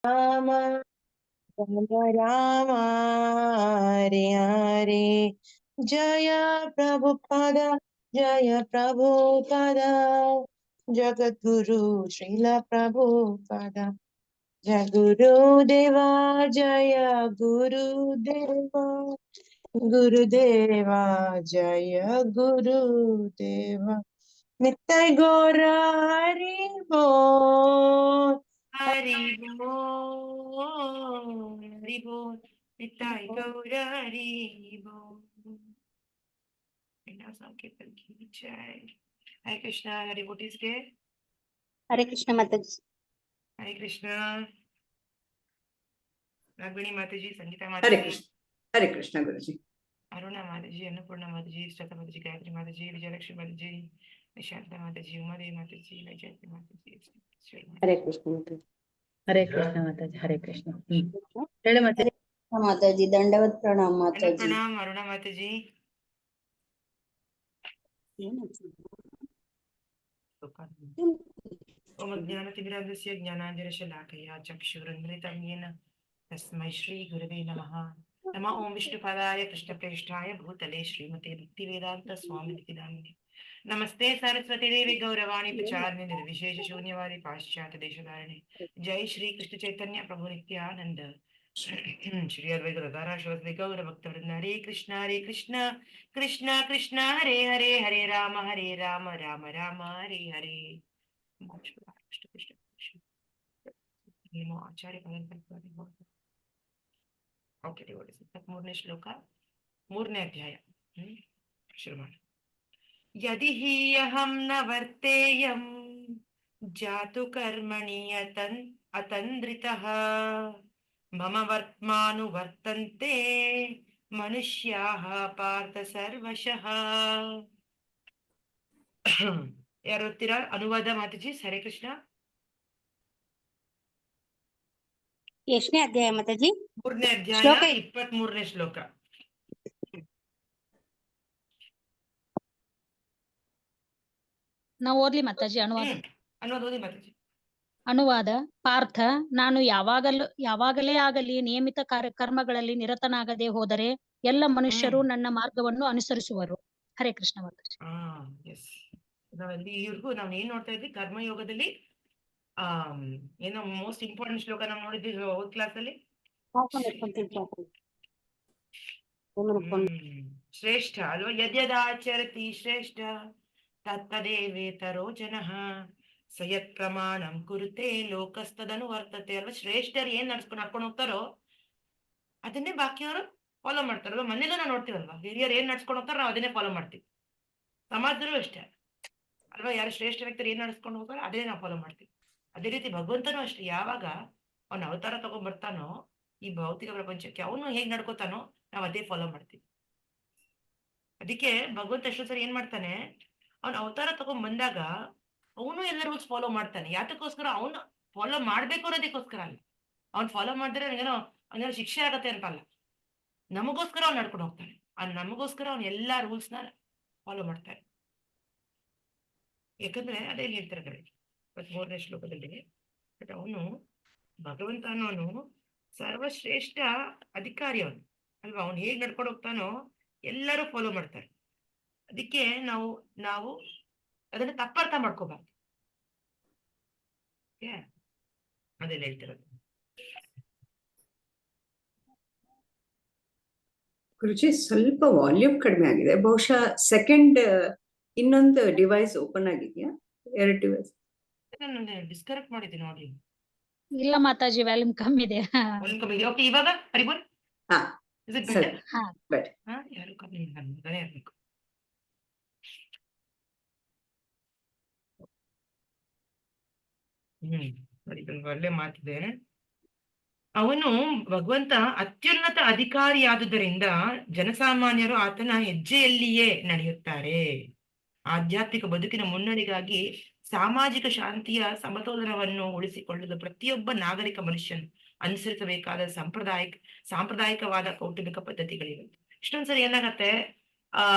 ರಾಮ ರಾಮ ಹರೆ ಹರೆ ಜಯ ಪ್ರಭುಪದ ಜಯ ಪ್ರಭುಪದ ಜಗದ್ಗುರು ಶ್ರೀಲ ಪ್ರಭುಪದ ಜಯ ಗುರುದೇವ ಜಯ ಗುರುದೇವ ಗುರುದೇವ ಜಯ ಗುರುದೇವ ನಿತ್ಯ ಗೌರ ಹರಿ ಬೋಲ್ ಹರಿ ಬೋಲ್ ಹರಿ ಬೋಲ್ ನಿತಾಯ್ ಗೌರ ಹರಿ ಬೋಲ್ ಸಂಕೀರ್ತನ ಕಿ ಜೈ. ಹರೇ ಕೃಷ್ಣ. ಹರಿ ಬೋಟಿಸ್ಗೆ ಹರೇ ಕೃಷ್ಣ ಮಾತಾಜಿ. ಹರೇ ಕೃಷ್ಣ. ರಾಘವಿಣಿ ಮಾತಾಜಿ, ಸಂಗೀತಾ ಹರೇ ಮಾತಾಜಿ, ಕೃಷ್ಣ. ಹರೇ ಕೃಷ್ಣ ಗುರುಜಿ. ಅರುಣಾ ಮಾತಾಜಿ, ಅನ್ನಪೂರ್ಣ ಮಾತಾಜಿ, ಶ್ವೇತಾ ಮಾತಾಜಿ, ಗಾಯತ್ರಿ ಮಾತಾಜಿ, ವಿಜಯಲಕ್ಷ್ಮಿ ಮಾತಾಜಿ, ನಿಶಾಂತ ಮಾತಾಜಿ, ಉಮಾದೇವಿ ಮಾತಾಜಿ, ವೈಜಯಂತಿ ಮಾತಾಜಿ. ಹರೇ ಕೃಷ್ಣ ಮಾತಾಜಿ. ಹರೇ ಕೃಷ್ಣ ಮಾತಾಜಿ. ಹರೇ ಕೃಷ್ಣ. ಹೇಳಿ ಮತ್ತೆ. ಮಾತಾಜಿ ದಂಡವತ್ ಪ್ರಣಾಮ್ ಮಾತಾಜಿ. ಪ್ರಣಾಮ್ ಅರುಣಾ ಮಾತಾಜಿ. ಓಂ ಜ್ಞಾನತಿಮಿರಾಂಧಸ್ಯ ಜ್ಞಾನಾಂಜನಶಲಾಕಯ ಚಕ್ಷುರುನ್ಮಿಲಿತಂ ಯೇನ ತಸ್ಮೈ ಶ್ರೀ ಗುರವೇ ನಮಃ. ನಮಃ ಓಂ ವಿಷ್ಣುಪಾದಾಯ ಕೃಷ್ಣಪ್ರೇಷ್ಠಾಯ ಭೂತಲೆ ಶ್ರೀಮತೆ ಭಕ್ತಿವೇದಾಂತ ಸ್ವಾಮಿನಿತಿ ನಾಮಿನೆ. ನಮಸ್ತೆ ಸರಸ್ವತಿ ದೇವಿ ಗೌರವಾಣಿ ಪ್ರಚಾರಿಣಿ ನಿರ್ವಿಶೇಷ ಶೂನ್ಯವಾದಿ ಪಾಶ್ಚಾತ್ಯ ದೇಶಧಾರಣೆ. ಜೈ ಶ್ರೀ ಕೃಷ್ಣ ಚೈತನ್ಯ ಪ್ರಭು ನಿತ್ಯಾನಂದ ಶ್ರೀ ಅದ್ವೈತ ಗದಾಧರ ಶ್ರೀ ಗೌರ ಭಕ್ತವೃಂದ. ಹರೇ ಕೃಷ್ಣ ಕೃಷ್ಣ ಕೃಷ್ಣ ಹರೇ ಹರೇ ಹರೇ ರಾಮ ರಾಮ ರಾಮ ಹರೇ ಹರೇ. ಆಚಾರ್ಯ ಓಕೆ, 23ನೇ ಶ್ಲೋಕ, 3ನೇ ಅಧ್ಯಾಯ. ಶುರು ಮಾಡಿ. ಯದಿ ಹಿ ಅಹಂ ನ ವರ್ತೇಯಂ ಜಾತು ಕರ್ಮಣಿ ಅತಂದ್ರಿತಃ ಮಮ ವರ್ತ್ಮಾನು ವರ್ತಂತೆ ಮನುಷ್ಯಾಃ ಪಾರ್ಥ ಸರ್ವಶಃ. ಯಾರು ಓದ್ತೀರಾ? ಅನುವಾದ ಮಾತಾಜಿ. ಹರೇ ಕೃಷ್ಣ. ಎಷ್ಟನೇ ಅಧ್ಯಾಯ ಮಾತಾಜಿ? 3ನೇ ಅಧ್ಯಾಯ, ಶ್ಲೋಕ 23ನೇ ಶ್ಲೋಕ. ನಾವು ಓದ್ಲಿ ಮಾತಾಜಿ ಅನುವಾದ. ಅನುವಾದ ಓದಿ ಮಾತಾಜಿ. ಅನುವಾದ. ಪಾರ್ಥ, ನಾನು ಯಾವಾಗಲೇ ಆಗಲಿ ನಿಯಮಿತ ಕರ್ಮಗಳಲ್ಲಿ ನಿರತನಾಗದೆ ಹೋದರೆ ಎಲ್ಲ ಮನುಷ್ಯರು ನನ್ನ ಮಾರ್ಗವನ್ನು ಅನುಸರಿಸುವರು. ಹರೇ ಕೃಷ್ಣ ಮಾತಾಜಿ. ಇಲ್ಲಿವರೆಗೂ ನಾವು ಏನ್ ನೋಡ್ತಾ ಇದ್ವಿ? ಕರ್ಮಯೋಗದಲ್ಲಿ ಏನೋ ಮೋಸ್ಟ್ ಇಂಪಾರ್ಟೆಂಟ್ ಶ್ಲೋಕ ನಾವು ನೋಡಿದ್ವಿ ಹೋದ್ ಕ್ಲಾಸ್ ಅಲ್ಲಿ. ಶ್ರೇಷ್ಠ ಅಲ್ವಾ? ಯದ್ಯದಾಚರತಿ ಶ್ರೇಷ್ಠ ತತ್ತದೇವೇತರೋ ಜನಃ ಸಯತ್ ಪ್ರಮಾಣಂ ಕುರುತೆ ಲೋಕಸ್ತದನು ವರ್ತತೆ ಅಲ್ವಾ? ಶ್ರೇಷ್ಠರು ಏನ್ ನಡ್ಸ್ಕೊಂಡು ಹೋಗ್ತಾರೋ ಅದನ್ನೇ ಬಾಕಿಯವರು ಫಾಲೋ ಮಾಡ್ತಾರಲ್ವ? ಮನೇಲೂ ನಾವು ನೋಡ್ತೀವಲ್ವಾ, ಹಿರಿಯರು ಏನ್ ನಡ್ಸ್ಕೊಂಡು ಹೋಗ್ತಾರೋ ನಾವು ಅದನ್ನೇ ಫಾಲೋ ಮಾಡ್ತೀವಿ. ಸಮಾಜದಲ್ಲೂ ಅಷ್ಟೇ ಅಲ್ವಾ? ಯಾರು ಶ್ರೇಷ್ಠ ವ್ಯಕ್ತರು ಏನ್ ನಡ್ಸ್ಕೊಂಡು ಹೋಗ್ತಾರೋ ಅದೇ ನಾವು ಫಾಲೋ ಮಾಡ್ತೀವಿ. ಅದೇ ರೀತಿ ಭಗವಂತನೂ ಅಷ್ಟೇ, ಯಾವಾಗ ಅವನ ಅವತಾರ ತಗೊಂಡ್ ಬರ್ತಾನೋ ಈ ಭೌತಿಕ ಪ್ರಪಂಚಕ್ಕೆ, ಅವನು ಹೇಗ್ ನಡ್ಕೋತಾನೋ ನಾವು ಅದೇ ಫಾಲೋ ಮಾಡ್ತೀವಿ. ಅದಕ್ಕೆ ಭಗವಂತ ಎಷ್ಟೋ ಸರಿ ಏನ್ ಮಾಡ್ತಾನೆ, ಅವನ ಅವತಾರ ತಗೊಂಡ್ ಬಂದಾಗ ಅವನು ಎಲ್ಲ ರೂಲ್ಸ್ ಫಾಲೋ ಮಾಡ್ತಾನೆ. ಯಾತಕ್ಕೋಸ್ಕರ? ಅವನು ಫಾಲೋ ಮಾಡ್ಬೇಕು ಅನ್ನೋದಕ್ಕೋಸ್ಕರ ಅಲ್ಲ. ಅವ್ನು ಫಾಲೋ ಮಾಡಿದ್ರೆ ಅವನೇನೋ ಶಿಕ್ಷೆ ಆಗತ್ತೆ ಅಂತಲ್ಲ, ನಮಗೋಸ್ಕರ ಅವ್ನು ನಡ್ಕೊಂಡು ಹೋಗ್ತಾನೆ. ನಮಗೋಸ್ಕರ ಅವ್ನು ಎಲ್ಲಾ ರೂಲ್ಸ್ನ ಫಾಲೋ ಮಾಡ್ತಾನೆ. ಯಾಕಂದ್ರೆ ಅದೇ ಹೇಳ್ತಾರೆ ಕಡೆ 23ನೇ ಶ್ಲೋಕದಲ್ಲಿ, ಬಟ್ ಅವನು ಭಗವಂತ ಅನ್ನೋನು ಸರ್ವಶ್ರೇಷ್ಠ ಅಧಿಕಾರಿ ಅವನು ಅಲ್ವಾ? ಅವನು ಹೇಗ್ ನಡ್ಕೊಂಡು ಹೋಗ್ತಾನೋ ಎಲ್ಲರೂ ಫಾಲೋ ಮಾಡ್ತಾರೆ. ಅದಕ್ಕೆ ನಾವು ಅದನ್ನ ತಪ್ಪರ್ಥ ಮಾಡ್ಕೋಬಾರ್ದು. ಅದೆಲ್ಲ ಹೇಳ್ತಿರೋದು. ಗುರುಜಿ, ಸ್ವಲ್ಪ ವಾಲ್ಯೂಮ್ ಕಡಿಮೆ ಆಗಿದೆ. ಬಹುಶಃ ಸೆಕೆಂಡ್ ಇನ್ನೊಂದು ಡಿವೈಸ್ ಓಪನ್ ಆಗಿದೆಯಾ? 2 ಡಿವೈಸ್ ಡಿಸ್ಕನೆಕ್ಟ್ ಮಾಡಿದ್ದೀನಿ ನೋಡಿ. ಇಲ್ಲ ಮಾತಾಜಿ, ವ್ಯಾಲ್ಯೂಮ್ ಕಮ್ಮಿ ಇದೆ. ಓಕೆ, ಇವಾಗ ಹರಿಬೋಲ್ ಬಟ್ ಯಾರು ಕಮ್ಮಿ ಇರ್ಬೇಕು. ನೋಡಿ, ಒಳ್ಳೆ ಮಾತಿದೆ. ಅವನು ಭಗವಂತ ಅತ್ಯುನ್ನತ ಅಧಿಕಾರಿಯಾದುದರಿಂದ ಜನಸಾಮಾನ್ಯರು ಆತನ ಹೆಜ್ಜೆಯಲ್ಲಿಯೇ ನಡೆಯುತ್ತಾರೆ. ಆಧ್ಯಾತ್ಮಿಕ ಬದುಕಿನ ಮುನ್ನಡೆಗಾಗಿ ಸಾಮಾಜಿಕ ಶಾಂತಿಯ ಸಮತೋಲನವನ್ನು ಉಳಿಸಿಕೊಳ್ಳಲು ಪ್ರತಿಯೊಬ್ಬ ನಾಗರಿಕ ಮನುಷ್ಯನು ಅನುಸರಿಸಬೇಕಾದ ಸಾಂಪ್ರದಾಯಿಕವಾದ ಕೌಟುಂಬಿಕ ಪದ್ಧತಿಗಳಿವೆ. ಇಷ್ಟೊಂದ್ಸರಿ ಏನಾಗತ್ತೆ,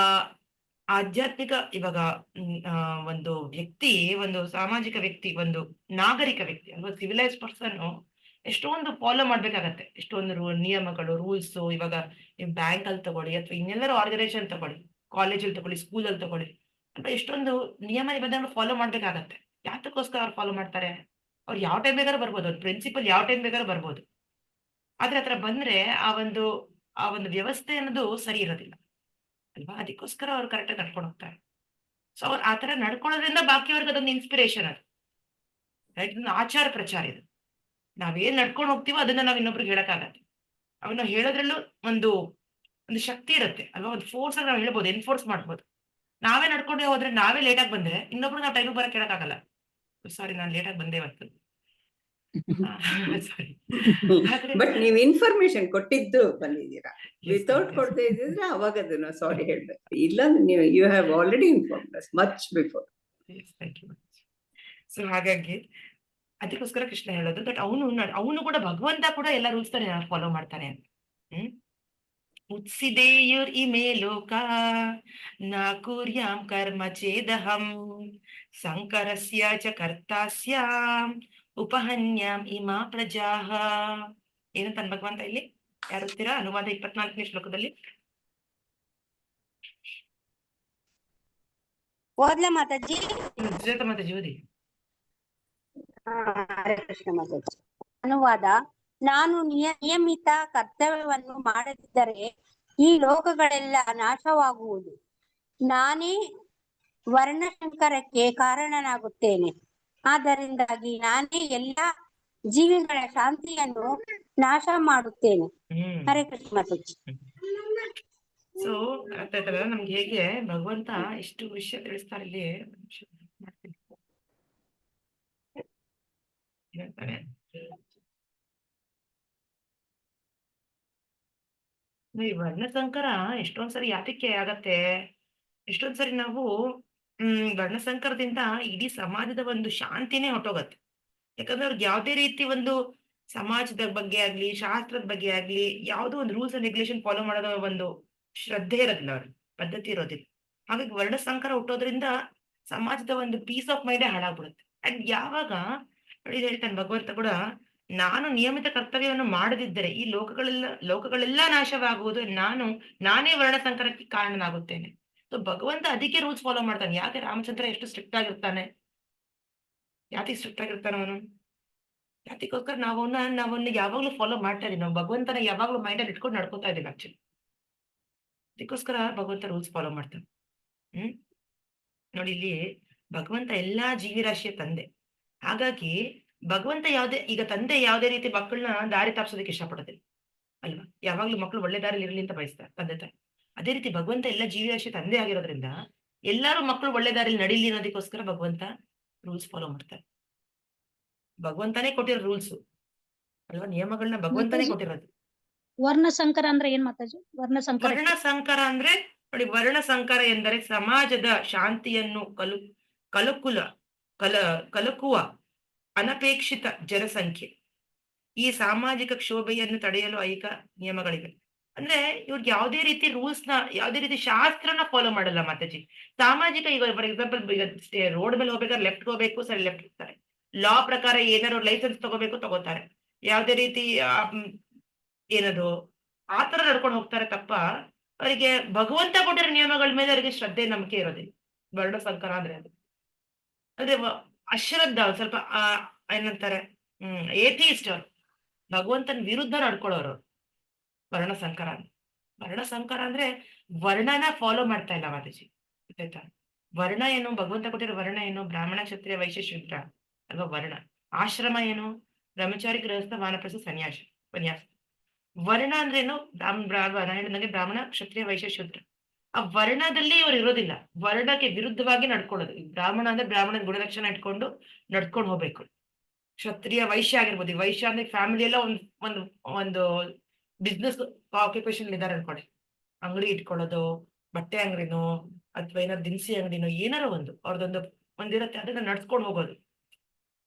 ಆಧ್ಯಾತ್ಮಿಕ ಇವಾಗ ಒಂದು ವ್ಯಕ್ತಿ, ಒಂದು ಸಾಮಾಜಿಕ ವ್ಯಕ್ತಿ, ಒಂದು ನಾಗರಿಕ ವ್ಯಕ್ತಿ ಅಲ್ವಾ, ಸಿವಿಲೈಸ್ ಪರ್ಸನ್ ಎಷ್ಟೊಂದು ಫಾಲೋ ಮಾಡ್ಬೇಕಾಗತ್ತೆ, ಎಷ್ಟೊಂದು ನಿಯಮಗಳು, ರೂಲ್ಸ್. ಇವಾಗ ನೀವು ಬ್ಯಾಂಕ್ ಅಲ್ಲಿ ತಗೊಳ್ಳಿ ಅಥವಾ ಇನ್ನೆಲ್ಲರೂ ಆರ್ಗನೈಸೇಷನ್ ತಗೊಳ್ಳಿ, ಕಾಲೇಜಲ್ಲಿ ತಗೊಳ್ಳಿ, ಸ್ಕೂಲಲ್ಲಿ ತಗೊಳ್ಳಿ, ಅಂತ ಎಷ್ಟೊಂದು ನಿಯಮ ನಿಬಂಧನೆ ಫಾಲೋ ಮಾಡ್ಬೇಕಾಗತ್ತೆ. ಯಾತಕ್ಕೋಸ್ಕರ ಅವ್ರು ಫಾಲೋ ಮಾಡ್ತಾರೆ? ಅವ್ರು ಯಾವ ಟೈಮ್ ಬೇಕಾದ್ರೂ ಬರ್ಬೋದು, ಅವ್ರ ಪ್ರಿನ್ಸಿಪಲ್ ಯಾವ ಟೈಮ್ ಬೇಕಾದ್ರೂ ಬರ್ಬೋದು. ಆದ್ರೆ ಹತ್ರ ಬಂದ್ರೆ ಆ ಒಂದು ವ್ಯವಸ್ಥೆ ಅನ್ನೋದು ಸರಿ ಇರೋದಿಲ್ಲ ಅಲ್ವಾ? ಅದಕ್ಕೋಸ್ಕರ ಅವ್ರು ಕರೆಕ್ಟಾಗಿ ನಡ್ಕೊಂಡು ಹೋಗ್ತಾರೆ. ಸೊ ಅವ್ರು ಆತರ ನಡ್ಕೊಳ್ಳೋದ್ರಿಂದ ಬಾಕಿಯವ್ರಿಗೆ ಅದೊಂದು ಇನ್ಸ್ಪಿರೇಷನ್. ಅದು ರೈಟ್, ಇದೊಂದು ಆಚಾರ ಪ್ರಚಾರ. ಇದು ನಾವೇನ್ ನಡ್ಕೊಂಡು ಹೋಗ್ತೀವೋ ಅದನ್ನ ನಾವ್ ಇನ್ನೊಬ್ರಿಗೆ ಹೇಳಕ್ಕಾಗತ್ತೆ. ಅವನ್ನ ಹೇಳೋದ್ರಲ್ಲೂ ಒಂದು ಒಂದು ಶಕ್ತಿ ಇರುತ್ತೆ ಅಲ್ವಾ? ಒಂದು ಫೋರ್ಸ್ ಆಗಿ ನಾವು ಹೇಳ್ಬೋದು, ಎನ್ಫೋರ್ಸ್ ಮಾಡ್ಬೋದು. ನಾವೇ ನಡ್ಕೊಂಡೇ ಹೋದ್ರೆ, ನಾವೇ ಲೇಟಾಗಿ ಬಂದ್ರೆ ಇನ್ನೊಬ್ರು ನಾವು ಟೈಮಿಗೆ ಬರಕ್ ಹೇಳಕ್ಕಾಗಲ್ಲ. ಸಾರಿ, ನಾನು ಲೇಟಾಗಿ ಬಂದೆ ಇವತ್ತು, ಸಾರಿ. ಬಟ್ ನೀವ್ ಇನ್ಫಾರ್ಮೇಶನ್ ಕೊಟ್ಟಿದ್ದು ಬಂದಿದ್ದೀರಾ. ವಿತೌಟ್ ಕೊಡದೇ ಇದ್ದಿದ್ರೆ ಅವಾಗ ಅದನ್ನ ಸಾರಿ ಹೇಳ್ಬೇಕು. ಇಲ್ಲ ನೀವು you have already informed us much before. So ಹಾಗಾಗಿ ಅದಕ್ಕೋಸ್ಕರ ಕೃಷ್ಣ ಹೇಳೋದು ದಟ್ ಅವನು ಕೂಡ, ಭಗವಂತ ಕೂಡ ಎಲ್ಲ ರೂಲ್ಸ್ ಫಾಲೋ ಮಾಡ್ತಾನೆ ಅಂತ. ಉತ್ಸಿದೇಯುರ್ ಇಮೇ ಲೋಕ ನ ಕುರ್ಯಾಂ ಕರ್ಮ ಚೇದಹಂ ಸಂಕರಸ್ಯ ಚ ಕರ್ತಾಸ್ಯಾಂ ಉಪಹನ್ಯಾಂ ಇಮಾ ಪ್ರಜಾಃ. ಏನಂತ ಭಗವಂತ ಇಲ್ಲಿ? ಯಾರು ಓದ್ತೀರಾ ಅನುವಾದ 24ನೇ ಶ್ಲೋಕದಲ್ಲಿ? ಓದ್ಲಾ ಮಾತಾಜಿ? ಸುಜಾತ ಮಾತಾಜಿ ಓದಿ. ಹರೇ ಕೃಷ್ಣ ಮಾತಾಜಿ. ಅನುವಾದ: ನಾನು ನಿಯಮಿತ ಕರ್ತವ್ಯವನ್ನು ಮಾಡದಿದ್ದರೆ ಈ ಲೋಕಗಳೆಲ್ಲ ನಾಶವಾಗುವುದು. ನಾನೇ ವರ್ಣಶಂಕರಕ್ಕೆ ಕಾರಣನಾಗುತ್ತೇನೆ. ಆದ್ದರಿಂದಾಗಿ ನಾನೇ ಎಲ್ಲಾ ಜೀವಿಗಳ ಶಾಂತಿಯನ್ನು ನಾಶ ಮಾಡುತ್ತೇನೆ. ಹರೇ ಕೃಷ್ಣ ಮಾತಾಜಿ. ಸೊ ಅರ್ಥ ಆಯ್ತಲ್ಲ ನಮ್ಗೆ ಹೇಗೆ ಭಗವಂತ ಇಷ್ಟು ವಿಷಯ ತಿಳಿಸ್ತಾರೆ ಇಲ್ಲಿ. ಮಾಡ್ತೀನಿ ಹೇಳ್ತಾನೆ. ಈ ವರ್ಣಸಂಕರ ಎಷ್ಟೊಂದ್ಸರಿ ಯಾತಕ್ಕೆ ಆಗತ್ತೆ? ಎಷ್ಟೊಂದ್ಸರಿ ನಾವು ವರ್ಣಸಂಕರದಿಂದ ಇಡೀ ಸಮಾಜದ ಒಂದು ಶಾಂತಿನೇ ಹೊಟ್ಟೋಗತ್ತೆ. ಯಾಕಂದ್ರೆ ಅವ್ರಿಗೆ ಯಾವ್ದೇ ರೀತಿ ಒಂದು ಸಮಾಜದ ಬಗ್ಗೆ ಆಗ್ಲಿ, ಶಾಸ್ತ್ರದ ಬಗ್ಗೆ ಆಗ್ಲಿ, ಯಾವ್ದೋ ಒಂದು ರೂಲ್ಸ್ ಅಂಡ್ ರೆಗ್ಯುಲೇಷನ್ ಫಾಲೋ ಮಾಡೋದ ಒಂದು ಶ್ರದ್ಧೆ ಇರೋದಿಲ್ಲ, ಅವ್ರ ಪದ್ಧತಿ ಇರೋದಿಲ್ಲ. ಹಾಗಾಗಿ ವರ್ಣಸಂಕರ ಹುಟ್ಟೋದ್ರಿಂದ ಸಮಾಜದ ಒಂದು ಪೀಸ್ ಆಫ್ ಮೈಂಡೇ ಹಾಳಾಗ್ಬಿಡುತ್ತೆ. ಅಂಡ್ ಯಾವಾಗ ಹೇಳ್ತಾನೆ ಭಗವಂತ ಕೂಡ, ನಾನು ನಿಯಮಿತ ಕರ್ತವ್ಯವನ್ನು ಮಾಡದಿದ್ದರೆ ಈ ಲೋಕಗಳೆಲ್ಲ ನಾಶವಾಗುವುದು, ನಾನೇ ವರ್ಣಸಂಕರಕ್ಕೆ ಕಾರಣನಾಗುತ್ತೇನೆ. ಸೊ ಭಗವಂತ ಅದಕ್ಕೆ ರೂಲ್ಸ್ ಫಾಲೋ ಮಾಡ್ತಾನೆ. ಯಾಕೆ ರಾಮಚಂದ್ರ ಎಷ್ಟು ಸ್ಟ್ರಿಕ್ಟ್ ಆಗಿರ್ತಾನೆ? ಯಾತಿಗೆ ಸ್ಟ್ರಿಕ್ಟ್ ಆಗಿರ್ತಾನೆ ಅವನು? ಯಾತಿಗೋಸ್ಕರ ನಾವನ್ನ ಯಾವಾಗ್ಲೂ ಫಾಲೋ ಮಾಡ್ತಾ ಇದೀವಿ. ನಾವು ಭಗವಂತನ ಯಾವಾಗ್ಲೂ ಮೈಂಡಲ್ಲಿ ಇಟ್ಕೊಂಡು ನಡ್ಕೋತಾ ಇದೀವಿ ಆಕ್ಚುಲಿ. ಅದಕ್ಕೋಸ್ಕರ ಭಗವಂತ ರೂಲ್ಸ್ ಫಾಲೋ ಮಾಡ್ತಾನೆ. ನೋಡಿ, ಇಲ್ಲಿ ಭಗವಂತ ಎಲ್ಲಾ ಜೀವಿರಾಶಿಯ ತಂದೆ. ಹಾಗಾಗಿ ಭಗವಂತ ಈಗ ತಂದೆ ಯಾವುದೇ ರೀತಿ ಮಕ್ಕಳನ್ನ ದಾರಿ ತಪ್ಪಿಸೋದಕ್ಕೆ ಇಷ್ಟಪಡೋದಿಲ್ಲ ಅಲ್ವಾ? ಯಾವಾಗ್ಲೂ ಮಕ್ಕಳು ಒಳ್ಳೆ ದಾರಿಲಿ ಇರಲಿ ಅಂತ ಬಯಸ್ತಾರೆ ತಂದೆ ತಾಯಿ. ಅದೇ ರೀತಿ ಭಗವಂತ ಎಲ್ಲ ಜೀವಿರಾಶಿ ತಂದೆ ಆಗಿರೋದ್ರಿಂದ ಎಲ್ಲಾರು ಮಕ್ಕಳು ಒಳ್ಳೆ ದಾರಿಲಿ ನಡೀಲಿ ಅನ್ನೋದಕ್ಕೋಸ್ಕರ ಭಗವಂತ ರೂಲ್ಸ್ ಫಾಲೋ ಮಾಡ್ತಾರೆ. ಭಗವಂತನೇ ಕೊಟ್ಟಿರೋ ರೂಲ್ಸ್ ಅಲ್ವಾ? ನಿಯಮಗಳನ್ನ ಭಗವಂತನೇ ಕೊಟ್ಟಿರೋದು. ವರ್ಣಸಂಕರ ಅಂದ್ರೆ ಏನ್ ಮಾತಾಜಿ? ವರ್ಣಸಂಕರ ಅಂದ್ರೆ ನೋಡಿ, ವರ್ಣಸಂಕರ ಎಂದರೆ ಸಮಾಜದ ಶಾಂತಿಯನ್ನು ಕಲಕುವ ಅನಪೇಕ್ಷಿತ ಜನಸಂಖ್ಯೆ. ಈ ಸಾಮಾಜಿಕ ಕ್ಷೋಭೆಯನ್ನು ತಡೆಯಲು ಐಕ ನಿಯಮಗಳಿವೆ. ಅಂದ್ರೆ ಇವ್ರಿಗೆ ಯಾವುದೇ ರೀತಿ ಯಾವುದೇ ರೀತಿ ಶಾಸ್ತ್ರನ ಫಾಲೋ ಮಾಡಲ್ಲ ಮಾತಾಜಿ. ಸಾಮಾಜಿಕ, ಈಗ ಫಾರ್ ಎಕ್ಸಾಂಪಲ್ ರೋಡ್ ಮೇಲೆ ಹೋಗ್ಬೇಕಾದ್ರೆ ಲೆಫ್ಟ್ ಹೋಗ್ಬೇಕು, ಸರಿ ಲೆಫ್ಟ್ ಹೋಗ್ತಾರೆ. ಲಾ ಪ್ರಕಾರ ಏನಾದ್ರು ಲೈಸೆನ್ಸ್ ತಗೋತಾರೆ. ಯಾವುದೇ ರೀತಿ ಏನದು ಆತರ ನಡ್ಕೊಂಡು ಹೋಗ್ತಾರೆ ತಪ್ಪ ಅವರಿಗೆ ಭಗವಂತ ಕೊಟ್ಟಿರೋ ನಿಯಮಗಳ ಮೇಲೆ ಅವರಿಗೆ ಶ್ರದ್ಧೆ, ನಂಬಿಕೆ ಇರೋದಿಲ್ಲ. ವರ್ಣಸಂಕರ ಅಂದ್ರೆ ಅದು ಅಂದ್ರೆ ಅಶ್ರದ್ಧ, ಸ್ವಲ್ಪ ಏನಂತಾರೆ ಏಥಿಸ್ಟ್, ಅವರು ಭಗವಂತನ ವಿರುದ್ಧ ನಡ್ಕೊಳ್ಳೋರು ವರ್ಣಸಂಕರ ಅಂದ್ರೆ ವರ್ಣನ ಫಾಲೋ ಮಾಡ್ತಾ ಇಲ್ಲ ಮಾತಾಜಿ. ಗೊತ್ತಾಯ್ತಾ? ವರ್ಣ ಏನು? ಭಗವಂತ ಕೊಟ್ಟಿರೋ ವರ್ಣ ಏನು? ಬ್ರಾಹ್ಮಣ, ಕ್ಷತ್ರಿಯ, ವೈಶ್ಯ, ಶೂದ್ರ ಅಲ್ವಾ ವರ್ಣ. ಆಶ್ರಮ ಏನು? ಬ್ರಹ್ಮಚಾರಿ, ಗೃಹಸ್ಥ, ವಾನಪ್ರಸ್ಥ, ಸನ್ಯಾಸ. ವರ್ಣ ಅಂದ್ರೇನು? ಹೇಳಿದಂಗೆ ಬ್ರಾಹ್ಮಣ, ಕ್ಷತ್ರಿಯ, ವೈಶ್ಯ, ಶೂದ್ರ. ಆ ವರ್ಣದಲ್ಲಿ ಇವ್ರು ಇರೋದಿಲ್ಲ. ವರ್ಣಕ್ಕೆ ವಿರುದ್ಧವಾಗಿ ನಡ್ಕೊಳ್ಳೋದು. ಬ್ರಾಹ್ಮಣ ಅಂದ್ರೆ ಬ್ರಾಹ್ಮಣ ಗುಣಲಕ್ಷಣ ಇಟ್ಕೊಂಡು ನಡ್ಕೊಂಡು ಹೋಗ್ಬೇಕು. ಕ್ಷತ್ರಿಯ, ವೈಶ್ಯ ಆಗಿರ್ಬೋದು. ವೈಶ್ಯ ಅಂದ್ರೆ ಫ್ಯಾಮಿಲಿ ಎಲ್ಲ ಒಂದು ಬಿಸ್ನೆಸ್ ಆಕ್ಯುಪೇಷನ್ ಇದಾರೆ ಅನ್ಕೊಳ್ಳಿ. ಅಂಗಡಿ ಇಟ್ಕೊಳ್ಳೋದು, ಬಟ್ಟೆ ಅಂಗಡಿನೋ ಅಥವಾ ಏನಾದ್ರು ದಿನಸಿ ಅಂಗಡಿನೋ ಏನಾರೋ ಒಂದಿರತ್ತೆ, ಅದನ್ನ ನಡ್ಸ್ಕೊಂಡು ಹೋಗೋದು.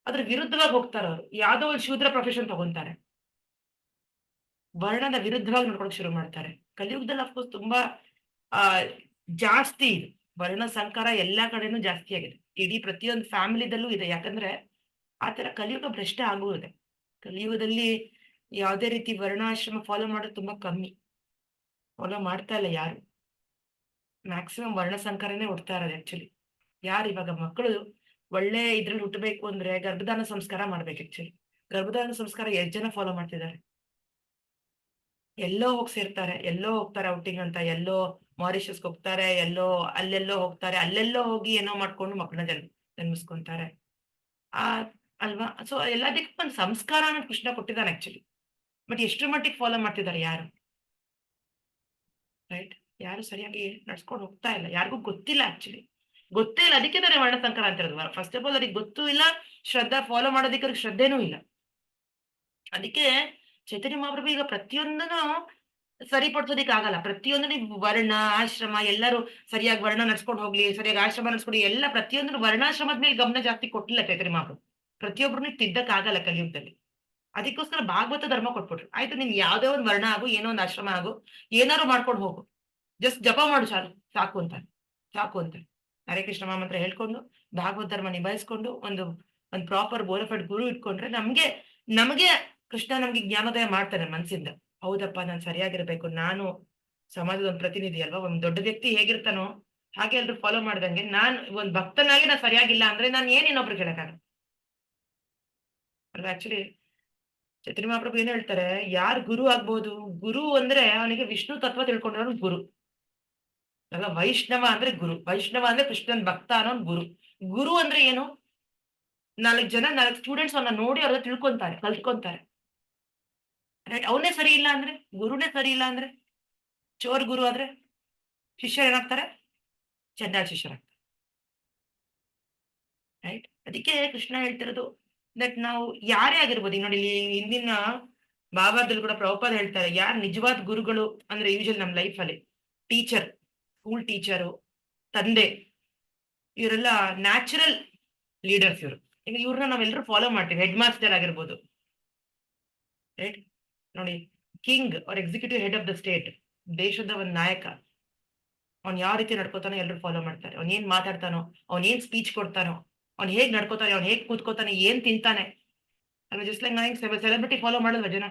ಅದ್ರ ವಿರುದ್ಧವಾಗಿ ಹೋಗ್ತಾರೆ ಅವರು. ಯಾವ್ದೋ ಒಂದು ಶೂದ್ರ ಪ್ರೊಫೆಷನ್ ತಗೊಂತಾರೆ, ವರ್ಣದ ವಿರುದ್ಧವಾಗಿ ನಡ್ಕೊಳಕ್ ಶುರು ಮಾಡ್ತಾರೆ. ಕಲಿಯುಗದಲ್ಲಿ ಅಫ್ಕೋರ್ಸ್ ತುಂಬಾ ಜಾಸ್ತಿ ಇದೆ ವರ್ಣ ಸಂಕರ, ಎಲ್ಲಾ ಕಡೆನೂ ಜಾಸ್ತಿ ಆಗಿದೆ. ಇಡೀ ಪ್ರತಿಯೊಂದು ಫ್ಯಾಮಿಲಿದಲ್ಲೂ ಇದೆ. ಯಾಕಂದ್ರೆ ಆತರ ಕಲಿಯುಗ ಭ್ರಷ್ಟ ಆಗುವುದೇ. ಕಲಿಯುಗದಲ್ಲಿ ಯಾವುದೇ ರೀತಿ ವರ್ಣಾಶ್ರಮ ಫಾಲೋ ಮಾಡೋದು ತುಂಬಾ ಕಮ್ಮಿ. ಫಾಲೋ ಮಾಡ್ತಾ ಇಲ್ಲ ಯಾರು. ಮ್ಯಾಕ್ಸಿಮಮ್ ವರ್ಣ ಸಂಕರನೇ ಹುಡ್ತಾ ಇರೋದು ಆಕ್ಚುಲಿ. ಯಾರು ಇವಾಗ ಮಕ್ಕಳು ಒಳ್ಳೆ ಇದ್ರಲ್ಲಿ ಹುಟ್ಟಬೇಕು ಅಂದ್ರೆ ಗರ್ಭಧಾನ ಸಂಸ್ಕಾರ ಮಾಡ್ಬೇಕು. ಆಕ್ಚುಲಿ ಗರ್ಭಧಾನ ಸಂಸ್ಕಾರ ಎಷ್ಟು ಜನ ಫಾಲೋ ಮಾಡ್ತಿದ್ದಾರೆ? ಎಲ್ಲೋ ಹೋಗಿ ಸೇರ್ತಾರೆ, ಎಲ್ಲೋ ಹೋಗ್ತಾರೆ ಔಟಿಂಗ್ ಅಂತ, ಎಲ್ಲೋ ಮಾರಿಷಸ್ಗೆ ಹೋಗ್ತಾರೆ, ಅಲ್ಲೆಲ್ಲೋ ಹೋಗ್ತಾರೆ, ಅಲ್ಲೆಲ್ಲೋ ಹೋಗಿ ಏನೋ ಮಾಡ್ಕೊಂಡು ಮಕ್ಕಳನ್ನ ಜನ್ಮಿಸ್ಕೊಂತಾರೆ. ಅಲ್ವಾ? ಸೊ ಎಲ್ಲದಕ್ಕೂ ಒಂದು ಸಂಸ್ಕಾರನ ಕೃಷ್ಣ ಕೊಟ್ಟಿದ್ದಾನೆ ಆಕ್ಚುಲಿ. ಬಟ್ ಎಷ್ಟು ಮಟ್ಟಿಗೆ ಫಾಲೋ ಮಾಡ್ತಿದ್ದಾರೆ ಯಾರು? ರೈಟ್? ಯಾರು ಸರಿಯಾಗಿ ನಡ್ಸ್ಕೊಂಡು ಹೋಗ್ತಾ ಇಲ್ಲ. ಯಾರಿಗೂ ಗೊತ್ತಿಲ್ಲ ಆಕ್ಚುಲಿ. ಗೊತ್ತೇ ಇಲ್ಲ. ಅದಕ್ಕೆ ತಾನೇ ವರ್ಣ ಸಂಕರ ಅಂತ ಇರೋದು. ಫಸ್ಟ್ ಆಫ್ ಆಲ್ ಅವ್ರಿಗೆ ಗೊತ್ತೂ ಇಲ್ಲ, ಶ್ರದ್ಧಾ ಫಾಲೋ ಮಾಡೋದಕ್ಕೆ ಅವ್ರಿಗೆ ಶ್ರದ್ಧೆನೂ ಇಲ್ಲ. ಅದಕ್ಕೆ ಚೈತನ್ಯ ಮಹಾಪ್ರಭು ಈಗ ಪ್ರತಿಯೊಂದನ್ನು ಸರಿಪಡಿಸೋದಿಕ್ ಆಗಲ್ಲ. ಪ್ರತಿಯೊಂದನ್ನು ವರ್ಣ ಆಶ್ರಮ ಎಲ್ಲರೂ ಸರಿಯಾಗಿ ವರ್ಣ ನಡ್ಸ್ಕೊಂಡು ಹೋಗ್ಲಿ, ಸರಿಯಾಗಿ ಆಶ್ರಮ ನಡ್ಸ್ಕೊಂಡು ಎಲ್ಲ ಪ್ರತಿಯೊಂದನ್ನು ವರ್ಣಾಶ್ರಮದ ಮೇಲೆ ಗಮನ ಜಾಸ್ತಿ ಕೊಟ್ಟಿಲ್ಲ ಚೈತನ್ಯ ಮಹಾಪ್ರಭು. ಪ್ರತಿಯೊಬ್ಬರನ್ನ ತಿದ್ದಕ್ ಆಗಲ್ಲ ಕಲಿಯುಗದಲ್ಲಿ. ಅದಕ್ಕೋಸ್ಕರ ಭಾಗವತ ಧರ್ಮ ಕೊಟ್ಬಿಟ್ರು. ಆಯ್ತು, ನಿನ್ ಯಾವ್ದೇ ಒಂದು ವರ್ಣ ಆಗು, ಏನೋ ಒಂದು ಆಶ್ರಮ ಆಗು, ಏನಾದ್ರು ಮಾಡ್ಕೊಂಡು ಹೋಗು, ಜಸ್ಟ್ ಜಪ ಮಾಡು ಸಾಕು ಅಂತ ಹರೇ ಕೃಷ್ಣ ಮಹಾಮಂತ್ರ ಹೇಳ್ಕೊಂಡು ಭಾಗವತ ಧರ್ಮ ನಿಭಾಯಿಸ್ಕೊಂಡು ಒಂದು ಪ್ರಾಪರ್ ಬೋನಫೈಡ್ ಗುರು ಇಟ್ಕೊಂಡ್ರೆ ನಮಗೆ ಕೃಷ್ಣ ನಮ್ಗೆ ಜ್ಞಾನೋದಯ ಮಾಡ್ತಾನೆ ಮನ್ಸಿಂದ. ಹೌದಪ್ಪ, ನಾನು ಸರಿಯಾಗಿರ್ಬೇಕು, ನಾನು ಸಮಾಜದ ಒಂದು ಪ್ರತಿನಿಧಿ ಅಲ್ವಾ, ಒಂದ್ ದೊಡ್ಡ ವ್ಯಕ್ತಿ ಹೇಗಿರ್ತಾನೋ ಹಾಗೆ ಎಲ್ರು ಫಾಲೋ ಮಾಡ್ದಂಗೆ ನಾನ್ ಒಂದ್ ಭಕ್ತನಾಗಿ ನಾನು ಸರಿಯಾಗಿಲ್ಲ ಅಂದ್ರೆ ನಾನು ಏನ್ ಇನ್ನೊಬ್ರು ಕೇಳಕ್ಕಾಗಲ್ಲ ಅಲ್ವಾ? ಆಕ್ಚುಲಿ ಚೈತನ್ಯ ಮಹಾಪ್ರಭು ಏನ್ ಹೇಳ್ತಾರೆ, ಯಾರು ಗುರು ಆಗ್ಬೋದು? ಗುರು ಅಂದ್ರೆ ಅವನಿಗೆ ವಿಷ್ಣು ತತ್ವ ತಿಳ್ಕೊಂಡ್ರು ಗುರು ಅಲ್ಲ. ವೈಷ್ಣವ ಅಂದ್ರೆ ಗುರು. ವೈಷ್ಣವ ಅಂದ್ರೆ ಕೃಷ್ಣನ್ ಭಕ್ತ ಅನ್ನೋ ಗುರು. ಗುರು ಅಂದ್ರೆ ಏನು? 4 ಸ್ಟೂಡೆಂಟ್ಸ್ ಅವನ್ನ ನೋಡಿ ಅವ್ರ ತಿಳ್ಕೊಂತಾರೆ, ಕಲ್ತ್ಕೊಂತಾರೆ. ರೈಟ್? ಅವನೇ ಸರಿ ಇಲ್ಲ ಅಂದ್ರೆ, ಗುರುನೇ ಸರಿ ಇಲ್ಲ ಅಂದ್ರೆ, ಚೋರ್ ಗುರು ಆದ್ರೆ ಶಿಷ್ಯರು ಏನಾಗ್ತಾರೆ? ಚಂಡಾಳ ಶಿಷ್ಯರಾಗ್ತಾರೆ. ರೈಟ್? ಅದಕ್ಕೆ ಕೃಷ್ಣ ಹೇಳ್ತಿರೋದು ದಟ್ ನಾವು ಯಾರೇ ಆಗಿರ್ಬೋದು. ಈಗ ನೋಡಿ, ಹಿಂದಿನ ಬಾಬಾದಲ್ಲಿ ಕೂಡ ಪ್ರಭುಪಾದ ಹೇಳ್ತಾರೆ, ಯಾರು ನಿಜವಾದ ಗುರುಗಳು ಅಂದ್ರೆ ಯೂಶಲ್ ನಮ್ಮ ಲೈಫ್ ಅಲ್ಲಿ ಟೀಚರ್, ಸ್ಕೂಲ್ ಟೀಚರು, ತಂದೆ, ಇವರೆಲ್ಲ ನ್ಯಾಚುರಲ್ ಲೀಡರ್ಸ್. ಈಗ ಇವ್ರನ್ನ ನಾವೆಲ್ಲರೂ ಫಾಲೋ ಮಾಡ್ತೀವಿ. ಹೆಡ್ ಮಾಸ್ಟರ್ ಆಗಿರ್ಬೋದು, ರೈಟ್? ನೋಡಿ, ಕಿಂಗ್ ಅವ್ರ executive head of the state, ದೇಶದ ಒಂದು ನಾಯಕ, ಅವ್ನ್ ಯಾವ ರೀತಿ ನಡ್ಕೋತಾನೋ ಎಲ್ಲರೂ ಫಾಲೋ ಮಾಡ್ತಾರೆ. ಅವ್ನ್ ಏನ್ ಮಾತಾಡ್ತಾನೋ, ಅವ್ನ್ ಏನ್ ಸ್ಪೀಚ್ ಕೊಡ್ತಾನೋ, ಅವ್ನ್ ಹೇಗ್ ನಡ್ಕೋತಾನೆ, ಅವ್ನ್ ಹೇಗ್ ಕೂತ್ಕೋತಾನೆ, ಏನ್ ತಿಂತಾನೆ. ಜಸ್ಟ್ ಲೈಕ್ ನಾನು ಸೆಲೆಬ್ರಿಟಿ ಫಾಲೋ ಮಾಡಲ್ವ ಜನ?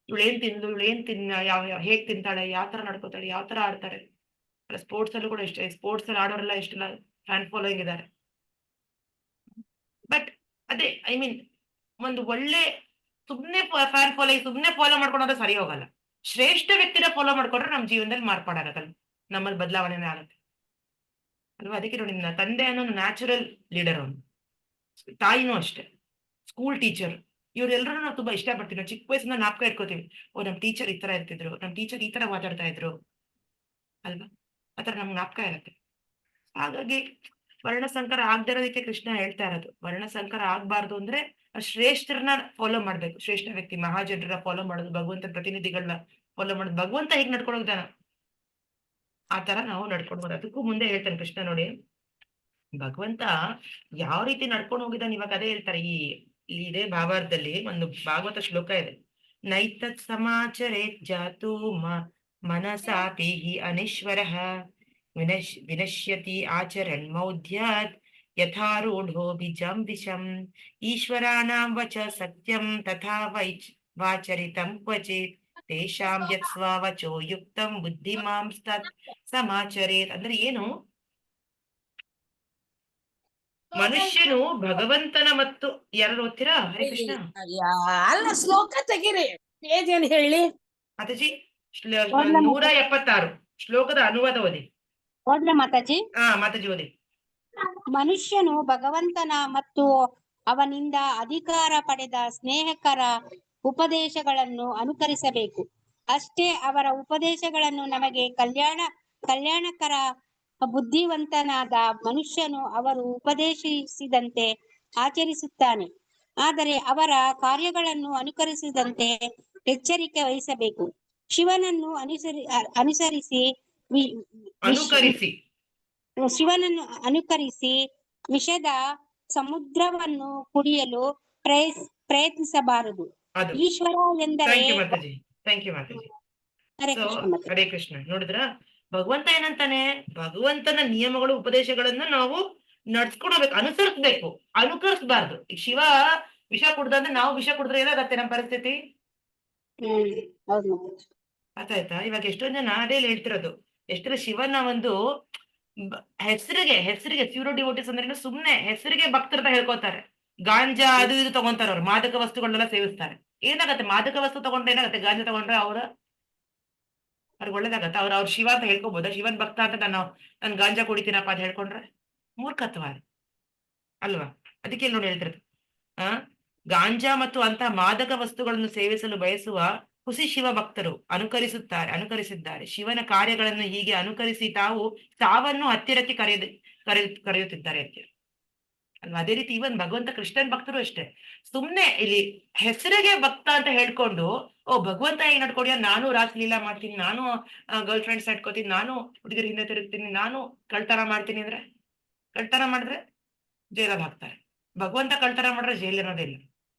ಇವಳು ಏನ್ ತಿಂದು, ಇವಳು ಏನ್ ಹೇಗ್ ತಿಂತಾಳೆ, ಯಾವ ತರ ನಡ್ಕೋತಾಳೆ, ಯಾವ ತರ ಆಡ್ತಾರೆ. ಸ್ಪೋರ್ಟ್ಸ್ ಅಲ್ಲೂ ಕೂಡ ಎಷ್ಟೇ, ಸ್ಪೋರ್ಟ್ಸ್ ಅಲ್ಲಿ ಆಡೋರೆಲ್ಲ ಎಷ್ಟೆಲ್ಲ ಫ್ಯಾನ್ ಫಾಲೋಯಿಂಗ್ ಇದ್ದಾರೆ. ಬಟ್ ಅದೇ ಐ ಮೀನ್ ಒಂದು ಒಳ್ಳೆ ಸುಮ್ನೆ ಫ್ಯಾನ್ ಫಾಲೋಯಿಂಗ್ ಸುಮ್ನೆ ಫಾಲೋ ಮಾಡ್ಕೊಂಡ್ರೆ ಸರಿ ಹೋಗಲ್ಲ. ಶ್ರೇಷ್ಠ ವ್ಯಕ್ತಿನ ಫಾಲೋ ಮಾಡ್ಕೊಂಡ್ರೆ ನಮ್ಮ ಜೀವನದಲ್ಲಿ ಮಾರ್ಪಾಡಾಗತ್ತಲ್ಲ, ನಮ್ಮಲ್ಲಿ ಬದಲಾವಣೆನೇ ಆಗುತ್ತೆ ಅಲ್ವಾ? ಅದಕ್ಕೆ ನೋಡಿ, ನನ್ನ ತಂದೆ ಅನ್ನೋ ನ್ಯಾಚುರಲ್ ಲೀಡರ್, ಅವನು ತಾಯಿನೂ ಅಷ್ಟೇ, ಸ್ಕೂಲ್ ಟೀಚರ್. ಇವರೆಲ್ಲರೂ ನಾವು ತುಂಬಾ ಇಷ್ಟಪಡ್ತೀವಿ. ನಾವು ಚಿಕ್ಕ ವಯಸ್ಸಿನ ಜ್ಞಾಪಕ ಇಟ್ಕೋತೀವಿ, ನಮ್ ಟೀಚರ್ ಈ ತರ ಇರ್ತಿದ್ರು, ನಮ್ ಟೀಚರ್ ಈ ತರ ಮಾತಾಡ್ತಾ ಇದ್ರು ಅಲ್ವಾ? ಆತರ ನಮ್ಗೆ ಜ್ಞಾಪಕ ಇರುತ್ತೆ. ಹಾಗಾಗಿ ವರ್ಣಸಂಕರ ಆಗದಿರೋದಕ್ಕೆ ಕೃಷ್ಣ ಹೇಳ್ತಾ ಇರೋದು. ವರ್ಣಸಂಕರ ಆಗ್ಬಾರ್ದು ಅಂದ್ರೆ ಶ್ರೇಷ್ಠರನ್ನ ಫಾಲೋ ಮಾಡ್ಬೇಕು. ಶ್ರೇಷ್ಠ ವ್ಯಕ್ತಿ, ಮಹಾಜನರನ್ನ ಫಾಲೋ ಮಾಡೋದು, ಭಗವಂತ ಪ್ರತಿನಿಧಿಗಳನ್ನ ಫಾಲೋ ಮಾಡೋದು. ಭಗವಂತ ಹೇಗ್ ನಡ್ಕೊಂಡು ಹೋಗ್ತಾನ ಆ ತರ ನಾವು ನಡ್ಕೊಂಡು. ಅದಕ್ಕೂ ಮುಂದೆ ಹೇಳ್ತಾನೆ ಕೃಷ್ಣ. ನೋಡಿ, ಭಗವಂತ ಯಾವ ರೀತಿ ನಡ್ಕೊಂಡು ಹೋಗಿದ್ದಾನೆ ಇವಾಗ ಅದೇ ಹೇಳ್ತಾರೆ. ಇದೇ ಭಾವಾರ್ಥದಲ್ಲಿ ಒಂದು ಭಾಗವತ ಶ್ಲೋಕ ಇದೆ. ನೈತತ್ ಸಮಾಚರೇ ಜಾತು ಮನಸಾಪಿ ಅನೀಶ್ವರಃ ವಿನಶ್ಯತಿ ಆಚರನ್ ಮೌಢ್ಯಾತ್ ಯಥಾರೂಢೋ ಬಿಜಾಂಬಿಷಂ ಈಶ್ವರಾಣಾಂ ವಚ ಸತ್ಯಂ ತಥಾ ವಾಚರಿತಂ ಕ್ವಚಿತ್ ತೇಷಾಂ ಯತ್ ಸ್ವವಚೋ ಯುಕ್ತಂ ಬುದ್ಧಿಮಾಂಸ್ತತ್ ಸಮಾಚರೇತ್. ಅಂದ್ರೆ ಏನು? ಮನುಷ್ಯನು ಭಗವಂತನ ಮತ್ತು ಯಾರು ಓದ್ತೀರಾ? ಹರೇ ಕೃಷ್ಣ. ಅಲ್ಲ, ಶ್ಲೋಕ ತೆಗಿರಿ, ಪೇಜ್ ಏನ್ ಹೇಳಿ ಮಾತಾಜಿ. 176 ಶ್ಲೋಕದ ಅನುವಾದ ಓದಿ. ಹೋದ್ರೆ ಮಾತಾಜಿ. ಮಾತಾಜಿ ಓದಿ. ಮನುಷ್ಯನು ಭಗವಂತನ ಮತ್ತು ಅವನಿಂದ ಅಧಿಕಾರ ಪಡೆದ ಸ್ನೇಹಕರ ಉಪದೇಶಗಳನ್ನು ಅನುಕರಿಸಬೇಕು. ಅಷ್ಟೇ ಅವರ ಉಪದೇಶಗಳನ್ನು ನಮಗೆ ಕಲ್ಯಾಣಕರ. ಬುದ್ಧಿವಂತನಾದ ಮನುಷ್ಯನು ಅವರು ಉಪದೇಶಿಸಿದಂತೆ ಆಚರಿಸುತ್ತಾನೆ, ಆದರೆ ಅವರ ಕಾರ್ಯಗಳನ್ನು ಅನುಕರಿಸಿದಂತೆ ಎಚ್ಚರಿಕೆ ವಹಿಸಬೇಕು. ಶಿವನನ್ನು ಅನುಕರಿಸಿ ವಿಷದ ಸಮುದ್ರವನ್ನು ಕುಡಿಯಲು ಪ್ರಯತ್ನಿಸಬಾರದು. ಈಶ್ವರ ಎಂದರೆ ಹರೇ ಕೃಷ್ಣ. ನೋಡಿದ್ರ ಭಗವಂತ ಏನಂತಾನೆ? ಭಗವಂತನ ನಿಯಮಗಳು ಉಪದೇಶಗಳನ್ನ ನಾವು ನಡ್ಸ್ಕೊಳ್ಬೇಕು, ಅನುಸರಿಸ್ಬೇಕು, ಅನುಕರಿಸಬಾರ್ದು. ಶಿವ ವಿಷ ಕುಡ್ದಂದ್ರೆ ನಾವು ವಿಷ ಕುಡಿದ್ರೆ ಏನಾಗತ್ತೆ ನಮ್ಮ ಪರಿಸ್ಥಿತಿ? ಹೌದು ಅರ್ಥ ಆಯ್ತಾ? ಇವಾಗ ಎಷ್ಟೊಂದ್ ಜನ ಅದೇ ಹೇಳ್ತಿರೋದು, ಎಷ್ಟರ ಶಿವನ ಒಂದು ಹೆಸರಿಗೆ ಪ್ಯೂರೋ ಡಿವೋಟಿಸ್ ಅಂದ್ರೆ ಸುಮ್ನೆ ಹೆಸರಿಗೆ ಭಕ್ತರ್ತ ಹೇಳ್ಕೊತಾರೆ. ಗಾಂಜಾ ಅದು ಇದು ತಗೊಂತಾರೆ, ಅವ್ರು ಮಾದಕ ವಸ್ತುಗಳನ್ನೆಲ್ಲ ಸೇವಿಸ್ತಾರೆ. ಏನಾಗತ್ತೆ ಮಾದಕ ವಸ್ತು ತಗೊಂಡ್ರೆ ಏನಾಗತ್ತೆ? ಗಾಂಜಾ ತಗೊಂಡ್ರೆ ಅವ್ರಿಗೆ ಒಳ್ಳೇದಾಗತ್ತೆ? ಅವ್ರ ಶಿವ ಅಂತ ಹೇಳ್ಕೊಬೋದ? ಶಿವನ್ ಭಕ್ತ ಅಂತ ನಾನು ಗಾಂಜಾ ಕುಡಿತೀನಪ್ಪ ಅಂತ ಹೇಳ್ಕೊಂಡ್ರೆ ಮೂರ್ಖತ್ವ ಅಲ್ವಾ? ಅದಕ್ಕೆ ನೋಡಿ ಹೇಳ್ತಿರೋದು, ಗಾಂಜಾ ಮತ್ತು ಅಂತ ಮಾದಕ ವಸ್ತುಗಳನ್ನು ಸೇವಿಸಲು ಬಯಸುವ ಹುಸಿ ಶಿವ ಭಕ್ತರು ಅನುಕರಿಸಿದ್ದಾರೆ. ಶಿವನ ಕಾರ್ಯಗಳನ್ನು ಹೀಗೆ ಅನುಕರಿಸಿ ತಾವು ಸಾವನ್ನು ಹತ್ತಿರಕ್ಕೆ ಕರೆಯುತ್ತಿದ್ದಾರೆ ಅಂತ ಅಲ್ವಾ? ಅದೇ ರೀತಿ ಇವನ್ ಭಗವಂತ ಕೃಷ್ಣನ್ ಭಕ್ತರು ಅಷ್ಟೇ. ಸುಮ್ನೆ ಇಲ್ಲಿ ಹೆಸರಿಗೆ ಭಕ್ತ ಅಂತ ಹೇಳ್ಕೊಂಡು, ಭಗವಂತ ಹೇಗ್ ನಡ್ಕೊಡಿಯ, ನಾನು ರಾಸಲೀಲಾ ಮಾಡ್ತೀನಿ, ನಾನು ಗರ್ಲ್ ಫ್ರೆಂಡ್ಸ್ ನಡ್ಕೋತೀನಿ, ನಾನು ಹುಡುಗರ ಹಿಂದೆ ತಿರುಗ್ತೀನಿ, ನಾನು ಕಳ್ತನ ಮಾಡ್ತೀನಿ ಅಂದ್ರೆ, ಕಳ್ತನ ಮಾಡಿದ್ರೆ ಜೈಲಲ್ಲಿ ಹಾಕ್ತಾರೆ. ಭಗವಂತ ಕಳ್ತನ ಮಾಡಿದ್ರೆ ಜೈಲ್ ಇರೋದಿಲ್ಲ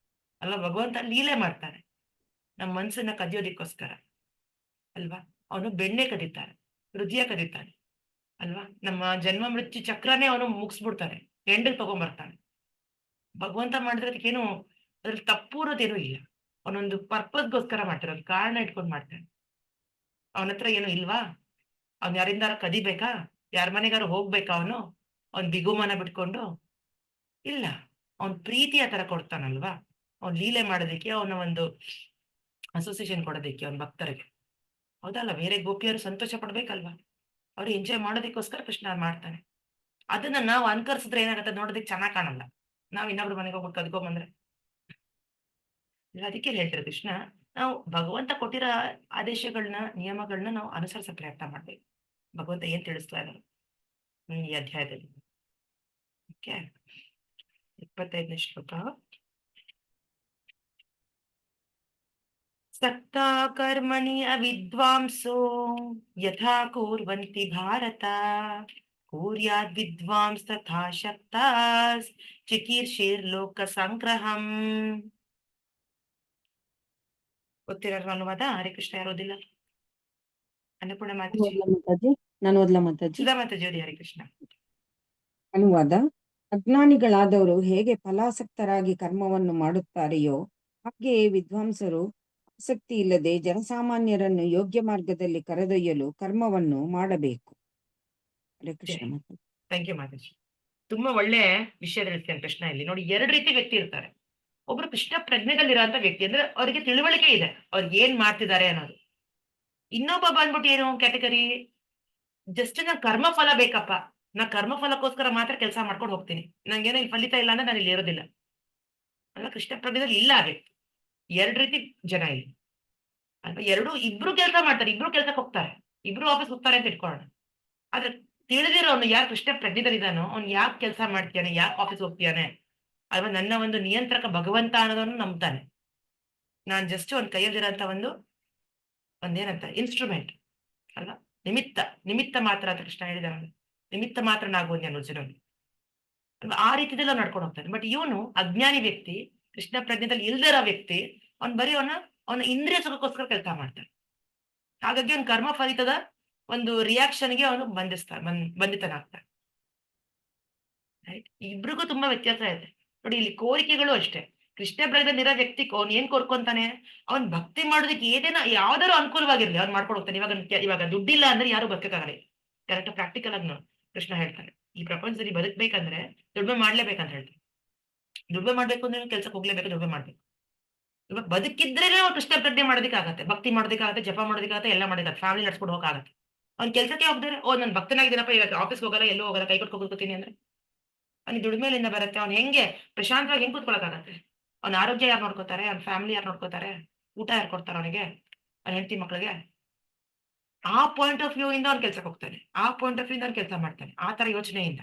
ಅಲ್ವಾ? ಭಗವಂತ ಲೀಲೆ ಮಾಡ್ತಾನೆ ನಮ್ಮ ಮನ್ಸನ್ನ ಕದಿಯೋದಿಕ್ಕೋಸ್ಕರ ಅಲ್ವಾ? ಅವನು ಬೆಣ್ಣೆ ಕದೀತಾನೆ, ಹೃದಯ ಕದೀತಾನೆ ಅಲ್ವಾ? ನಮ್ಮ ಜನ್ಮ ಮೃತ್ಯು ಚಕ್ರನೇ ಅವನು ಮುಗಿಸ್ಬಿಡ್ತಾನೆ, ಎಂಡಿಗೆ ತಗೊಂಡ್ಬರ್ತಾನೆ. ಭಗವಂತ ಮಾಡಿದ್ರೆ ಅದಕ್ಕೇನು ಅದ್ರಲ್ಲಿ ತಪ್ಪು ಇರೋದೇನು ಇಲ್ಲ. ಅವನೊಂದು ಪರ್ಪಸ್ಗೋಸ್ಕರ ಮಾಡ್ತಾರೆ, ಒಂದು ಕಾರಣ ಇಟ್ಕೊಂಡು ಮಾಡ್ತಾನೆ. ಅವನ ಹತ್ರ ಏನು ಇಲ್ವಾ? ಅವ್ನ್ ಯಾರಿಂದಾರ ಕದಿಬೇಕಾ? ಯಾರ ಮನೆಗಾರು ಹೋಗ್ಬೇಕಾ? ಅವನ್ ಬಿಗುಮನ ಬಿಟ್ಕೊಂಡು ಇಲ್ಲ, ಅವನ್ ಪ್ರೀತಿ ಆ ತರ ಕೊಡ್ತಾನಲ್ವಾ? ಅವ್ನ್ ಲೀಲೆ ಮಾಡೋದಿಕ್ಕೆ, ಅವನ ಒಂದು ಅಸೋಸಿಯೇಷನ್ ಕೊಡೋದಿಕ್ಕೆ ಅವನ್ ಭಕ್ತರಿಗೆ. ಹೌದಲ್ಲ? ಬೇರೆ ಗೋಪಿಯರು ಸಂತೋಷ ಪಡ್ಬೇಕಲ್ವಾ? ಅವ್ರು ಎಂಜಾಯ್ ಮಾಡೋದಕ್ಕೋಸ್ಕರ ಕೃಷ್ಣ ಮಾಡ್ತಾನೆ. ಅದನ್ನ ನಾವು ಅನುಕರಿಸಿದ್ರೆ ಏನಾಗತ್ತೆ? ನೋಡೋದಕ್ಕೆ ಚೆನ್ನಾಗ್ ಕಾಣಲ್ಲ. ನಾವ್ ಇನ್ನೊಬ್ರು ಮನೆಗೆ ಹೋಗ್ಬಿಟ್ಟು ಕದ್ಕೊಂಬಂದ್ರೆ. ಅದಕ್ಕೆ ಹೇಳ್ತಾರೆ ಕೃಷ್ಣ, ನಾವು ಭಗವಂತ ಕೊಟ್ಟಿರೋ ಆದೇಶಗಳನ್ನ, ನಿಯಮಗಳನ್ನ ನಾವು ಅನುಸರಿಸ ಪ್ರಯತ್ನ ಮಾಡ್ಬೇಕು. ಭಗವಂತ ಏನ್ ತಿಳಿಸ್ತಾ ಇದ್ದಾರೆ ಈ ಅಧ್ಯಾಯದಲ್ಲಿ. ಓಕೆ, 25ನೇ ಶ್ಲೋಕ. ಸಕ್ತಾ ಕರ್ಮಣಿ ಅವಿದ್ವಾಂಸೋ ಯಥಾ ಕುರ್ವಂತಿ ಭಾರತ, ಕೂರ್ಯಾದ್ ವಿದ್ವಾಂಸ ತಥಾ ಶಕ್ತಾಸ್ ಚಿಕೀರ್ಷಿರ್ ಲೋಕ ಸಂಗ್ರಹಂ. ಗೊತ್ತಿರೋ ಅನುವಾದ? ಹರೇ ಕೃಷ್ಣ ಯಾರೋದಿಲ್ಲ? ಅನ್ನಪೂರ್ಣ ಮಾತಾಜಿ, ನಾನು ಓದ್ಲಾ ಮಾತಾಜಿ? ಸುಧಾ ಮಾತಾಜಿ ಓದಿ. ಹರೇ ಕೃಷ್ಣ. ಅನುವಾದ. ಅಜ್ಞಾನಿಗಳಾದವರು ಹೇಗೆ ಫಲಾಸಕ್ತರಾಗಿ ಕರ್ಮವನ್ನು ಮಾಡುತ್ತಾರೆಯೋ ಹಾಗೆಯೇ ವಿದ್ವಾಂಸರು ಆಸಕ್ತಿ ಇಲ್ಲದೆ ಜನಸಾಮಾನ್ಯರನ್ನು ಯೋಗ್ಯ ಮಾರ್ಗದಲ್ಲಿ ಕರೆದೊಯ್ಯಲು ಕರ್ಮವನ್ನು ಮಾಡಬೇಕು. ಹರೇ ಕೃಷ್ಣ ಮಾತಾಜಿ. Thank you Mataji. ತುಂಬಾ ಒಳ್ಳೆ ವಿಷಯ ಹೇಳ್ತೇನೆ ಕೃಷ್ಣ. ಇಲ್ಲಿ ನೋಡಿ, ಎರಡು ರೀತಿ ವ್ಯಕ್ತಿ ಇರ್ತಾರೆ. ಒಬ್ರು ಕೃಷ್ಣ ಪ್ರಜ್ಞೆದಲ್ಲಿರೋಂಥ ವ್ಯಕ್ತಿ, ಅಂದ್ರೆ ಅವ್ರಿಗೆ ತಿಳುವಳಿಕೆ ಇದೆ ಅವ್ರಿಗೆ ಏನ್ ಮಾಡ್ತಿದ್ದಾರೆ ಅನ್ನೋದು. ಇನ್ನೊಬ್ಬ ಬಂದ್ಬಿಟ್ಟು ಏನು ಕ್ಯಾಟಗರಿ, ಜಸ್ಟ್ ನನ್ ಕರ್ಮ ಫಲ ಬೇಕಪ್ಪ, ನಾ ಕರ್ಮ ಫಲಕ್ಕೋಸ್ಕರ ಮಾತ್ರ ಕೆಲಸ ಮಾಡ್ಕೊಂಡು ಹೋಗ್ತೀನಿ, ನಂಗೇನೋ ಇಲ್ಲಿ ಫಲಿತ ಇಲ್ಲ ಅಂದ್ರೆ ನಾನು ಇಲ್ಲಿ ಇರೋದಿಲ್ಲ ಅಲ್ಲ. ಕೃಷ್ಣ ಪ್ರಜ್ಞೆದಲ್ಲಿ ಇಲ್ಲ ಆ ವ್ಯಕ್ತಿ. ಎರಡು ರೀತಿ ಜನ ಇಲ್ಲಿ ಅಲ್ವಾ? ಇಬ್ರು ಕೆಲಸ ಮಾಡ್ತಾರೆ, ಇಬ್ರು ಕೆಲ್ಸಕ್ಕೆ ಹೋಗ್ತಾರೆ, ಇಬ್ರು ವಾಪಸ್ ಹೋಗ್ತಾರೆ ಅಂತ ಇಟ್ಕೊಳ್ಳೋಣ. ಆದ್ರೆ ತಿಳಿದಿರೋನು ಯಾರು ಕೃಷ್ಣ ಪ್ರಜ್ಞೆದಲ್ಲಿದ್ದಾನೋ ಅವ್ನು ಯಾಕೆ ಕೆಲಸ ಮಾಡ್ತಾನೆ, ಯಾಕೆ ಆಫೀಸ್ ಹೋಗ್ತಾನೆ ಅಲ್ವಾ? ನನ್ನ ಒಂದು ನಿಯಂತ್ರಕ ಭಗವಂತ ಅನ್ನೋದನ್ನು ನಂಬ್ತಾನೆ. ನಾನ್ ಜಸ್ಟ್ ಒಂದ್ ಕೈಯಲ್ಲಿರೋಂಥ ಒಂದೇನಂತ ಇನ್ಸ್ಟ್ರೂಮೆಂಟ್ ಅಲ್ವಾ? ನಿಮಿತ್ತ ಮಾತ್ರ ಅಂತ ಕೃಷ್ಣ ಹೇಳಿದಾನೆ. ನಿಮಿತ್ತ ಮಾತ್ರ ನಾಗುವಂತೆ ಅನುಜನಲ್ಲಿ ಅಲ್ವಾ? ಆ ರೀತಿದೆಲ್ಲ ನಡ್ಕೊಂಡು ಹೋಗ್ತಾನೆ. ಬಟ್ ಇವನು ಅಜ್ಞಾನಿ ವ್ಯಕ್ತಿ, ಕೃಷ್ಣ ಪ್ರಜ್ಞೆದಲ್ಲಿ ಇಲ್ದಿರೋ ವ್ಯಕ್ತಿ, ಅವ್ನು ಬರೀ ಅವನ ಇಂದ್ರಿಯ ಸುಖಕ್ಕೋಸ್ಕರ ಕೆಲಸ ಮಾಡ್ತಾನೆ. ಹಾಗಾಗಿ ಅವ್ನ ಕರ್ಮ ಫಲಿತದ ಒಂದು ರಿಯಾಕ್ಷನ್ಗೆ ಅವನು ಬಂಧಿತನಾಗ್ತಾನೆ. ರೈಟ್? ಇಬ್ರಿಗೂ ತುಂಬಾ ವ್ಯತ್ಯಾಸ ಇದೆ ನೋಡಿ. ಇಲ್ಲಿ ಕೋರಿಕೆಗಳು ಅಷ್ಟೇ. ಕೃಷ್ಣ ಪ್ರಜ್ಞೆದಲ್ಲಿರೋ ವ್ಯಕ್ತಿ ಅವ್ನು ಏನ್ ಕೋರ್ಕೊಂತಾನೆ, ಅವ್ನ್ ಭಕ್ತಿ ಮಾಡೋದಕ್ಕೆ ಯಾವ್ದಾರು ಅನುಕೂಲವಾಗಿರ್ಲಿ ಅವ್ನು ಮಾಡ್ಕೊಂಡು ಹೋಗ್ತಾನೆ. ಇವಾಗ ದುಡ್ಡಿಲ್ಲ ಅಂದ್ರೆ ಯಾರು ಬದುಕಕ್ಕಾಗಲ್ಲ. ಕರೆಕ್ಟ್ ಪ್ರಾಕ್ಟಿಕಲ್ ಆಗಿ ಕೃಷ್ಣ ಹೇಳ್ತಾನೆ, ಈ ಪ್ರಪಂಚದಲ್ಲಿ ಬದುಕ್ಬೇಕಂದ್ರೆ ದುಡಿಮೆ ಮಾಡ್ಲೇಬೇಕಂತ ಹೇಳ್ತಾನೆ. ದುಡಿಮೆ ಮಾಡ್ಬೇಕು ಅಂದ್ರೆ ಕೆಲ್ಸಕ್ಕೆ ಹೋಗ್ಲೇಬೇಕು, ದುಡಿಮೆ ಮಾಡ್ಬೇಕು. ಇವಾಗ ಬದುಕಿದ್ರೆ ಅವ್ರು ಕೃಷ್ಣ ಪ್ರಜ್ಞೆ ಮಾಡೋದಕ್ಕಾಗತ್ತೆ, ಭಕ್ತಿ ಮಾಡೋದಕ್ಕಾಗತ್ತೆ, ಜಪ ಮಾಡೋದಕ್ಕಾಗತ್ತೆ, ಎಲ್ಲ ಮಾಡೋದಕ್ಕೆ, ಫ್ಯಾಮಿಲಿ ನಡ್ಸ್ಕೊಂಡು ಹೋಗಕ್ಕಾಗತ್ತೆ. ಅವ್ನ್ ಕೆಲ್ಸಕ್ಕೆ ಹೋಗ್ತಾರೆ, ನನ್ ಭಕ್ತನಾಗಿದ್ದೀನಪ್ಪ, ಈಗ ಆಫೀಸ್ಗೆ ಹೋಗಲ್ಲ, ಎಲ್ಲೋ ಹೋಗಲ್ಲ, ಕೈ ಕೊಟ್ಟು ಕೂತ್ಕೋತೀನಿ ಅಂದ್ರೆ ಅವ್ನಿಗೆ ದುಡಿಮೆಲಿಂದ ಬರುತ್ತೆ. ಅವ್ನು ಹೆಂಗೆ ಪ್ರಶಾಂತವಾಗಿ ಹೆಂಗ್ ಕೂತ್ಕೊಳಕ್ಕಾಗತ್ತೆ? ಅವ್ನ ಆರೋಗ್ಯ ಯಾರು ನೋಡ್ಕೋತಾರೆ, ಅವ್ನ ಫ್ಯಾಮಿಲಿ ಯಾರು ನೋಡ್ಕೋತಾರೆ, ಊಟ ಯಾರು ಕೊಡ್ತಾರೆ ಅವನಿಗೆ, ಅವ್ನ ಹೆಂಡತಿ ಮಕ್ಳಿಗೆ? ಆ ಪಾಯಿಂಟ್ ಆಫ್ ವ್ಯೂ ಇಂದ ಅವ್ನು ಕೆಲ್ಸಕ್ಕೆ ಹೋಗ್ತಾನೆ, ಆ ಪಾಯಿಂಟ್ ಆಫ್ ವ್ಯೂ ಇಂದ ಅವ್ನು ಕೆಲಸ ಮಾಡ್ತಾನೆ, ಆ ತರ ಯೋಚನೆಯಿಂದ.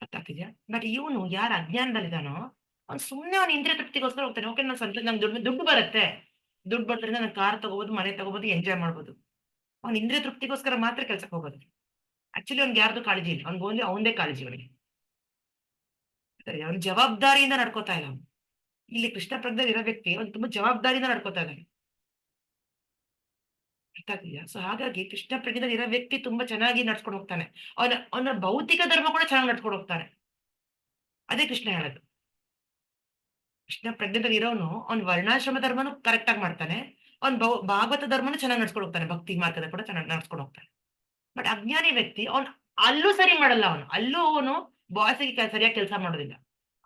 ಗೊತ್ತಾಗ್ತಿದ್ಯಾ? ಬಟ್ ಇವನು ಯಾರ ಅಜ್ಞಾನದಲ್ಲಿದ್ದಾನೋ ಅವ್ನು ಸುಮ್ಮನೆ ಅವ್ನ ಇಂದ್ರಿಯ ತೃಪ್ತಿಗೋಸ್ಕರ ಹೋಗ್ತಾನೆ. ಓಕೆ, ನಂಗೆ ದುಡ್ಡು ಬರುತ್ತೆ, ದುಡ್ಡು ಬರೋದ್ರಿಂದ ನಾನು ಕಾರ್ ತಗೋಬಹುದು, ಮನೆ ತಗೋಬಹುದು, ಎಂಜಾಯ್ ಮಾಡ್ಬೋದು. ಅವ್ನ ಇಂದ್ರಿಯ ತೃಪ್ತಿಗೋಸ್ಕರ ಮಾತ್ರ ಕೆಲ್ಸಕ್ಕೆ ಹೋಗೋದು. ಆಕ್ಚುಲಿ ಅವ್ನಿಗೆ ಯಾರ್ದು ಕಾಳಜಿ ಇಲ್ಲ, ಅವ್ನಿಗೆ ಓನ್ಲಿ ಅವನದೇ ಕಾಳಜಿ. ಅವನಿಗೆ ಅವನ ಜವಾಬ್ದಾರಿಯಿಂದ ನಡ್ಕೋತಾ ಇಲ್ಲ ಅವನು. ಇಲ್ಲಿ ಕೃಷ್ಣ ಪ್ರಜ್ಞೆ ಇರೋ ವ್ಯಕ್ತಿ ಅವ್ನು ತುಂಬಾ ಜವಾಬ್ದಾರಿಯಿಂದ ನಡ್ಕೋತಾ ಇದ್ದಾನೆ. ಗೊತ್ತಾಗ್ತಿದ್ಯಾ? ಸೊ ಹಾಗಾಗಿ ಕೃಷ್ಣ ಪ್ರಜ್ಞೆದಲ್ಲಿ ಇರೋ ವ್ಯಕ್ತಿ ತುಂಬಾ ಚೆನ್ನಾಗಿ ನಡ್ಸ್ಕೊಂಡು ಹೋಗ್ತಾನೆ. ಅವನ ಭೌತಿಕ ಧರ್ಮ ಕೂಡ ಚೆನ್ನಾಗಿ ನಡ್ಸ್ಕೊಂಡು ಹೋಗ್ತಾನೆ. ಅದೇ ಕೃಷ್ಣ ಹೇಳೋದು. ಕೃಷ್ಣ ಪ್ರಜ್ಞೆದಲ್ಲಿ ಇರೋನು ಅವ್ನ್ ವರ್ಣಾಶ್ರಮ ಧರ್ಮನು ಕರೆಕ್ಟ್ ಆಗಿ ಮಾಡ್ತಾನೆ, ಅವ್ನ್ ಭಾಗವತ ಧರ್ಮನು ಚೆನ್ನಾಗಿ ನಡ್ಸ್ಕೊಂಡು ಹೋಗ್ತಾನೆ, ಭಕ್ತಿ ಮಾರ್ಗದ ಕೂಡ ಚೆನ್ನಾಗಿ ನಡ್ಸ್ಕೊಂಡು ಹೋಗ್ತಾನೆ. ಬಟ್ ಅಜ್ಞಾನಿ ವ್ಯಕ್ತಿ ಅಲ್ಲೂ ಸರಿ ಮಾಡಲ್ಲ, ಅಲ್ಲೂ ಅವನು ಬಾಸಿಗೆ ಸರಿಯಾಗಿ ಕೆಲಸ ಮಾಡೋದಿಲ್ಲ,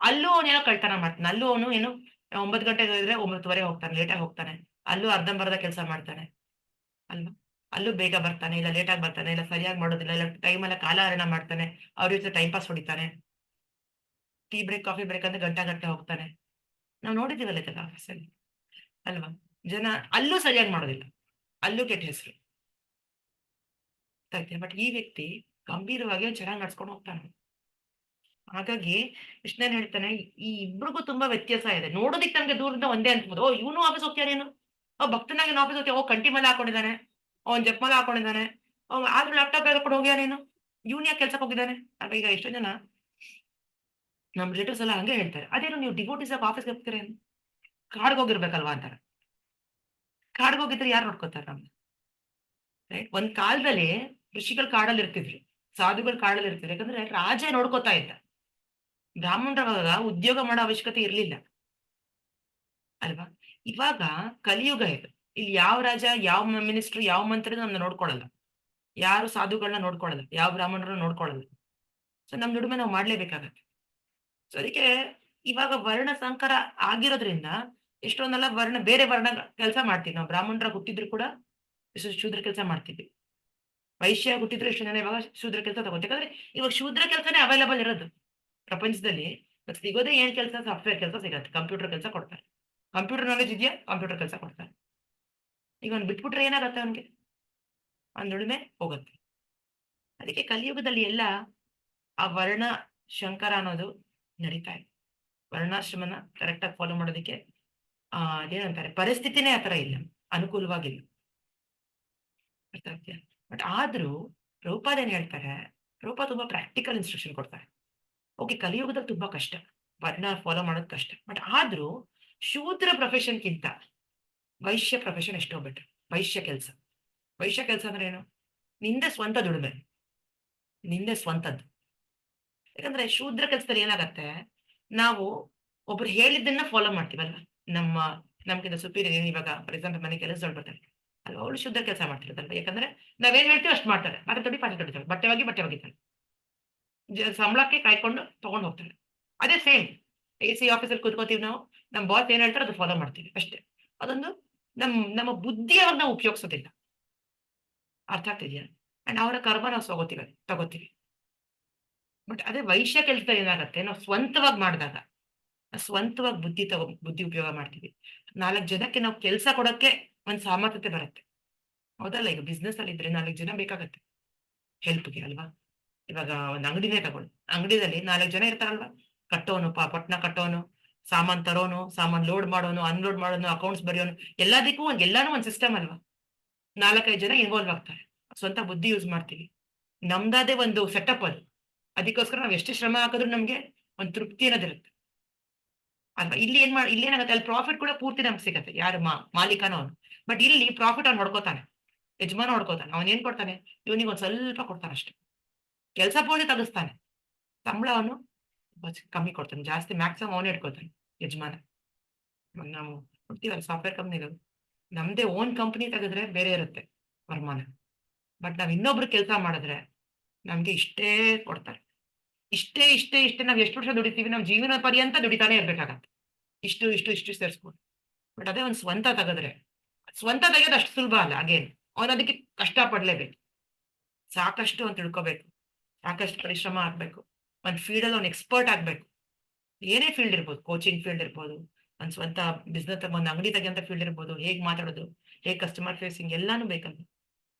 ಅಲ್ಲೂ ಅವನೇನೋ ಕಳ್ತನ ಮಾಡ್ತಾನೆ, ಅಲ್ಲೂ ಅವನು ಏನು 9 ಗಂಟೆಗೆ ಹೋದ್ರೆ 9:15 ಹೋಗ್ತಾನೆ, ಲೇಟಾಗಿ ಹೋಗ್ತಾನೆ, ಅಲ್ಲೂ ಅರ್ಧಂಬರ್ಧ ಕೆಲಸ ಮಾಡ್ತಾನೆ ಅಲ್ವಾ, ಅಲ್ಲೂ ಬೇಗ ಬರ್ತಾನೆ, ಇಲ್ಲ ಲೇಟಾಗಿ ಬರ್ತಾನೆ, ಇಲ್ಲ ಸರಿಯಾಗಿ ಮಾಡೋದಿಲ್ಲ, ಇಲ್ಲ ಟೈಮೆಲ್ಲ ಕಾಲಹರಣ ಮಾಡ್ತಾನೆ, ಅವ್ರ ಜೊತೆ ಟೈಮ್ ಪಾಸ್ ಹೊಡಿತಾನೆ, ಟೀ ಬ್ರೇಕ್ ಕಾಫಿ ಬ್ರೇಕ್ ಅಂದ್ರೆ ಗಂಟೆ ಹೋಗ್ತಾನೆ. ನಾವು ನೋಡಿದೀವಲ್ಲ ಇದೆಲ್ಲ ಆಫೀಸಲ್ಲಿ ಅಲ್ವಾ, ಜನ ಅಲ್ಲೂ ಸರಿಯಾಗಿ ಮಾಡೋದಿಲ್ಲ, ಅಲ್ಲೂ ಕೆಟ್ಟ ಹೆಸರು. ಬಟ್ ಈ ವ್ಯಕ್ತಿ ಗಂಭೀರವಾಗಿ ಚೆನ್ನಾಗಿ ನಡ್ಸ್ಕೊಂಡು ಹೋಗ್ತಾನೆ. ಹಾಗಾಗಿ ಕೃಷ್ಣನ್ ಹೇಳ್ತಾನೆ, ಈ ಇಬ್ರಿಗೂ ತುಂಬಾ ವ್ಯತ್ಯಾಸ ಇದೆ. ನೋಡೋದಿಕ್ ನಮ್ಗೆ ದೂರದಿಂದ ಒಂದೇ ಅನ್ಸ್ಬೋದು, ಇವನು ಆಫೀಸ್ ಹೋಗ್ತಾನೇನು, ಭಕ್ತನಾಗಿ ಆಫೀಸ್ ಹೋಗ್ತೀಯ, ಕಂಟಿ ಮಲ ಹಾಕೊಂಡಿದ್ದಾನೆ, ಅವ್ನ್ ಜಪ್ಮಲ ಹಾಕೊಂಡಿದ್ದಾನೆ, ಆದ್ರೂ ಲ್ಯಾಪ್ಟಾಪ್ ಹೇಳ್ಕೊಂಡು ಹೋಗ್ಯಾನೇನು, ಇವನ್ ಯಾಕೆ ಕೆಲ್ಸಕ್ಕೆ ಹೋಗಿದ್ದಾನೆ. ಆಗ ಈಗ ಎಷ್ಟೋ ಜನ ನಮ್ ರಿಲೇಟಿವ್ಸ್ ಎಲ್ಲ ಹಂಗೆ ಹೇಳ್ತಾರೆ, ಅದೇನು ನೀವು ಡಿವೋಟೀಸ್ ಆಫ್ ಆಫೀಸ್ಗೆ ಹೋಗ್ತೀರೇನು, ಕಾಡ್ಗೆ ಹೋಗಿರ್ಬೇಕಲ್ವಾ ಅಂತಾರೆ. ಕಾಡ್ಗೆ ಹೋಗಿದ್ರೆ ಯಾರು ನೋಡ್ಕೋತಾರೆ ನಮ್ಗೆ, ರೈಟ್? ಒಂದ್ ಕಾಲದಲ್ಲಿ ಋಷಿಗಳು ಕಾಡಲ್ಲಿ ಇರ್ತಿದ್ರು, ಸಾಧುಗಳು ಕಾಡಲ್ಲಿ ಇರ್ತಿದ್ರು, ಯಾಕಂದ್ರೆ ರಾಜ ನೋಡ್ಕೋತಾ ಇದ್ದ. ಬ್ರಾಹ್ಮಣರವಾಗ ಉದ್ಯೋಗ ಮಾಡೋ ಅವಶ್ಯಕತೆ ಇರ್ಲಿಲ್ಲ ಅಲ್ವಾ. ಇವಾಗ ಕಲಿಯುಗ ಇದು, ಇಲ್ಲಿ ಯಾವ ರಾಜ, ಯಾವ ಮಿನಿಸ್ಟರ್, ಯಾವ ಮಂತ್ರಿ ನಮ್ನ ನೋಡ್ಕೊಳಲ್ಲ, ಯಾರು ಸಾಧುಗಳನ್ನ ನೋಡ್ಕೊಳಲ್ಲ, ಯಾವ ಬ್ರಾಹ್ಮಣರನ್ನ ನೋಡ್ಕೊಳಲ್ಲ. ಸೊ ನಮ್ ದುಡಿಮೆ ನಾವು ಮಾಡ್ಲೇಬೇಕಾಗತ್ತೆ. ಸೊ ಅದಕ್ಕೆ ಇವಾಗ ವರ್ಣ ಸಂಕರ ಆಗಿರೋದ್ರಿಂದ ಎಷ್ಟೊಂದೆಲ್ಲ ಬೇರೆ ವರ್ಣ ಕೆಲಸ ಮಾಡ್ತೀವಿ ನಾವು. ಬ್ರಾಹ್ಮಣರ ಹುಟ್ಟಿದ್ರು ಕೂಡ ಶೂದ್ರ ಕೆಲಸ ಮಾಡ್ತೀವಿ, ವೈಶ್ಯ ಹುಟ್ಟಿದ್ರು ಎಷ್ಟು ಜನ ಇವಾಗ ಶೂದ್ರ ಕೆಲಸ ತಗೋತೀವಿ. ಯಾಕಂದ್ರೆ ಇವಾಗ ಶೂದ್ರ ಕೆಲಸನೇ ಅವೈಲಬಲ್ ಇರೋದು ಪ್ರಪಂಚದಲ್ಲಿ. ಸಿಗೋದೇ ಏನ್ ಕೆಲಸ, ಸಾಫ್ಟ್ವೇರ್ ಕೆಲಸ ಸಿಗತ್ತೆ, ಕಂಪ್ಯೂಟರ್ ಕೆಲಸ ಕೊಡ್ತಾರೆ, ಕಂಪ್ಯೂಟರ್ ನಾಲೆಜ್ ಇದೆಯಾ, ಕಂಪ್ಯೂಟರ್ ಕೆಲಸ ಕೊಡ್ತಾರೆ. ಈಗ ಅವ್ನು ಬಿಟ್ಬಿಟ್ರೆ ಏನಾಗತ್ತೆ, ಅವನ್ಗೆ ಅವ್ನ ದುಡಿಮೆ ಹೋಗುತ್ತೆ. ಅದಕ್ಕೆ ಕಲಿಯುಗದಲ್ಲಿ ಎಲ್ಲ ಆ ವರ್ಣ ಶಂಕರ ಅನ್ನೋದು ನಡೀತಾ ಇದೆ. ವರ್ಣಾಶ್ರಮನ ಕರೆಕ್ಟ್ ಆಗಿ ಫಾಲೋ ಮಾಡೋದಕ್ಕೆ ಅದೇನಂತಾರೆ, ಪರಿಸ್ಥಿತಿನೇ ಆತರ ಇಲ್ಲ, ಅನುಕೂಲವಾಗಿಲ್ಲ. ಅರ್ಥ ಆಗ್ತೀಯ? ಬಟ್ ಆದ್ರೂ ಪ್ರಭುಪಾದ ಏನ್ ಹೇಳ್ತಾರೆ, ಪ್ರಭುಪಾದ ತುಂಬಾ ಪ್ರಾಕ್ಟಿಕಲ್ ಇನ್ಸ್ಟ್ರಕ್ಷನ್ ಕೊಡ್ತಾರೆ. ಓಕೆ, ಕಲಿಯುಗದಲ್ಲಿ ತುಂಬಾ ಕಷ್ಟ, ವರ್ಣ ಫಾಲೋ ಮಾಡೋದು ಕಷ್ಟ, ಬಟ್ ಆದ್ರೂ ಶೂದ್ರ ಪ್ರೊಫೆಷನ್ಗಿಂತ ವೈಶ್ಯ ಪ್ರೊಫೆಷನ್ ಎಷ್ಟೋ ಬೆಟರ್. ವೈಶ್ಯ ಕೆಲಸ ಅಂದ್ರೆ ಏನು, ನಿಂದೆ ಸ್ವಂತ ದುಡಿಮೆ, ನಿಂದೆ ಸ್ವಂತದ್ದು. ಯಾಕಂದ್ರೆ ಶೂದ್ರ ಕೆಲಸದಲ್ಲಿ ಏನಾಗತ್ತೆ, ನಾವು ಒಬ್ರು ಹೇಳಿದ್ದನ್ನ ಫಾಲೋ ಮಾಡ್ತೀವಲ್ವ, ನಮ್ಗಿಂತ ಸುಪೀರಿಯರ್. ಇವಾಗ ಫಾರ್ ಎಕ್ಸಾಂಪಲ್ ಮನೆ ಕೆಲಸದವ್ರು ಬರ್ತಾರೆ ಅಲ್ವಾ, ಅವಳು ಶುದ್ಧ ಕೆಲಸ ಮಾಡ್ತಿರೋದಲ್ವ, ಯಾಕಂದ್ರೆ ನಾವೇನ್ ಹೇಳ್ತೀವಿ ಅಷ್ಟು ಮಾಡ್ತಾರೆ, ಪಾತ್ರೆ ತೊಡಿತಾಳೆ, ಬಟ್ಟೆ ಒಗಿತಾಳೆ, ಸಂಬಳಕ್ಕೆ ಕಾಯ್ಕೊಂಡು ತಗೊಂಡು ಹೋಗ್ತಾಳೆ. ಅದೇ ಸೇಮ್ AC ಆಫೀಸಲ್ಲಿ ಕೂತ್ಕೋತೀವಿ ನಾವು, ನಮ್ಮ ಬಾಸ್ ಏನ್ ಹೇಳ್ತಾರೆ ಅದು ಫಾಲೋ ಮಾಡ್ತೀವಿ ಅಷ್ಟೇ. ಅದೊಂದು ನಮ್ಮ ಬುದ್ಧಿಯಾಗ ನಾವು ಉಪಯೋಗಿಸೋದಿಲ್ಲ. ಅರ್ಥ ಆಗ್ತಿದ್ಯಾ? ಅಂಡ್ ಅವರ ಕರ್ಮ ನಾವು ತಗೋತೀವಿ. ಬಟ್ ಅದೇ ವೈಶ್ಯ ಕೆಲಸದಲ್ಲಿ ಏನಾಗತ್ತೆ, ನಾವು ಸ್ವಂತವಾಗಿ ಮಾಡಿದಾಗ, ಸ್ವಂತವಾಗಿ ಬುದ್ಧಿ ಉಪಯೋಗ ಮಾಡ್ತೀವಿ. 4 ಜನಕ್ಕೆ ನಾವು ಕೆಲಸ ಕೊಡಕ್ಕೆ ಒಂದ್ ಸಾಮರ್ಥ್ಯತೆ ಬರುತ್ತೆ, ಹೌದಲ್ಲ? ಈಗ ಬಿಸ್ನೆಸ್ ಅಲ್ಲಿ ಇದ್ರೆ 4 ಜನ ಬೇಕಾಗತ್ತೆ ಹೆಲ್ಪ್ಗೆ ಅಲ್ವಾ. ಇವಾಗ ಒಂದ್ ಅಂಗಡಿನೇ ತಗೊಳ್ಳಿ, ಅಂಗಡಿದಲ್ಲಿ 4 ಜನ ಇರ್ತಾರಲ್ವಾ, ಕಟ್ಟೋನು, ಪಟ್ನ ಕಟ್ಟೋನು, ಸಾಮಾನ್ ತರೋನು, ಸಾಮಾನ್ ಲೋಡ್ ಮಾಡೋನು, ಅನ್ಲೋಡ್ ಮಾಡೋನು, ಅಕೌಂಟ್ಸ್ ಬರೆಯೋನು, ಎಲ್ಲದಕ್ಕೂ ಎಲ್ಲಾನು ಒಂದ್ ಸಿಸ್ಟಮ್ ಅಲ್ವಾ. 4-5 ಜನ ಇನ್ವಾಲ್ವ್ ಆಗ್ತಾರೆ, ಸ್ವಂತ ಬುದ್ಧಿ ಯೂಸ್ ಮಾಡ್ತೀವಿ, ನಮ್ದಾದೇ ಒಂದು ಸೆಟಪ್ ಅದು. ಅದಕ್ಕೋಸ್ಕರ ನಾವ್ ಎಷ್ಟು ಶ್ರಮ ಹಾಕಿದ್ರು ನಮ್ಗೆ ಒಂದ್ ತೃಪ್ತಿ ಅನ್ನೋದಿರುತ್ತೆ ಅಲ್ವಾ. ಇಲ್ಲಿ ಏನಾಗುತ್ತೆ, ಅಲ್ಲಿ ಪ್ರಾಫಿಟ್ ಕೂಡ ಪೂರ್ತಿ ನಮ್ಗೆ ಸಿಗತ್ತೆ, ಯಾರು ಮಾಲೀಕನೋ ಅವನು. ಬಟ್ ಇಲ್ಲಿ ಪ್ರಾಫಿಟ್ ಅವ್ನು ಹೊಡ್ಕೋತಾನೆ, ಯಜಮಾನ ಹೊಡ್ಕೋತಾನೆ. ಅವನ್ ಏನ್ ಕೊಡ್ತಾನೆ, ಇವನಿಗೆ ಒಂದ್ ಸ್ವಲ್ಪ ಕೊಡ್ತಾನೆ ಅಷ್ಟೇ, ಕೆಲಸ ಪೂರ್ತಿ ತೆಗಿಸ್ತಾನೆ, ಸಂಬಳ ಅವನು ಕಮ್ಮಿ ಕೊಡ್ತಾನೆ, ಜಾಸ್ತಿ ಮ್ಯಾಕ್ಸಿಮಮ್ ಅವನೇ ಇಟ್ಕೊತಾನೆ ಯಜಮಾನ. ನಾವು ಕೊಡ್ತೀವಲ್ಲ ಸಾಫ್ಟ್ವೇರ್ ಕಂಪ್ನಿಗಳು, ನಮ್ದೇ ಓನ್ ಕಂಪ್ನಿ ತೆಗೆದ್ರೆ ಬೇರೆ ಇರುತ್ತೆ ವರಮಾನ. ಬಟ್ ನಾವ್ ಇನ್ನೊಬ್ರು ಕೆಲಸ ಮಾಡಿದ್ರೆ ನಮ್ಗೆ ಇಷ್ಟೇ ಕೊಡ್ತಾರೆ, ಇಷ್ಟೇ ನಾವ್ ಎಷ್ಟು ವರ್ಷ ದುಡಿತೀವಿ, ನಮ್ ಜೀವನ ಪರ್ಯಂತ ದುಡಿತಾನೆ ಇರ್ಬೇಕಾಗತ್ತೆ, ಇಷ್ಟು ಸೇರಿಸ್ಬೋದು. ಬಟ್ ಅದೇ ಒಂದ್ ಸ್ವಂತ ತೆಗೆಯೋದು ಅಷ್ಟು ಸುಲಭ ಅಲ್ಲ. ಹಾಗೇನು ಅವನು ಅದಕ್ಕೆ ಕಷ್ಟ ಪಡ್ಲೇಬೇಕು, ಸಾಕಷ್ಟು ಅಂತ ತಿಳ್ಕೊಬೇಕು, ಸಾಕಷ್ಟು ಪರಿಶ್ರಮ ಆಗ್ಬೇಕು, ಒಂದ್ ಫೀಲ್ಡಲ್ಲಿ ಅವ್ನು ಎಕ್ಸ್ಪರ್ಟ್ ಆಗ್ಬೇಕು. ಏನೇ ಫೀಲ್ಡ್ ಇರ್ಬೋದು, ಕೋಚಿಂಗ್ ಫೀಲ್ಡ್ ಇರ್ಬೋದು, ಒಂದ್ ಸ್ವಂತ ಬಿಸ್ನೆಸ್ ಒಂದ್ ಅಂಗಡಿ ತೆಗಿಯಂತ ಫೀಲ್ಡ್ ಇರ್ಬೋದು, ಹೇಗ್ ಮಾತಾಡೋದು, ಹೇಗ್ ಕಸ್ಟಮರ್ ಫೇಸಿಂಗ್ ಎಲ್ಲಾನು ಬೇಕಲ್ಲ.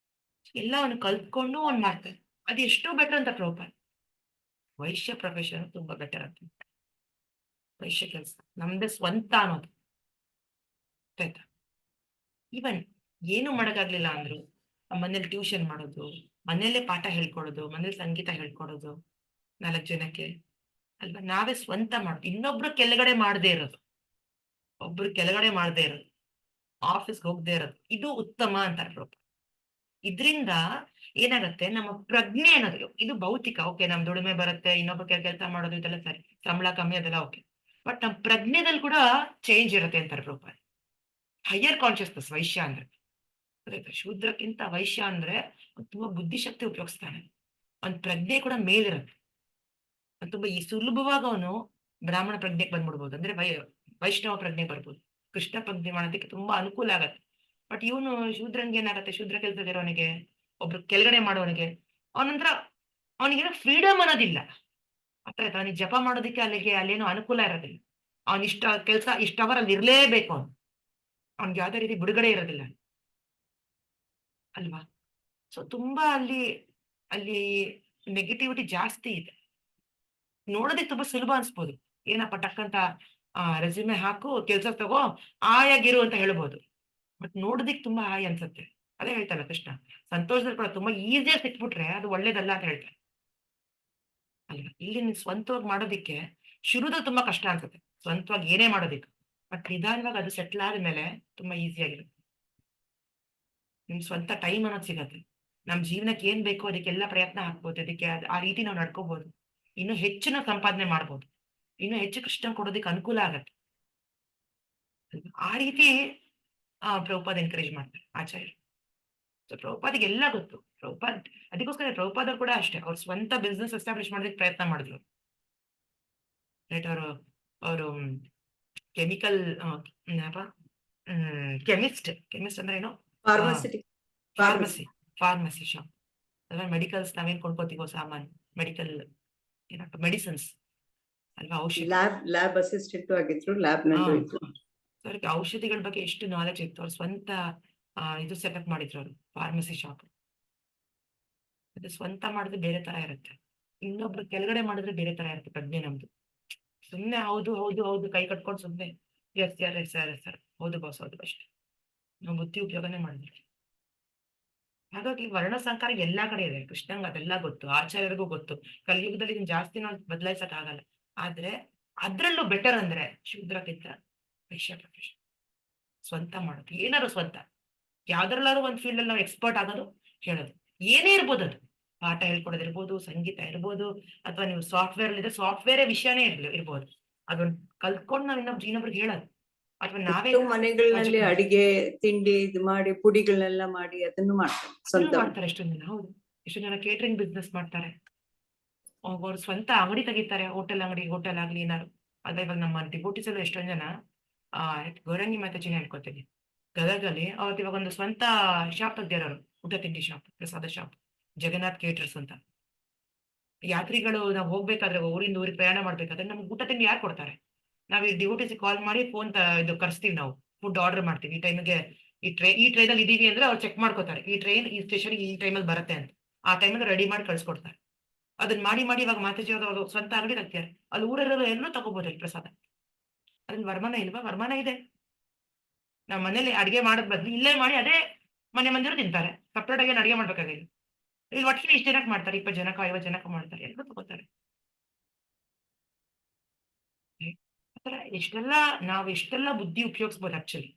ಎಲ್ಲ ಅವನು ಕಲ್ತ್ಕೊಂಡು ಅವ್ನು ಮಾಡ್ತಾನೆ, ಅದು ಎಷ್ಟೋ ಬೆಟರ್ ಅಂತ ಪ್ರಭುಪಾದ. ವೈಶ್ಯ ಪ್ರೊಫೆಷನ್ ತುಂಬಾ ಬೆಟರ್ ಅಂತ, ವೈಶ್ಯ ಕೆಲಸ ನಮ್ದೇ ಸ್ವಂತ ಅನ್ನೋದು. ಆಯ್ತಾ? ಈವನ್ ಏನು ಮಾಡಕ್ಕಾಗ್ಲಿಲ್ಲ ಅಂದ್ರು ಮನೇಲಿ ಟ್ಯೂಷನ್ ಮಾಡೋದು, ಮನೆಯಲ್ಲೇ ಪಾಠ ಹೇಳ್ಕೊಡೋದು, ಮನೇಲಿ ಸಂಗೀತ ಹೇಳ್ಕೊಡೋದು 4 ಜನಕ್ಕೆ ಅಲ್ವಾ. ನಾವೇ ಸ್ವಂತ ಮಾಡೋದು, ಇನ್ನೊಬ್ರು ಕೆಳಗಡೆ ಮಾಡದೇ ಇರೋದು, ಒಬ್ರು ಕೆಳಗಡೆ ಮಾಡದೇ ಇರೋದು, ಆಫೀಸ್ಗೆ ಹೋಗದೆ ಇರೋದು, ಇದು ಉತ್ತಮ ಅಂತಾರೆ ಪ್ರಭು. ಇದ್ರಿಂದ ಏನಾಗತ್ತೆ, ನಮ್ಮ ಪ್ರಜ್ಞೆ ಅನ್ನೋದು, ಇದು ಭೌತಿಕ. ಓಕೆ, ನಮ್ ದುಡಿಮೆ ಬರುತ್ತೆ, ಇನ್ನೊಬ್ಬ ಕೆಲಸ ಮಾಡೋದು ಇದೆಲ್ಲ ಸರಿ, ಸಂಬಳ ಕಮ್ಮಿ ಅದೆಲ್ಲ ಓಕೆ. ಬಟ್ ನಮ್ಮ ಪ್ರಜ್ಞೆದಲ್ಲಿ ಕೂಡ ಚೇಂಜ್ ಇರುತ್ತೆ ಅಂತಾರೆ ಪ್ರಭುಪಾದ. ಹೈಯರ್ ಕಾನ್ಶಿಯಸ್ನೆಸ್ ವೈಶ್ಯ ಅಂದ್ರೆ, ಶೂದ್ರಕ್ಕಿಂತ ವೈಶ್ಯ ಅಂದ್ರೆ ತುಂಬಾ ಬುದ್ಧಿಶಕ್ತಿ ಉಪಯೋಗಿಸ್ತಾನೆ, ಅವನ್ ಪ್ರಜ್ಞೆ ಕೂಡ ಮೇಲಿರುತ್ತೆ. ತುಂಬಾ ಈ ಸುಲಭವಾಗಿ ಅವನು ಬ್ರಾಹ್ಮಣ ಪ್ರಜ್ಞೆಗೆ ಬಂದ್ಬಿಡ್ಬೋದು, ಅಂದ್ರೆ ವೈಷ್ಣವ ಪ್ರಜ್ಞೆ ಬರ್ಬೋದು, ಕೃಷ್ಣ ಪ್ರಜ್ಞೆ ಮಾಡೋದಕ್ಕೆ ತುಂಬಾ ಅನುಕೂಲ ಆಗತ್ತೆ. ಬಟ್ ಇವನು ಶೂದ್ರಂಗೆ ಏನಾಗತ್ತೆ, ಶೂದ್ರ ಕೆಲಸದಿರೋನಿಗೆ, ಒಬ್ರು ಕೆಳಗಡೆ ಮಾಡೋನಿಗೆ ಅವನಂತರ ಅವನಿಗೆ ಫ್ರೀಡಮ್ ಅನ್ನೋದಿಲ್ಲ. ಆತರ ಅವನಿಗೆ ಜಪ ಮಾಡೋದಕ್ಕೆ ಅಲ್ಲೇನೋ ಅನುಕೂಲ ಇರೋದಿಲ್ಲ. ಅವನ್ ಇಷ್ಟ ಕೆಲಸ ಇಷ್ಟ ಅವರ್ ಅಲ್ಲಿ ಇರ್ಲೇಬೇಕು, ಅವ್ನಿಗೆ ಯಾವ್ದೇ ರೀತಿ ಬಿಡುಗಡೆ ಇರೋದಿಲ್ಲ ಅಲ್ವಾ. ಸೊ ತುಂಬಾ ಅಲ್ಲಿ ನೆಗೆಟಿವಿಟಿ ಜಾಸ್ತಿ ಇದೆ. ನೋಡೋದಕ್ಕೆ ತುಂಬಾ ಸುಲಭ ಅನ್ಸ್ಬೋದು, ಏನಪ್ಪ ಟಕ್ಕಂತ ರೆಸ್ಯೂಮೆ ಹಾಕು, ಕೆಲ್ಸ ತಗೋ, ಆಯಾಗಿರು ಅಂತ ಹೇಳ್ಬೋದು. ಬಟ್ ನೋಡೋದಿಕ್ ತುಂಬಾ ಹಾಯ್ ಅನ್ಸುತ್ತೆ. ಅದೇ ಹೇಳ್ತಾನೆ ಕೃಷ್ಣ, ಸಂತೋಷದಲ್ಲಿ ಕೂಡ ತುಂಬಾ ಈಸಿಯಾಗಿ ಸಿಕ್ಬಿಟ್ರೆ ಅದು ಒಳ್ಳೇದಲ್ಲ ಅಂತ ಹೇಳ್ತಾರೆ ಅಲ್ವಾ. ಇಲ್ಲಿ ನೀನ್ ಸ್ವಂತವಾಗಿ ಮಾಡೋದಿಕ್ಕೆ ಶುರುದಲ್ಲಿ ತುಂಬಾ ಕಷ್ಟ ಅನ್ಸುತ್ತೆ, ಸ್ವಂತವಾಗಿ ಏನೇ ಮಾಡೋದಿಕ್ಕೆ. ಬಟ್ ನಿಧಾನವಾಗಿ ಅದು ಸೆಟ್ಲ್ ಆದ್ಮೇಲೆ ತುಂಬಾ ಈಸಿ ಆಗಿರುತ್ತೆ. ನಿಮ್ ಸ್ವಂತ ಟೈಮ್ ಅನ್ನೋದು ಸಿಗತ್ತೆ. ನಮ್ ಜೀವನಕ್ಕೆ ಏನ್ ಬೇಕೋ ಅದಕ್ಕೆಲ್ಲ ಪ್ರಯತ್ನ ಹಾಕ್ಬೋದು, ಅದಕ್ಕೆ ಆ ರೀತಿ ನಾವು ನಡ್ಕೋಬಹುದು. ಇನ್ನು ಹೆಚ್ಚಿನ ಸಂಪಾದನೆ ಮಾಡ್ಬೋದು, ಇನ್ನು ಹೆಚ್ಚು ಕೃಷ್ಣ ಕೊಡೋದಕ್ಕೆ ಅನುಕೂಲ ಆಗತ್ತೆ. ಆ ರೀತಿ ಪ್ರಭುಪಾದ್ ಎನ್ಕರೇಜ್ ಮಾಡ್ತಾರೆ ಆಚಾರ್ಯರು. ಸೊ ಪ್ರಭುಪಾದಿಗೆ ಎಲ್ಲ ಗೊತ್ತು. ಅದಕ್ಕೋಸ್ಕರ ಪ್ರಭುಪಾದರು ಕೂಡ ಅಷ್ಟೇ, ಅವ್ರ ಸ್ವಂತ ಬಿಸ್ನೆಸ್ ಎಸ್ಟಾಬ್ಲಿಷ್ ಮಾಡೋದಕ್ಕೆ ಪ್ರಯತ್ನ ಮಾಡಿದ್ರು. ರೈಟ್, ಅವರು ಕೆಮಿಕಲ್ ಕೆಮಿಸ್ಟ್ ಅಂದ್ರೆ ಏನು, ಫಾರ್ಮಸಿ ಶಾಪ್. ಅದ್ರ ಮೆಡಿಕಲ್ಸ್ ನಾವೇನ್ ಕೊಂಡ್ಕೋತೀವೋ ಸಾಮಾನು, ಮೆಡಿಸಿನ್ಸ್ ಅಲ್ವಾ, ಔಷಧಿ. ಲ್ಯಾಬ್ ಅಸಿಸ್ಟೆಂಟ್ ಆಗಿದ್ರು, ಲ್ಯಾಬ್ ನಲ್ಲೂ ಇದ್ರು. ಅವ್ರಿಗೆ ಔಷಧಿಗಳ ಬಗ್ಗೆ ಎಷ್ಟು ನಾಲೆಜ್ ಇತ್ತು. ಅವ್ರು ಸ್ವಂತ ಇದು ಸೆಟಪ್ ಮಾಡಿದ್ರು, ಅವರು ಫಾರ್ಮಸಿ ಶಾಪ್. ಅದು ಸ್ವಂತ ಮಾಡಿದ್ರೆ ಬೇರೆ ತರ ಇರುತ್ತೆ, ಇನ್ನೊಬ್ರು ಕೆಳಗಡೆ ಮಾಡಿದ್ರೆ ಬೇರೆ ತರ ಇರುತ್ತೆ ಪ್ರಜ್ಞೆ ನಮ್ದು. ಸುಮ್ನೆ ಹೌದು ಹೌದು ಹೌದು ಕೈ ಕಟ್ಕೊಂಡು ಸುಮ್ನೆ ಸರ್ ಹೌದು ಬಾಸ್ ಹೌದು ಅಷ್ಟೇ, ನಾವು ಬುದ್ಧಿ ಉಪಯೋಗನೇ ಮಾಡಿದ್ವಿ. ಹಾಗಾಗಿ ವರ್ಣ ಸಂಕಾರ ಎಲ್ಲಾ ಕಡೆ ಇದೆ. ಕೃಷ್ಣಂಗ್ ಅದೆಲ್ಲ ಗೊತ್ತು, ಆಚಾರ್ಯರಿಗೂ ಗೊತ್ತು. ಕಲಿಯುಗದಲ್ಲಿ ಇದನ್ನ ಜಾಸ್ತಿ ನಾವು ಬದಲಾಯಿಸಕ್ ಆಗಲ್ಲ. ಆದ್ರೆ ಅದ್ರಲ್ಲೂ ಬೆಟರ್ ಅಂದ್ರೆ ಶೂದ್ರಕ್ಕಿಂತ ವೈಶ್ಯ ಪ್ರೊಫೆಷನ್. ಸ್ವಂತ ಮಾಡೋದು, ಏನಾದ್ರು ಸ್ವಂತ ಯಾವ್ದ್ರಲ್ಲಾದ್ರು ಒಂದ್ ಫೀಲ್ಡ್ ಅಲ್ಲಿ ನಾವು ಎಕ್ಸ್ಪರ್ಟ್ ಆಗೋದು, ಹೇಳೋದು, ಏನೇ ಇರ್ಬೋದು. ಅದು ಪಾಠ ಹೇಳ್ಕೊಡೋದಿರ್ಬೋದು, ಸಂಗೀತ ಇರ್ಬೋದು, ಅಥವಾ ನೀವು ಸಾಫ್ಟ್ವೇರ್ ಇದೆ, ಸಾಫ್ಟ್ವೇರ್ ವಿಷಯನೇ ಇರ್ಬೋದು. ಅದನ್ನ ಕಲ್ತ್ಕೊಂಡು ನಾವ್ ಇನ್ನೊಬ್ರಿಗೆ ಹೇಳೋದು, ಅಥವಾ ನಾವೇ ಮನೆಗಳಲ್ಲಿ ಅಡಿಗೆ ತಿಂಡಿ ಇದು ಮಾಡಿ ಪುಡಿಗಳನ್ನೆಲ್ಲ ಮಾಡಿ ಅದನ್ನು ಮಾಡ್ತಾರೆ ಎಷ್ಟೊಂದ್ ಜನ. ಹೌದು, ಎಷ್ಟೊಂದ್ ಜನ ಕೇಟರಿಂಗ್ ಬಿಸ್ನೆಸ್ ಮಾಡ್ತಾರೆ, ಅವ್ರು ಸ್ವಂತ ಅಂಗಡಿ ತೆಗಿತಾರೆ, ಹೋಟೆಲ್ ಆಗ್ಲಿ ಏನಾದ್ರು. ಅದೇ ಇವಾಗ ನಮ್ಮ ಡಿವೋಟಿಸ್ ಎಲ್ಲ ಎಷ್ಟೊಂದ್ ಜನ ಗೌರಂಗಿ ಮಾತಾಜಿನ ಹೇಳ್ಕೊತೀನಿ ಗದಗಲ್ಲಿ. ಅವತ್ತು ಇವಾಗ ಒಂದು ಸ್ವಂತ ಶಾಪ್ ತೆಗ್ದಿರೋರು, ಊಟ ತಿಂಡಿ ಶಾಪ್, ಪ್ರಸಾದ ಶಾಪ್, ಜಗನ್ನಾಥ್ ಕೇಟರ್ಸ್ ಅಂತ. ಯಾತ್ರಿಗಳು ನಾವು ಹೋಗ್ಬೇಕಾದ್ರೆ, ಊರಿಂದ ಊರಿಗೆ ಪ್ರಯಾಣ ಮಾಡ್ಬೇಕಾದ್ರೆ ನಮ್ಗೆ ಊಟ ತಿಂಡಿ ಯಾರು ಕೊಡ್ತಾರೆ? ನಾವ್ ಈ ಡಿವೋಟಿಸ್ ಕಾಲ್ ಮಾಡಿ ಫೋನ್ ಇದು ಕರ್ಸ್ತೀವಿ, ನಾವು ಫುಡ್ ಆರ್ಡರ್ ಮಾಡ್ತೀವಿ. ಈ ಟೈಮಿಗೆ ಈ ಟ್ರೈನ್ ಅಲ್ಲಿ ಇದೀವಿ ಅಂದ್ರೆ ಅವ್ರು ಚೆಕ್ ಮಾಡ್ಕೋತಾರೆ, ಈ ಟ್ರೈನ್ ಈ ಸ್ಟೇಷನ್ ಈ ಟೈಮಲ್ಲಿ ಬರುತ್ತೆ ಅಂತ. ಆ ಟೈಮಲ್ಲಿ ರೆಡಿ ಮಾಡಿ ಕಳ್ಸಿಕೊಡ್ತಾರೆ. ಅದನ್ನ ಮಾಡಿ ಇವಾಗ ಮಾತಾಜಿ ಅವರು ಸ್ವಂತ ಅಂಗಡಿ ತೆಗ್ತಾರೆ, ಅಲ್ಲಿ ಊರಲ್ಲಿರೋ ಎಲ್ಲೂ ತಗೋಬಹುದು ಪ್ರಸಾದ. ಅದ್ರಲ್ಲಿ ವರಮಾನ ಇಲ್ವಾ? ವರಮಾನ ಇದೆ. ನಾವ್ ಮನೇಲಿ ಅಡಿಗೆ ಮಾಡೋದ್ ಬದ್ಲು ಇಲ್ಲೇ ಮಾಡಿ ಅದೇ ಮನೆ ಮಂದಿರು ತಿಂತಾರೆ. ಸಪ್ರೇಟ್ ಆಗಿ ಅಡಿಗೆ ಮಾಡ್ಬೇಕಾಗಿಲ್ಲ. ಇಲ್ಲಿ ಒಟ್ಟಿಗೆ ಇಷ್ಟು ಜನಕ್ಕೆ ಮಾಡ್ತಾರೆ, 20 ಜನಕ್ಕೆ 50 ಜನಕ್ಕೆ ಮಾಡ್ತಾರೆ, ಎಲ್ಲರೂ ತಗೋತಾರೆ. ಆತರ ಎಷ್ಟೆಲ್ಲ ಬುದ್ಧಿ ಉಪಯೋಗಿಸ್ಬೋದು ಆಕ್ಚುಲಿ.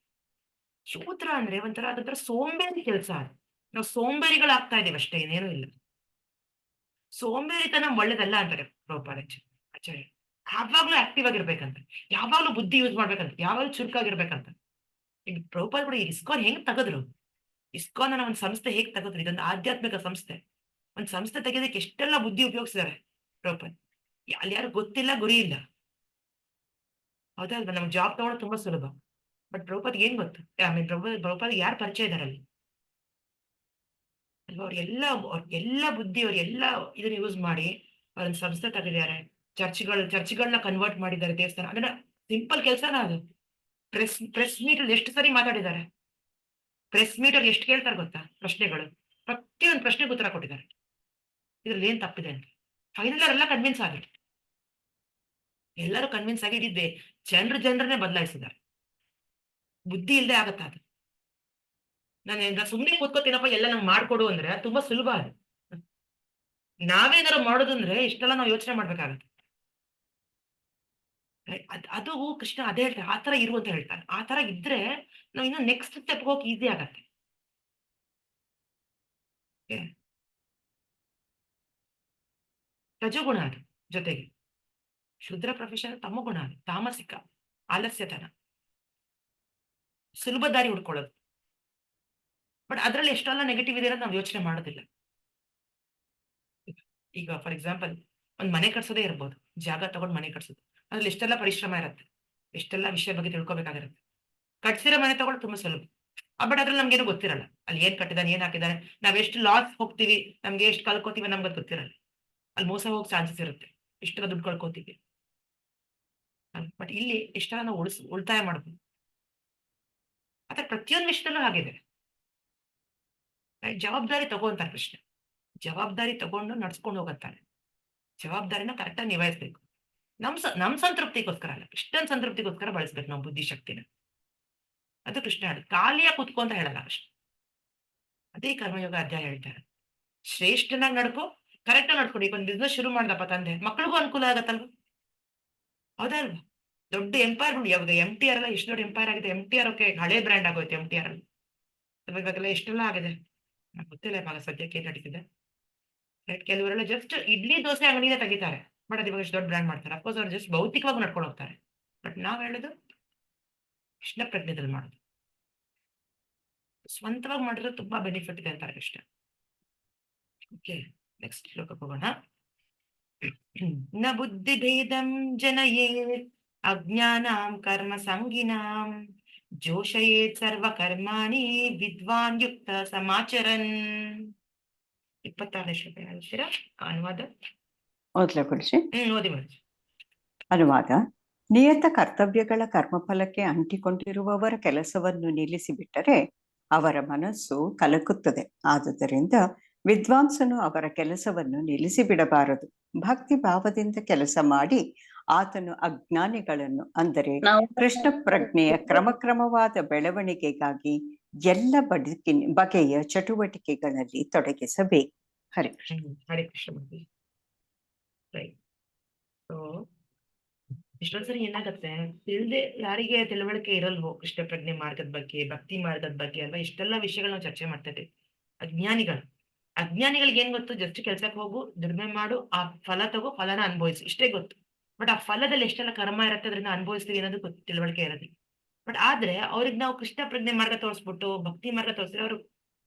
ಶೂದ್ರ ಅಂದ್ರೆ ಒಂಥರ ಅದೊಂಥರ ಸೋಂಬೇರಿ ಕೆಲಸ. ನಾವು ಸೋಂಬೇರಿಗಳಾಗ್ತಾ ಇದೀವಿ ಅಷ್ಟೇ, ಏನೇನೂ ಇಲ್ಲ. ಸೋಂಬೇರಿತನ ಒಳ್ಳೇದಲ್ಲ ಅಂತಾರೆ ಪ್ರಭುಪಾದ ಆಚಾರ್ಯ. ಯಾವಾಗ್ಲೂ ಆಕ್ಟಿವ್ ಆಗಿರ್ಬೇಕಂತ, ಯಾವಾಗ್ಲೂ ಬುದ್ಧಿ ಯೂಸ್ ಮಾಡ್ಬೇಕಂತ, ಯಾವಾಗ್ಲೂ ಚುರುಕಾಗಿರ್ಬೇಕಂತ. ಈಗ ಪ್ರಭುಪಾದ ಕೂಡ ಈ ಇಸ್ಕಾನ್ ಹೆಂಗ್ ತೆಗೆದ್ರು, ಇಸ್ಕಾನ್ ಅನ್ನೋ ಒಂದು ಸಂಸ್ಥೆ ಹೇಗ್ ತೆಗೆದ್ರು, ಇದೊಂದು ಆಧ್ಯಾತ್ಮಿಕ ಸಂಸ್ಥೆ. ಒಂದ್ ಸಂಸ್ಥೆ ತೆಗೆದಕ್ಕೆ ಎಷ್ಟೆಲ್ಲ ಬುದ್ಧಿ ಉಪಯೋಗಿಸಿದ್ದಾರೆ ಪ್ರಭುಪಾದ. ಅಲ್ಲಿ ಯಾರು ಗೊತ್ತಿಲ್ಲ, ಗುರಿ ಇಲ್ಲ. ಹೌದಲ್ವಾ? ನಮ್ಗೆ ಜಾಬ್ ತಗೊಳ್ಳೋದು ತುಂಬಾ ಸುಲಭ. ಬಟ್ ಪ್ರಭುಪಾದ್ಗೆ ಏನ್ ಗೊತ್ತು? ಪ್ರಭುಪಾದ್ಗೆ ಯಾರು ಪರಿಚಯ ಇದಾರೆ ಅಲ್ಲಿ ಅಲ್ವಾ? ಅವ್ರಿಗೆಲ್ಲ ಬುದ್ಧಿ, ಅವ್ರೆಲ್ಲ ಇದನ್ನ ಯೂಸ್ ಮಾಡಿ ಅವ್ರೊಂದು ಸಂಸ್ಥೆ ತೆಗೆದಿದ್ದಾರೆ. ಚರ್ಚ್ಗಳನ್ನ ಕನ್ವರ್ಟ್ ಮಾಡಿದ್ದಾರೆ, ದೇವಸ್ಥಾನ. ಅದನ್ನ ಸಿಂಪಲ್ ಕೆಲಸನ ಅದು. ಪ್ರೆಸ್ ಮೀಟ್ ಅಲ್ಲಿ ಎಷ್ಟು ಸರಿ ಮಾತಾಡಿದ್ದಾರೆ. ಪ್ರೆಸ್ ಮೀಟ್ ಅಲ್ಲಿ ಎಷ್ಟು ಕೇಳ್ತಾರೆ ಗೊತ್ತಾ ಪ್ರಶ್ನೆಗಳು? ಪ್ರತಿಯೊಂದು ಪ್ರಶ್ನೆಗೆ ಉತ್ತರ ಕೊಟ್ಟಿದ್ದಾರೆ. ಇದ್ರಲ್ಲಿ ಏನ್ ತಪ್ಪಿದೆ ಅಂತ. ಫೈನಲ್ ಅವರೆಲ್ಲ ಕನ್ವಿನ್ಸ್ ಆಗಿತ್ತು. ಎಲ್ಲರೂ ಕನ್ವಿನ್ಸ್ ಆಗಿದ್ದೆ, ಜನರನ್ನೇ ಬದಲಾಯಿಸಿದ್ದಾರೆ. ಬುದ್ಧಿ ಇಲ್ಲದೆ ಆಗತ್ತ ಅದು. ನಾನು ಸುಮ್ಮನೆ ಕೂತ್ಕೋತೀನಪ್ಪ ಎಲ್ಲ ನಂಗೆ ಮಾಡ್ಕೊಡು ಅಂದ್ರೆ ತುಂಬಾ ಸುಲಭ ಅದು. ನಾವೇನಾದ್ರು ಮಾಡೋದಂದ್ರೆ ಇಷ್ಟೆಲ್ಲ ನಾವು ಯೋಚನೆ ಮಾಡ್ಬೇಕಾಗತ್ತೆ. ಅದು ಕೃಷ್ಣ ಅದೇ ಹೇಳ್ತಾರೆ, ಆತರ ಇರು ಅಂತ ಹೇಳ್ತಾರೆ. ಆತರ ಇದ್ರೆ ನಾವು ಇನ್ನು ನೆಕ್ಸ್ಟ್ ಸ್ಟೆಪ್ ಹೋಗಕ್ಕೆ ಈಸಿ ಆಗತ್ತೆ. ರಜೋಗುಣ ಅದು ಜೊತೆಗೆ. ಶೂದ್ರ ಪ್ರೊಫೆಷನ್ ತಮ್ಮ ಗುಣ, ತಾಮಸಿಕ, ಆಲಸ್ಯತನ, ಸುಲಭ ದಾರಿ ಹುಡ್ಕೊಳ್ಳೋದು. ಬಟ್ ಅದ್ರಲ್ಲಿ ಎಷ್ಟೆಲ್ಲ ನೆಗೆಟಿವ್ ಇದೆ ನಾವು ಯೋಚನೆ ಮಾಡೋದಿಲ್ಲ. ಈಗ ಫಾರ್ ಎಕ್ಸಾಂಪಲ್ ಒಂದ್ ಮನೆ ಕಟ್ಸೋದೇ ಇರ್ಬೋದು, ಜಾಗ ತಗೊಂಡು ಮನೆ ಕಟ್ಸೋದು, ಅದ್ರಲ್ಲಿ ಎಷ್ಟೆಲ್ಲ ಪರಿಶ್ರಮ ಇರುತ್ತೆ, ಎಷ್ಟೆಲ್ಲ ವಿಷಯ ಬಗ್ಗೆ ತಿಳ್ಕೊಬೇಕಾಗಿರುತ್ತೆ. ಕಟ್ಸಿರೋ ಮನೆ ತಗೊಂಡು ತುಂಬಾ ಸುಲಭ, ಬಟ್ ಅದ್ರಲ್ಲಿ ನಮ್ಗೇನು ಗೊತ್ತಿರಲ್ಲ, ಅಲ್ಲಿ ಏನ್ ಕಟ್ಟಿದಾನೆ, ಏನ್ ಹಾಕಿದಾನೆ, ನಾವ್ ಎಷ್ಟು ಲಾಸ್ ಹೋಗ್ತೀವಿ, ನಮ್ಗೆ ಎಷ್ಟು ಕಳ್ಕೊತೀವಿ ನಮ್ಗೆ ಗೊತ್ತಿರಲ್ಲ. ಅಲ್ಲಿ ಮೋಸ ಹೋಗೋ ಚಾನ್ಸಸ್ ಇರುತ್ತೆ, ಇಷ್ಟೆಲ್ಲ ದುಡ್ಡು ಕಳ್ಕೊತೀವಿ. ಬಟ್ ಇಲ್ಲಿ ಎಷ್ಟೆಲ್ಲ ನಾವು ಉಳಿತಾಯ ಮಾಡ್ಬೋದು. ಆದ್ರೆ ಪ್ರತಿಯೊಂದು ವಿಷಯದಲ್ಲೂ ಹಾಗಿದೆ. ಜವಾಬ್ದಾರಿ ತಗೋಂತಾರೆ ಕೃಷ್ಣ, ಜವಾಬ್ದಾರಿ ತಗೊಂಡು ನಡ್ಸ್ಕೊಂಡು ಹೋಗುತ್ತಾರೆ. ಜವಾಬ್ದಾರಿನ ಕರೆಕ್ಟಾಗಿ ನಿಭಾಯಿಸ್ಬೇಕು. ನಮ್ ಸಂತೃಪ್ತಿಗೋಸ್ಕರ ಅಲ್ಲ, ಕೃಷ್ಣನ್ ಸಂತೃಪ್ತಿಗೋಸ್ಕರ ಬಳಸ್ಬೇಕು ನಾವು ಬುದ್ಧಿಶಕ್ತಿನ. ಅದು ಕೃಷ್ಣ ಹೇಳ, ಖಾಲಿಯಾಗಿ ಕೂತ್ಕೊ ಅಂತ ಹೇಳಲ್ಲ ಕೃಷ್ಣ. ಅದೇ ಕರ್ಮಯೋಗ ಅಧ್ಯಾಯ ಹೇಳ್ತಾರೆ. ಶ್ರೇಷ್ಠನಾಗಿ ನಡ್ಕೊ, ಕರೆಕ್ಟಾಗಿ ನಡ್ಕೊಂಡು. ಈಗ ಒಂದು ಬಿಸ್ನೆಸ್ ಶುರು ಮಾಡ್ದಪ್ಪ ತಂದೆ, ಮಕ್ಳಿಗೂ ಅನುಕೂಲ ಆಗತ್ತಲ್ವ? ಹೌದಲ್ವಾ? ದೊಡ್ಡ ಎಂಪೈರ್, ಯಾವಾಗ MTR ಎಲ್ಲ ಎಷ್ಟು ದೊಡ್ಡ ಎಂಪೈರ್ ಆಗಿದೆ. MTR ಹಳೆ ಬ್ರ್ಯಾಂಡ್ ಆಗೋಯ್ತು. MTR ಅಲ್ಲಿ ಇವಾಗೆಲ್ಲ ಎಷ್ಟೆಲ್ಲ ಆಗಿದೆ ನಂಗೆ ಗೊತ್ತಿಲ್ಲ ಇವಾಗ ಸದ್ಯಕ್ಕೆ ಏನ್ ನಡೀತಿದೆ. ರೈಟ್, ಕೆಲವರೆಲ್ಲ ಜಸ್ಟ್ ಇಡ್ಲಿ ದೋಸೆ ಅಂಗಡಿನೇ ತೆಗಿತಾರೆ, ಬಟ್ ಅದು ಇವಾಗ ಎಷ್ಟು ದೊಡ್ಡ ಬ್ರ್ಯಾಂಡ್ ಮಾಡ್ತಾರೆ. ಅಫ್ಕೋರ್ಸ್ ಅವ್ರು ಜಸ್ಟ್ ಭೌತಿಕವಾಗಿ ನಡ್ಕೊಂಡು ಹೋಗ್ತಾರೆ. ಬಟ್ ನಾವ್ ಹೇಳೋದು ಕೃಷ್ಣ ಪ್ರಜ್ಞೆದಲ್ಲಿ ಮಾಡೋದು, ಸ್ವಂತವಾಗಿ ಮಾಡಿದ್ರೆ ತುಂಬಾ ಬೆನಿಫಿಟ್ ಇದೆ ಅಂತಾರೆ ಕೃಷ್ಣ. ಓಕೆ, ನೆಕ್ಸ್ಟ್ ಶ್ಲೋಕಕ್ಕೆ ಹೋಗೋಣ. ನ ಬುದ್ಧಿ ಭೇದಂ ಜನಯೇತ್ ಅಜ್ಞಾನಾಂ ಕರ್ಮ ಸಂಗಿನಾಂ ಜೋಷಯೇತ್ ಸರ್ವ ಕರ್ಮಾಣಿ ವಿದ್ವಾನ್ ಯುಕ್ತ ಸಮಾಚರನ್. 26ನೇ ಶ್ಲೋಕ ಹೇಳ್ತೀರಾ ಅನುವಾದ? ಓದ್ಲಾ ಕೊಡಿಸಿ? ಓದಿ ಮಾಡಿ. ಅನುವಾದ. ನಿಯತ ಕರ್ತವ್ಯಗಳ ಕರ್ಮಫಲಕ್ಕೆ ಅಂಟಿಕೊಂಡಿರುವವರ ಕೆಲಸವನ್ನು ನಿಲ್ಲಿಸಿಬಿಟ್ಟರೆ ಅವರ ಮನಸ್ಸು ಕಲಕುತ್ತದೆ. ಆದುದರಿಂದ ವಿದ್ವಾಂಸನು ಅವರ ಕೆಲಸವನ್ನು ನಿಲ್ಲಿಸಿಬಿಡಬಾರದು. ಭಕ್ತಿ ಭಾವದಿಂದ ಕೆಲಸ ಮಾಡಿ ಆತನು ಅಜ್ಞಾನಿಗಳನ್ನು, ಅಂದರೆ ಕೃಷ್ಣ ಪ್ರಜ್ಞೆಯ ಕ್ರಮಕ್ರಮವಾದ ಬೆಳವಣಿಗೆಗಾಗಿ ಎಲ್ಲ ಬಗೆಯ ಚಟುವಟಿಕೆಗಳಲ್ಲಿ ತೊಡಗಿಸಬೇಕು. ಹರೇ ಕೃಷ್ಣ. ಹರೇ ಕೃಷ್ಣ. ರೈಟ್. ಸೊ ಎಷ್ಟೊಂದ್ ಸರಿ ಏನಾಗತ್ತೆ, ಯಾರಿಗೆ ತಿಳುವಳಿಕೆ ಇರಲ್ವೋ ಕೃಷ್ಣ ಪ್ರಜ್ಞೆ ಮಾರ್ಗದ ಬಗ್ಗೆ, ಭಕ್ತಿ ಮಾರ್ಗದ ಬಗ್ಗೆ ಅಲ್ವಾ, ಇಷ್ಟೆಲ್ಲ ವಿಷಯಗಳನ್ನ ಚರ್ಚೆ ಮಾಡ್ತಾ ಇದ್ದೀವಿ. ಅಜ್ಞಾನಿಗಳಿಗೆ ಏನ್ ಗೊತ್ತು? ಜಸ್ಟ್ ಕೆಲ್ಸಕ್ಕೆ ಹೋಗು, ದುಡಿಮೆ ಮಾಡು, ಆ ಫಲ ತಗೋ, ಫಲನ ಅನುಭವಿಸು, ಇಷ್ಟೇ ಗೊತ್ತು. ಬಟ್ ಆ ಫಲದಲ್ಲಿ ಎಷ್ಟೆಲ್ಲ ಕರ್ಮ ಇರುತ್ತೆ, ಅದರಿಂದ ಅನುಭವಿಸ್ತೀವಿ ಅನ್ನೋದು ತಿಳುವಳಿಕೆ ಇರೋದಿಲ್ಲ. ಬಟ್ ಆದ್ರೆ ಅವ್ರಿಗೆ ನಾವು ಕೃಷ್ಣ ಪ್ರಜ್ಞೆ ಮಾರ್ಗ ತೋರಿಸ್ಬಿಟ್ಟು ಭಕ್ತಿ ಮಾರ್ಗ ತೋರಿಸಿದ್ರೆ ಅವ್ರು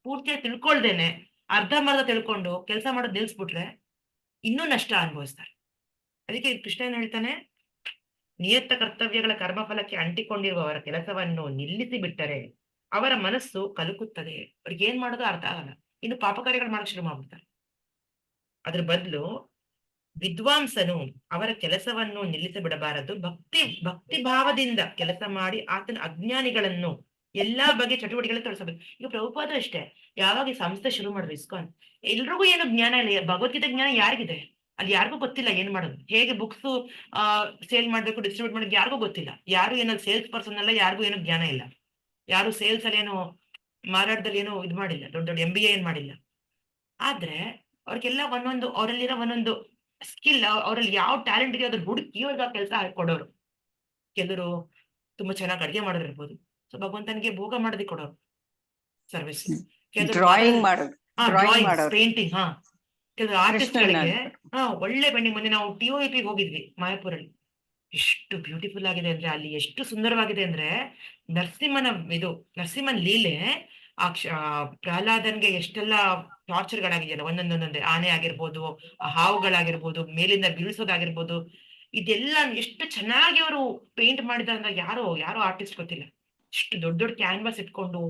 ಪೂರ್ತಿಯಾಗಿ ತಿಳ್ಕೊಳ್ದೇನೆ ಅರ್ಧ ಮಾರ್ಗ ತಿಳ್ಕೊಂಡು ಕೆಲಸ ಮಾಡೋದು ನಿಲ್ಸ್ಬಿಟ್ರೆ ಇನ್ನೂ ನಷ್ಟ ಅನುಭವಿಸ್ತಾರೆ. ಅದಕ್ಕೆ ಕೃಷ್ಣ ಏನ್ ಹೇಳ್ತಾನೆ, ನಿಯತ ಕರ್ತವ್ಯಗಳ ಕರ್ಮಫಲಕ್ಕೆ ಅಂಟಿಕೊಂಡಿರುವವರ ಕೆಲಸವನ್ನು ನಿಲ್ಲಿಸಿ ಬಿಟ್ಟರೆ ಅವರ ಮನಸ್ಸು ಕಲುಕುತ್ತದೆ. ಅವ್ರಿಗೆ ಏನ್ ಮಾಡೋದು ಅರ್ಥ ಆಗಲ್ಲ, ಇನ್ನು ಪಾಪ ಕಾರ್ಯಗಳು ಮಾಡಕ್ ಶುರು ಮಾಡ್ಬಿಡ್ತಾರೆ. ಅದ್ರ ಬದಲು ವಿದ್ವಾಂಸನು ಅವರ ಕೆಲಸವನ್ನು ನಿಲ್ಲಿಸಿ ಬಿಡಬಾರದು. ಭಕ್ತಿ ಭಾವದಿಂದ ಕೆಲಸ ಮಾಡಿ ಆತನ ಅಜ್ಞಾನಿಗಳನ್ನು ಎಲ್ಲಾ ಬಗೆಯ ಚಟುವಟಿಕೆಗಳು ತೊಡಸಬೇಕು. ಈಗ ಪ್ರಭುಪಾದ ಅಷ್ಟೇ, ಯಾವಾಗ ಈ ಸಂಸ್ಥೆ ಶುರು ಮಾಡಿದ್ರು ಇಸ್ಕಾನ್, ಎಲ್ರಿಗೂ ಏನು ಜ್ಞಾನ ಇಲ್ಲ. ಭಗವದ್ಗೀತೆ ಜ್ಞಾನ ಯಾರಿಗಿದೆ? ಅಲ್ಲಿ ಯಾರಿಗೂ ಗೊತ್ತಿಲ್ಲ ಏನ್ ಮಾಡೋದು, ಹೇಗೆ ಬುಕ್ಸ್ ಸೇಲ್ ಮಾಡ್ಬೇಕು, ಡಿಸ್ಟ್ರಿಬ್ಯೂಟ್ ಮಾಡೋದು ಯಾರಿಗೂ ಗೊತ್ತಿಲ್ಲ. ಯಾರು ಏನೋ ಸೇಲ್ಸ್ ಪರ್ಸನ್ ಅಲ್ಲ, ಯಾರಿಗೂ ಏನೋ ಜ್ಞಾನ ಇಲ್ಲ. ಯಾರು ಸೇಲ್ಸ್ ಅಲ್ಲಿ ಏನೋ ಮಾರಾಟದಲ್ಲಿ ಏನೋ ಇದು ಮಾಡಿಲ್ಲ, ದೊಡ್ಡ ದೊಡ್ಡ MBA ಏನ್ ಮಾಡಿಲ್ಲ. ಆದ್ರೆ ಅವ್ರಿಗೆಲ್ಲ ಅವರಲ್ಲಿರೋ ಒಂದೊಂದು ಸ್ಕಿಲ್, ಅವ್ರಲ್ಲಿ ಯಾವ ಟ್ಯಾಲೆಂಟ್ ಇದೆ ಅದ್ರ ಹುಡುಕಿ ಅವ್ರಿಗೆ ಆ ಕೆಲಸ ಕೊಡೋರು. ಕೆಲವರು ತುಂಬಾ ಚೆನ್ನಾಗಿ ಅಡ್ಗೆ ಮಾಡೋದಿರ್ಬೋದು, ಸೊ ಭಗವಂತನಿಗೆ ಭೋಗ ಮಾಡೋದಕ್ಕೆ ಕೊಡೋರು ಸರ್ವಿಸ್. ಡ್ರಾಯಿಂಗ್ ಮಾಡೋದು, ಪೇಂಟಿಂಗ್, ಕೆಲವರು ಆರ್ಟಿಸ್ಟ್ಗಳಿಗೆ ಒಳ್ಳೆ ಪೇಂಟಿಂಗ್. ಮೊನ್ನೆ ನಾವು TOEP ಹೋಗಿದ್ವಿ ಮಾಯಾಪುರಲ್ಲಿ. ಎಷ್ಟು ಬ್ಯೂಟಿಫುಲ್ ಆಗಿದೆ ಅಂದ್ರೆ, ಅಲ್ಲಿ ಎಷ್ಟು ಸುಂದರವಾಗಿದೆ ಅಂದ್ರೆ, ನರಸಿಂಹನ್ ಲೀಲೆ, ಪ್ರಹ್ಲಾದನ್ಗೆ ಎಷ್ಟೆಲ್ಲ ಟಾರ್ಚರ್ಗಳಾಗಿದೆಯಲ್ಲ, ಒಂದೊಂದೇ ಆನೆ ಆಗಿರ್ಬೋದು, ಹಾವುಗಳಾಗಿರ್ಬೋದು, ಮೇಲಿಂದ ಬೀಳ್ಸೋದಾಗಿರ್ಬೋದು, ಇದೆಲ್ಲ ಎಷ್ಟು ಚೆನ್ನಾಗಿ ಅವರು ಪೇಂಟ್ ಮಾಡಿದಾರೆ ಅಂದ್ರೆ ಯಾರೋ ಆರ್ಟಿಸ್ಟ್ ಗೊತ್ತಿಲ್ಲ. ಇಷ್ಟು ದೊಡ್ಡ ದೊಡ್ಡ ಕ್ಯಾನ್ವಾಸ್ ಇಟ್ಕೊಂಡು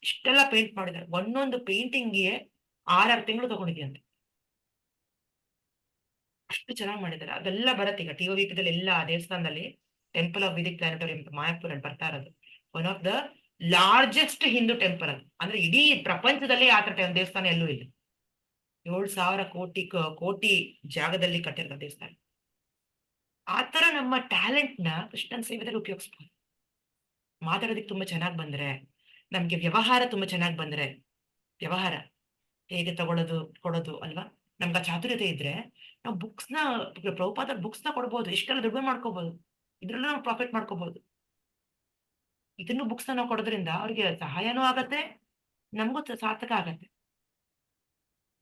ಇಷ್ಟೆಲ್ಲ ಪೇಂಟ್ ಮಾಡಿದ್ದಾರೆ. ಒಂದೊಂದು ಪೇಂಟಿಂಗ್ಗೆ 6 ತಿಂಗಳು ತಗೊಂಡಿದ್ಯಂತೆ, ಅಷ್ಟು ಚೆನ್ನಾಗಿ ಮಾಡಿದ್ದಾರೆ. ಅದೆಲ್ಲ ಬರುತ್ತೆ ಈಗ TOEPದಲ್ಲಿ ಎಲ್ಲ ದೇವಸ್ಥಾನದಲ್ಲಿ. Temple of Vedic planetarium Mayapur ಅಲ್ಲಿ ಬರ್ತಾ ಇರೋದು. One of the largest Hindu temple ಅದು. ಅಂದ್ರೆ ಇಡೀ ಪ್ರಪಂಚದಲ್ಲಿ ಆ ತರ ದೇವಸ್ಥಾನ ಎಲ್ಲೂ ಇಲ್ಲ. 7,000 ಕೋಟಿ ಜಾಗದಲ್ಲಿ ಕಟ್ಟಿರೋ ದೇವಸ್ಥಾನ. ಆತರ ನಮ್ಮ ಟ್ಯಾಲೆಂಟ್ ನ ಕೃಷ್ಣನ್ ಸೇವೆದಲ್ಲಿ ಉಪಯೋಗಿಸ್ಬೋದು. ಮಾತಾಡೋದಕ್ಕೆ ತುಂಬಾ ಚೆನ್ನಾಗಿ ಬಂದ್ರೆ, ನಮ್ಗೆ ವ್ಯವಹಾರ ತುಂಬಾ ಚೆನ್ನಾಗಿ ಬಂದ್ರೆ, ವ್ಯವಹಾರ ಹೇಗೆ ತಗೊಳ್ಳೋದು ಕೊಡೋದು ಅಲ್ವಾ, ನಮ್ಗೆ ಚಾತುರ್ಯತೆ ಇದ್ರೆ ನಾವು ಪ್ರಭುಪಾದ ಬುಕ್ಸ್ ನ ಕೊಡ್ಬೋದು, ಇಷ್ಟೆಲ್ಲ ದುಡ್ಡು ಮಾಡ್ಕೋಬಹುದು, ಇದ್ರಲ್ಲೂ ನಾವು ಪ್ರಾಫಿಟ್ ಮಾಡ್ಕೋಬಹುದು. ಇದನ್ನು ಬುಕ್ಸ್ ನಾವು ಕೊಡೋದ್ರಿಂದ ಅವ್ರಿಗೆ ಸಹಾಯನೂ ಆಗತ್ತೆ, ನಮಗೂ ಸಾರ್ಥಕ ಆಗತ್ತೆ.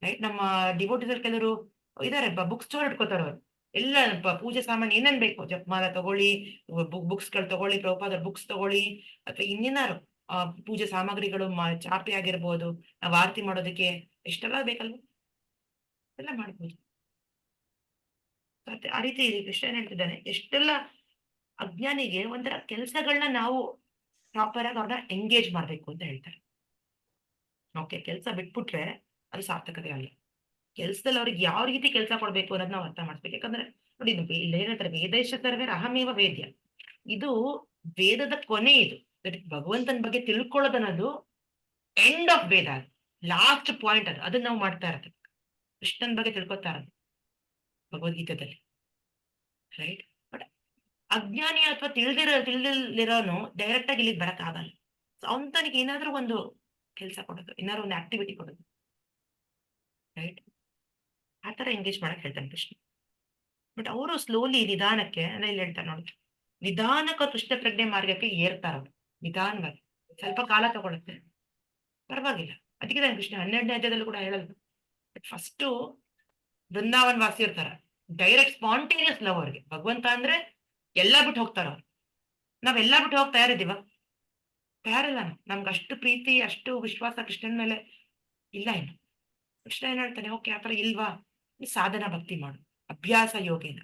ರೈಟ್, ನಮ್ಮ ಡಿವೋಟಿಸಲ್ಲಿ ಕೆಲವರು ಇದಾರೆ, ಬುಕ್ ಸ್ಟೋರ್ ಇಟ್ಕೋತಾರೆ. ಅವರು ಎಲ್ಲ ಪೂಜೆ ಸಾಮಾನು ಏನೇನ್ ಬೇಕು, ಜಪಮಾಲ ತಗೊಳ್ಳಿ, ಬುಕ್ಸ್ ಗಳು ತಗೊಳ್ಳಿ, ಪ್ರಭುಪಾದರ ಬುಕ್ಸ್ ತಗೊಳ್ಳಿ, ಅಥವಾ ಇನ್ನೇನಾರು ಪೂಜೆ ಸಾಮಗ್ರಿಗಳು, ಚಾಪೆ ಆಗಿರ್ಬೋದು, ನಾವ್ ಆರತಿ ಮಾಡೋದಕ್ಕೆ ಎಷ್ಟೆಲ್ಲ ಬೇಕಲ್ವ, ಎಲ್ಲ ಮಾಡ್ಬೋದು. ಮತ್ತೆ ಆ ರೀತಿ ಕೃಷ್ಣ ಏನ್ ಹೇಳ್ತಿದ್ದಾನೆ, ಎಷ್ಟೆಲ್ಲ ಅಜ್ಞಾನಿಗೆ ಒಂಥರ ಕೆಲಸಗಳನ್ನ ನಾವು ಪ್ರಾಪರ್ ಆಗಿ ಅವ್ರನ್ನ ಎಂಗೇಜ್ ಮಾಡ್ಬೇಕು ಅಂತ ಹೇಳ್ತಾರೆ. ಓಕೆ, ಕೆಲಸ ಬಿಟ್ಬಿಟ್ರೆ ಅದು ಸಾರ್ಥಕತೆ ಅಲ್ಲ. ಕೆಲ್ಸದಲ್ಲಿ ಅವ್ರಿಗೆ ಯಾವ ರೀತಿ ಕೆಲಸ ಕೊಡ್ಬೇಕು ಅನ್ನೋದು ನಾವು ಅರ್ಥ ಮಾಡ್ಬೇಕು. ಯಾಕಂದ್ರೆ ನೋಡಿ, ಇಲ್ಲಿ ಹೇಳ್ತಾರೆ, ವೇದೇಶ ಸರ್ವೇ ಅಹಮೇವ ವೇದ್ಯ. ಇದು ವೇದದ ಕೊನೆ. ಇದು ಭಗವಂತನ ಬಗ್ಗೆ ತಿಳ್ಕೊಳ್ಳೋದನ್ನೋದು end of Veda, last point ಅದು. ಅದನ್ನ ನಾವು ಮಾಡ್ತಾ ಇರೋದು, ಕೃಷ್ಣನ ಬಗ್ಗೆ ತಿಳ್ಕೊತಾ ಇರೋದು ಭಗವದ್ಗೀತೆದಲ್ಲಿ, ರೈಟ್. ಬಟ್ ಅಜ್ಞಾನಿ ಅಥವಾ ತಿಳಿದಿರೋನು ಡೈರೆಕ್ಟ್ ಆಗಿ ಇಲ್ಲಿಗೆ ಬರಕ್ ಆಗಲ್ಲ. ಸೊ ಅವನಿಗೆ ಏನಾದ್ರೂ ಒಂದು ಕೆಲಸ ಕೊಡೋದು, ಏನಾದ್ರು ಒಂದು ಆಕ್ಟಿವಿಟಿ ಕೊಡೋದು, ರೈಟ್. ಆತರ ಎಂಗೇಜ್ ಮಾಡಕ್ ಹೇಳ್ತಾನೆ ಕೃಷ್ಣ. ಬಟ್ ಅವರು ಸ್ಲೋಲಿ, ನಿಧಾನಕ್ಕೆ, ಅಂದ್ರೆ ಇಲ್ಲಿ ಹೇಳ್ತಾರೆ ನೋಡಿ, ನಿಧಾನಕ್ಕೆ ಕೃಷ್ಣ ಪ್ರಜ್ಞೆ ಮಾರ್ಗಕ್ಕೆ ಏರ್ತಾರ. ನಿಧಾನವಾಗಿ, ಸ್ವಲ್ಪ ಕಾಲ ತಗೊಳುತ್ತೆ, ಪರವಾಗಿಲ್ಲ. ಅದಕ್ಕೆ ನಾನು ಕೃಷ್ಣ 12ನೇ ಅಧ್ಯಾಯದಲ್ಲೂ ಕೂಡ ಹೇಳಲ್ಲ, ಬಟ್ ಫಸ್ಟು ಬೃಂದಾವನ್ ವಾಸಿ ಇರ್ತಾರ, ಡೈರೆಕ್ಟ್ ಸ್ಪಾಂಟೇನಿಯಸ್ ಲವ್ ಅವ್ರಿಗೆ. ಭಗವಂತ ಅಂದ್ರೆ ಎಲ್ಲಾ ಬಿಟ್ಟು ಹೋಗ್ತಾರ ಅವ್ರು. ನಾವೆಲ್ಲಾ ಬಿಟ್ಟು ಹೋಗಿ ತಯಾರಿದ್ದೀವ? ತಯಾರಿಲ್ಲ. ನಮ್ಗೆ ಅಷ್ಟು ಪ್ರೀತಿ, ಅಷ್ಟು ವಿಶ್ವಾಸ ಕೃಷ್ಣನ ಮೇಲೆ ಇಲ್ಲ ಇನ್ನು. ಕೃಷ್ಣ ಏನ್ ಹೇಳ್ತಾನೆ, ಓಕೆ ಆತರ ಇಲ್ವಾ, ಈ ಸಾಧನಾ ಭಕ್ತಿ ಮಾಡು, ಅಭ್ಯಾಸ ಯೋಗೇನ.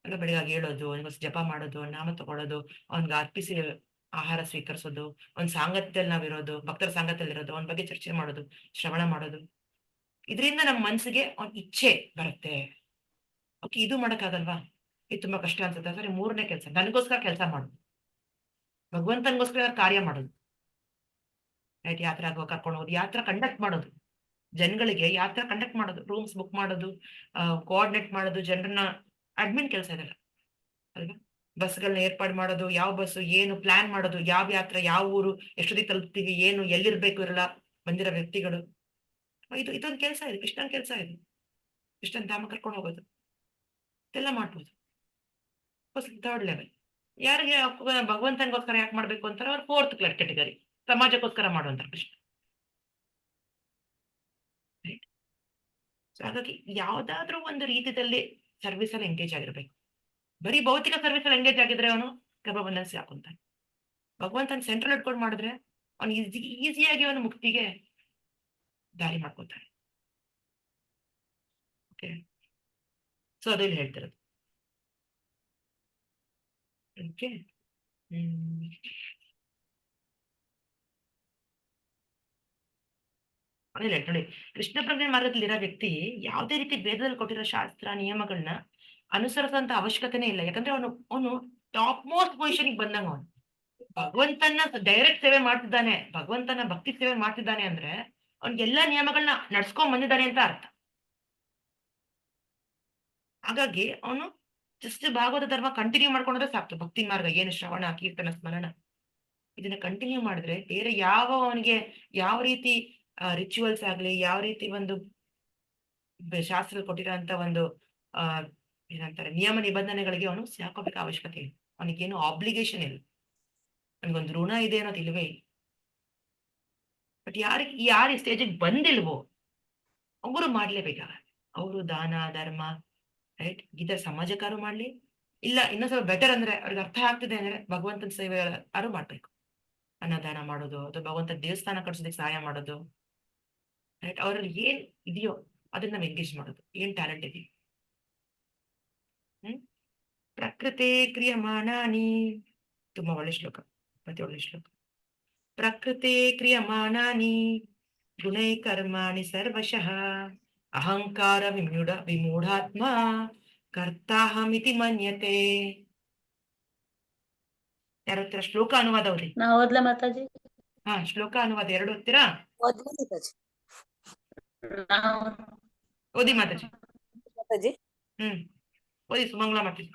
ಎಲ್ಲ ಬೆಳಿಗ್ಗೆ ಹೇಳೋದು, ಅವನಿಗೋಸ್ ಜಪ ಮಾಡೋದು, ನಾಮ ತಗೊಳ್ಳೋದು, ಅವನ್ಗೆ ಅರ್ಪಿಸಿ ಆಹಾರ ಸ್ವೀಕರಿಸೋದು, ಒಂದ್ ಸಾಂಗತ್ಯದಲ್ಲಿ ನಾವಿರೋದು, ಭಕ್ತರ ಸಾಂಗತ್ಯದಲ್ಲಿ ಇರೋದು, ಅವನ ಬಗ್ಗೆ ಚರ್ಚೆ ಮಾಡೋದು, ಶ್ರವಣ ಮಾಡೋದು. ಇದರಿಂದ ನಮ್ಮ ಮನ್ಸಿಗೆ ಅವ್ನ ಇಚ್ಛೆ ಬರುತ್ತೆ. ಓಕೆ, ಇದು ಮಾಡಕ್ಕಾಗಲ್ವಾ, ಇದು ತುಂಬಾ ಕಷ್ಟ ಅನ್ಸುತ್ತೆ. ಸರಿ, 3ನೇ ಕೆಲಸ, ನನಗೋಸ್ಕರ ಕೆಲಸ ಮಾಡೋದು, ಭಗವಂತನಿಗೋಸ್ಕರ ಕಾರ್ಯ ಮಾಡೋದು, ರೈಟ್. ಯಾತ್ರೆ ಆಗೋ ಕರ್ಕೊಂಡು ಹೋಗೋದು, ಯಾತ್ರಾ ಕಂಡಕ್ಟ್ ಮಾಡೋದು, ಜನಗಳಿಗೆ ಯಾತ್ರಾ ಕಂಡಕ್ಟ್ ಮಾಡೋದು, ರೂಮ್ಸ್ ಬುಕ್ ಮಾಡೋದು, ಕೋಆರ್ಡಿನೇಟ್ ಮಾಡೋದು, ಜನರನ್ನ ಅಡ್ಮಿನ್ ಕೆಲಸ ಇದೆಲ್ಲ ಅಲ್ವಾ. ಬಸ್ಗಳನ್ನ ಏರ್ಪಾಡು ಮಾಡೋದು, ಯಾವ ಬಸ್ ಏನು ಪ್ಲಾನ್ ಮಾಡೋದು, ಯಾವ ಯಾತ್ರೆ, ಯಾವ ಊರು, ಎಷ್ಟೊತ್ತಿಗೆ ತಲುಪ್ತೀವಿ, ಏನು ಎಲ್ಲಿರ್ಬೇಕು ಇರಲ್ಲ ಬಂದಿರೋ ವ್ಯಕ್ತಿಗಳು. ಇದೊಂದು ಕೆಲಸ ಇದೆ, ಕೃಷ್ಣನ ಕೆಲಸ ಇದೆ. ಕೃಷ್ಣನ್ ಧಾಮ ಕರ್ಕೊಂಡು ಹೋಗೋದು, ಇದೆಲ್ಲ ಮಾಡ್ಬೋದು. 3rd level. ಯಾರಿಗೆ ಭಗವಂತನಿಗೋಸ್ಕರ ಯಾಕೆ ಮಾಡ್ಬೇಕು ಅಂತಾರೆ, ಅವ್ರು 4th ಕ್ಯಾಟಗರಿ, ಸಮಾಜಕ್ಕೋಸ್ಕರ ಮಾಡುವಂತ ಕೃಷ್ಣ. ಸೊ ಹಾಗಾಗಿ ಯಾವ್ದಾದ್ರೂ ಒಂದು ರೀತಿಯಲ್ಲಿ ಸರ್ವಿಸ್ ಅಲ್ಲಿ ಎಂಗೇಜ್ ಆಗಿರ್ಬೇಕು. ಬರೀ ಭೌತಿಕ ಸರ್ವಿಸ್ ಅಲ್ಲಿ ಎಂಗೇಜ್ ಆಗಿದ್ರೆ ಅವನು ಗರ್ಭಬಂಧನ ಹಾಕೊಂತಾನೆ. ಭಗವಂತನ ಸೆಂಟ್ರಲ್ ಇಟ್ಕೊಂಡು ಮಾಡಿದ್ರೆ ಅವನು ಈಸಿಯಾಗಿ ಅವನು ಮುಕ್ತಿಗೆ ದಾರಿ ಮಾಡ್ಕೊತಾನೆ. ಓಕೆ, ಸೊ ಅದು ಇಲ್ಲಿ ಹೇಳ್ತಿರೋದು. ಓಕೆ, ನೋಡಿ, ಕೃಷ್ಣ ಪ್ರಜ್ಞೆ ಮಾರ್ಗದಲ್ಲಿರೋ ವ್ಯಕ್ತಿ ಯಾವುದೇ ರೀತಿ ವೇದದಲ್ಲಿ ಕೊಟ್ಟಿರೋ ಶಾಸ್ತ್ರ ನಿಯಮಗಳನ್ನ ಅನುಸರಿಸಂತ ಅವಶ್ಯಕತೆನೇ ಇಲ್ಲ. ಯಾಕಂದ್ರೆ ಅವನು ಟಾಪ್ ಮೋಸ್ಟ್ ಪೊಸಿಷನ್ಗೆ ಬಂದಂಗ, ಅವನು ಭಗವಂತನ ಡೈರೆಕ್ಟ್ ಸೇವೆ ಮಾಡ್ತಿದ್ದಾನೆ, ಭಗವಂತನ ಭಕ್ತಿ ಸೇವೆ ಮಾಡ್ತಿದ್ದಾನೆ ಅಂದ್ರೆ ಅವ್ನಿಗೆಲ್ಲಾ ನಿಯಮಗಳನ್ನ ನಡ್ಸ್ಕೊಂಡ್ ಬಂದಿದ್ದಾನೆ ಅಂತ ಅರ್ಥ. ಹಾಗಾಗಿ ಅವನು ಜಸ್ಟ್ ಭಾಗವತ ಧರ್ಮ ಕಂಟಿನ್ಯೂ ಮಾಡ್ಕೊಂಡ್ರೆ ಸಾಕು. ಭಕ್ತಿ ಮಾರ್ಗ ಏನು, ಶ್ರವಣ, ಕೀರ್ತನ, ಸ್ಮರಣ, ಇದನ್ನ ಕಂಟಿನ್ಯೂ ಮಾಡಿದ್ರೆ ಬೇರೆ ಯಾವ ಅವನಿಗೆ ಯಾವ ರೀತಿ ರಿಚುವಲ್ಸ್ ಆಗ್ಲಿ, ಯಾವ ರೀತಿ ಒಂದು ಶಾಸ್ತ್ರ ಕೊಟ್ಟಿರೋಂತ ಒಂದು ಏನಂತಾರೆ ನಿಯಮ ನಿಬಂಧನೆಗಳಿಗೆ ಅವನು ಸಿಕ್ಕೋಬೇಕು ಅವಶ್ಯಕತೆ ಇಲ್ಲ. ಅವನಿಗೇನು ಆಬ್ಲಿಗೇಷನ್ ಇಲ್ಲ, ಅವನಿಗೊಂದು ಋಣ ಇದೆ ಅನ್ನೋದು ಇಲ್ವೇ ಇಲ್ಲ. ಬಟ್ ಯಾರು ಈ ಸ್ಟೇಜಿಗೆ ಬಂದಿಲ್ವೋ ಅವರು ಮಾಡ್ಲೇಬೇಕಾಗ, ಅವರು ದಾನ ಧರ್ಮ, ರೈಟ್, ಇದರ ಸಮಾಜಕ್ಕಾರು ಮಾಡ್ಲಿ, ಇಲ್ಲ ಇನ್ನೊಂದ್ಸಲ ಬೆಟರ್ ಅಂದ್ರೆ ಅವ್ರಿಗೆ ಅರ್ಥ ಆಗ್ತಿದೆ ಅಂದ್ರೆ ಭಗವಂತನ ಸೇವೆ ಯಾರು ಮಾಡ್ಬೇಕು. ಅನ್ನದಾನ ಮಾಡೋದು, ಅಥವಾ ಭಗವಂತ ದೇವಸ್ಥಾನ ಕಟ್ಸೋದಕ್ಕೆ ಸಹಾಯ ಮಾಡೋದು, ರೈಟ್. ಅವ್ರಲ್ಲಿ ಏನ್ ಇದೆಯೋ ಅದನ್ನ ನಾವು ಎಂಗೇಜ್ ಮಾಡೋದು, ಏನ್ ಟ್ಯಾಲೆಂಟ್ ಇದೆಯೋ. ಪ್ರಕೃತಿ ಕ್ರಿಯಮಾಣಾನಿ, ತುಂಬಾ ಒಳ್ಳೆ ಶ್ಲೋಕ, ಮತ್ತೆ ಒಳ್ಳೆ ಶ್ಲೋಕ. ಪ್ರಕೃತಿ ಕ್ರಿಯಮಾಣಾನಿ ಗುಣೈ ಕರ್ಮಾಣಿ ಸರ್ವಶಃ ಅಹಂಕಾರ ವಿಮೂಢಾತ್ಮ ಕರ್ತಾಹಮಿತಿ ಮನ್ಯತೆ. ಯಾರು ಓದ್ತೀರಾ ಶ್ಲೋಕ ಅನುವಾದ? ಅವ್ರಿ ನಾ ಓದ್ಲಾ ಮಾತಾಜಿ? ಹಾ, ಶ್ಲೋಕ ಅನುವಾದ 2 ಓದ್ತೀರಾ? ಓದಿ ಮಾತಾಜಿ. ಓದಿ ಸುಮಂಗಲ ಮಾತಾಜಿ.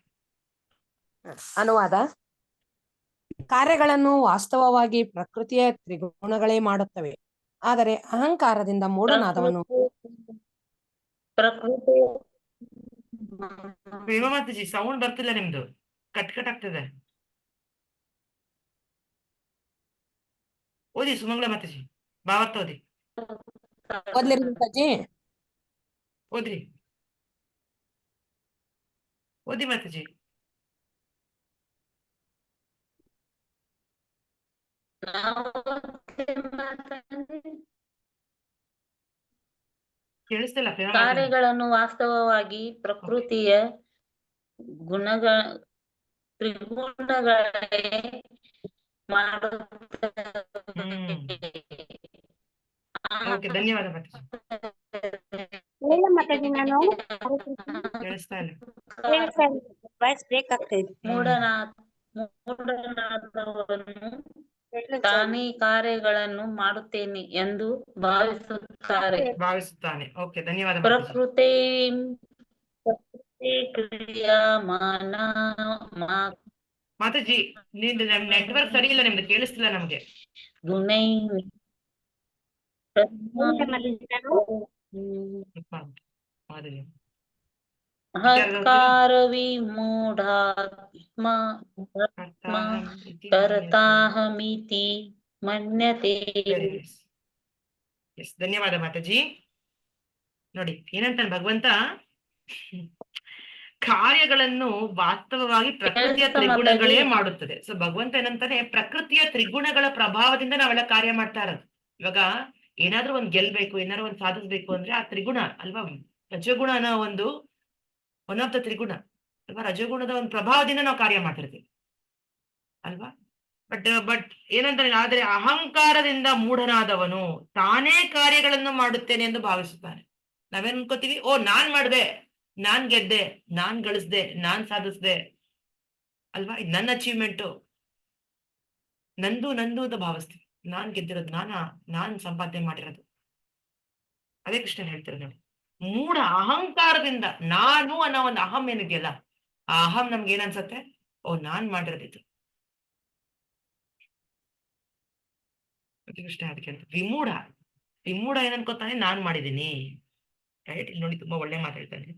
ಅನುವಾದ. ಕಾರ್ಯಗಳನ್ನು ವಾಸ್ತವವಾಗಿ ಪ್ರಕೃತಿಯ ತ್ರಿಗುಣಗಳೇ ಮಾಡುತ್ತವೆ, ಆದರೆ ಅಹಂಕಾರದಿಂದ ಮೂಢನಾದವನು ಪ್ರೇಮ ಮಾತಾಜಿ, ಸೌಂಡ್ ಬರ್ತಿಲ್ಲ ನಿಮ್ದು, ಕಟ್ ಆಗ್ತದೆ. ಓದಿ ಸುಮಂಗಲ ಮಾತಾಜಿ, ಭಾವಾರ್ಥ ಓದಿ. ಓದ್ಲಿ ಮಾತಾಜಿ? ಓದ್ರಿ. ಓದಿ ಮಾತಾಜಿ. ಕೇಳಿಸ್ತಿಲ್ಲ ಪ್ರೇಮ ಮಾತಾಜಿ. ಕಾರ್ಯಗಳನ್ನು ವಾಸ್ತವವಾಗಿ ಪ್ರಕೃತಿಯ ಗುಣಗಳ ತ್ರಿಗುಣಗಳೇ ಮಾಡುತ್ತವೆ. ಓಕೆ, ಧನ್ಯವಾದ ಮಾತಾಜಿ. ಹೇಳ ಮಾತಾಡಿ ನಾನು ಕೇಳಿಸ್ತಾ ಇಲ್ಲ. ವಾಯ್ಸ್ ಬ್ರೇಕ್ ಆಗ್ತಾ ಇದೆ. ಮೂಢನಾದವನು ತಾನೇ ಕಾರ್ಯಗಳನ್ನು ಮಾಡುತ್ತೇನೆ ಎಂದು ಭಾವಿಸುತ್ತಾರೆ. ಭಾವಿಸುತ್ತಾನೆ. ಓಕೆ, ಧನ್ಯವಾದ ಮಾತಾಜಿ. ಪ್ರಕೃತಿ ಕ್ರಿಯಾಮಾನ ಮಾತಾಜಿ, ನಿಮ್ದು ನೆಟ್ವರ್ಕ್ ಸರಿ ಇಲ್ಲ, ನಿಮ್ದು ಕೇಳಿಸ್ತಿಲ್ಲ ನಮ್ಗೆ. ಗುಣೈ ಮಾತಾಜಿ. ಅಹಂಕಾರ ವಿಮೂಢಾತ್ಮ ಕರ್ತಾಹಮಿತಿ ಮನ್ಯತೆ. ಎಸ್, ಧನ್ಯವಾದ ಮಾತಾಜಿ. ನೋಡಿ ಏನಂತಾನೆ ಭಗವಂತ, ಕಾರ್ಯಗಳನ್ನು ವಾಸ್ತವವಾಗಿ ಪ್ರಕೃತಿಯ ತ್ರಿಗುಣಗಳೇ ಮಾಡುತ್ತದೆ. ಸೊ ಭಗವಂತ ಏನಂತಾನೆ, ಪ್ರಕೃತಿಯ ತ್ರಿಗುಣಗಳ ಪ್ರಭಾವದಿಂದ ನಾವೆಲ್ಲ ಕಾರ್ಯ ಮಾಡ್ತಾ ಇರೋದು. ಇವಾಗ ಏನಾದ್ರೂ ಒಂದ್ ಗೆಲ್ಬೇಕು, ಏನಾದ್ರು ಒಂದ್ ಸಾಧಿಸ್ಬೇಕು ಅಂದ್ರೆ ಆ ತ್ರಿಗುಣ ಅಲ್ವಾ, ರಜಗುಣ ಅನ್ನೋ ಒಂದು ಒನ್ ಆಫ್ ದ ತ್ರಿಗುಣ ಅಲ್ವಾ, ರಜಗುಣದ ಒಂದು ಪ್ರಭಾವದಿಂದ ನಾವು ಕಾರ್ಯ ಮಾಡ್ತಿರ್ತೀವಿ ಅಲ್ವಾ. ಬಟ್ ಏನಂತಾನೆ, ಆದ್ರೆ ಅಹಂಕಾರದಿಂದ ಮೂಢನಾದವನು ತಾನೇ ಕಾರ್ಯಗಳನ್ನು ಮಾಡುತ್ತೇನೆ ಎಂದು ಭಾವಿಸುತ್ತಾನೆ. ನಾವೇನ್ ಅನ್ಕೋತೀವಿ, ಓ ನಾನ್ ಮಾಡ್ದೆ, ನಾನ್ ಗೆದ್ದೆ, ನಾನ್ ಗಳಿಸ್ದೆ, ನಾನ್ ಸಾಧಿಸ್ದೆ ಅಲ್ವಾ, ಇದು ನನ್ನ ಅಚೀವ್ಮೆಂಟು, ನಂದು ಅಂತ ಭಾವಿಸ್ತೀವಿ. ನಾನ್ ಗೆದ್ದಿರೋದು, ನಾನ್ ಸಂಪಾದನೆ ಮಾಡಿರೋದು. ಅದೇ ಕೃಷ್ಣ ಹೇಳ್ತಾರೆ ನೋಡಿ, ಮೂಢ ಅಹಂಕಾರದಿಂದ ನಾನು ಅನ್ನೋ ಒಂದು ಅಹಂ ಏನಿದೆಯಲ್ಲ, ಆ ಅಹಂ ನಮ್ಗೆ ಏನ್ ಅನ್ಸತ್ತೆ, ಓ ನಾನ್ ಮಾಡಿರೋದಿತ್ತು. ಕೃಷ್ಣ ಅದಕ್ಕೆ ಅಂತ ವಿಮೂಢ ಏನ್ ಅನ್ಕೋತಾನೆ, ನಾನ್ ಮಾಡಿದ್ದೀನಿ. ರೈಟ್, ಇಲ್ಲಿ ನೋಡಿ ತುಂಬಾ ಒಳ್ಳೆ ಮಾತು ಹೇಳ್ತಾನೆ.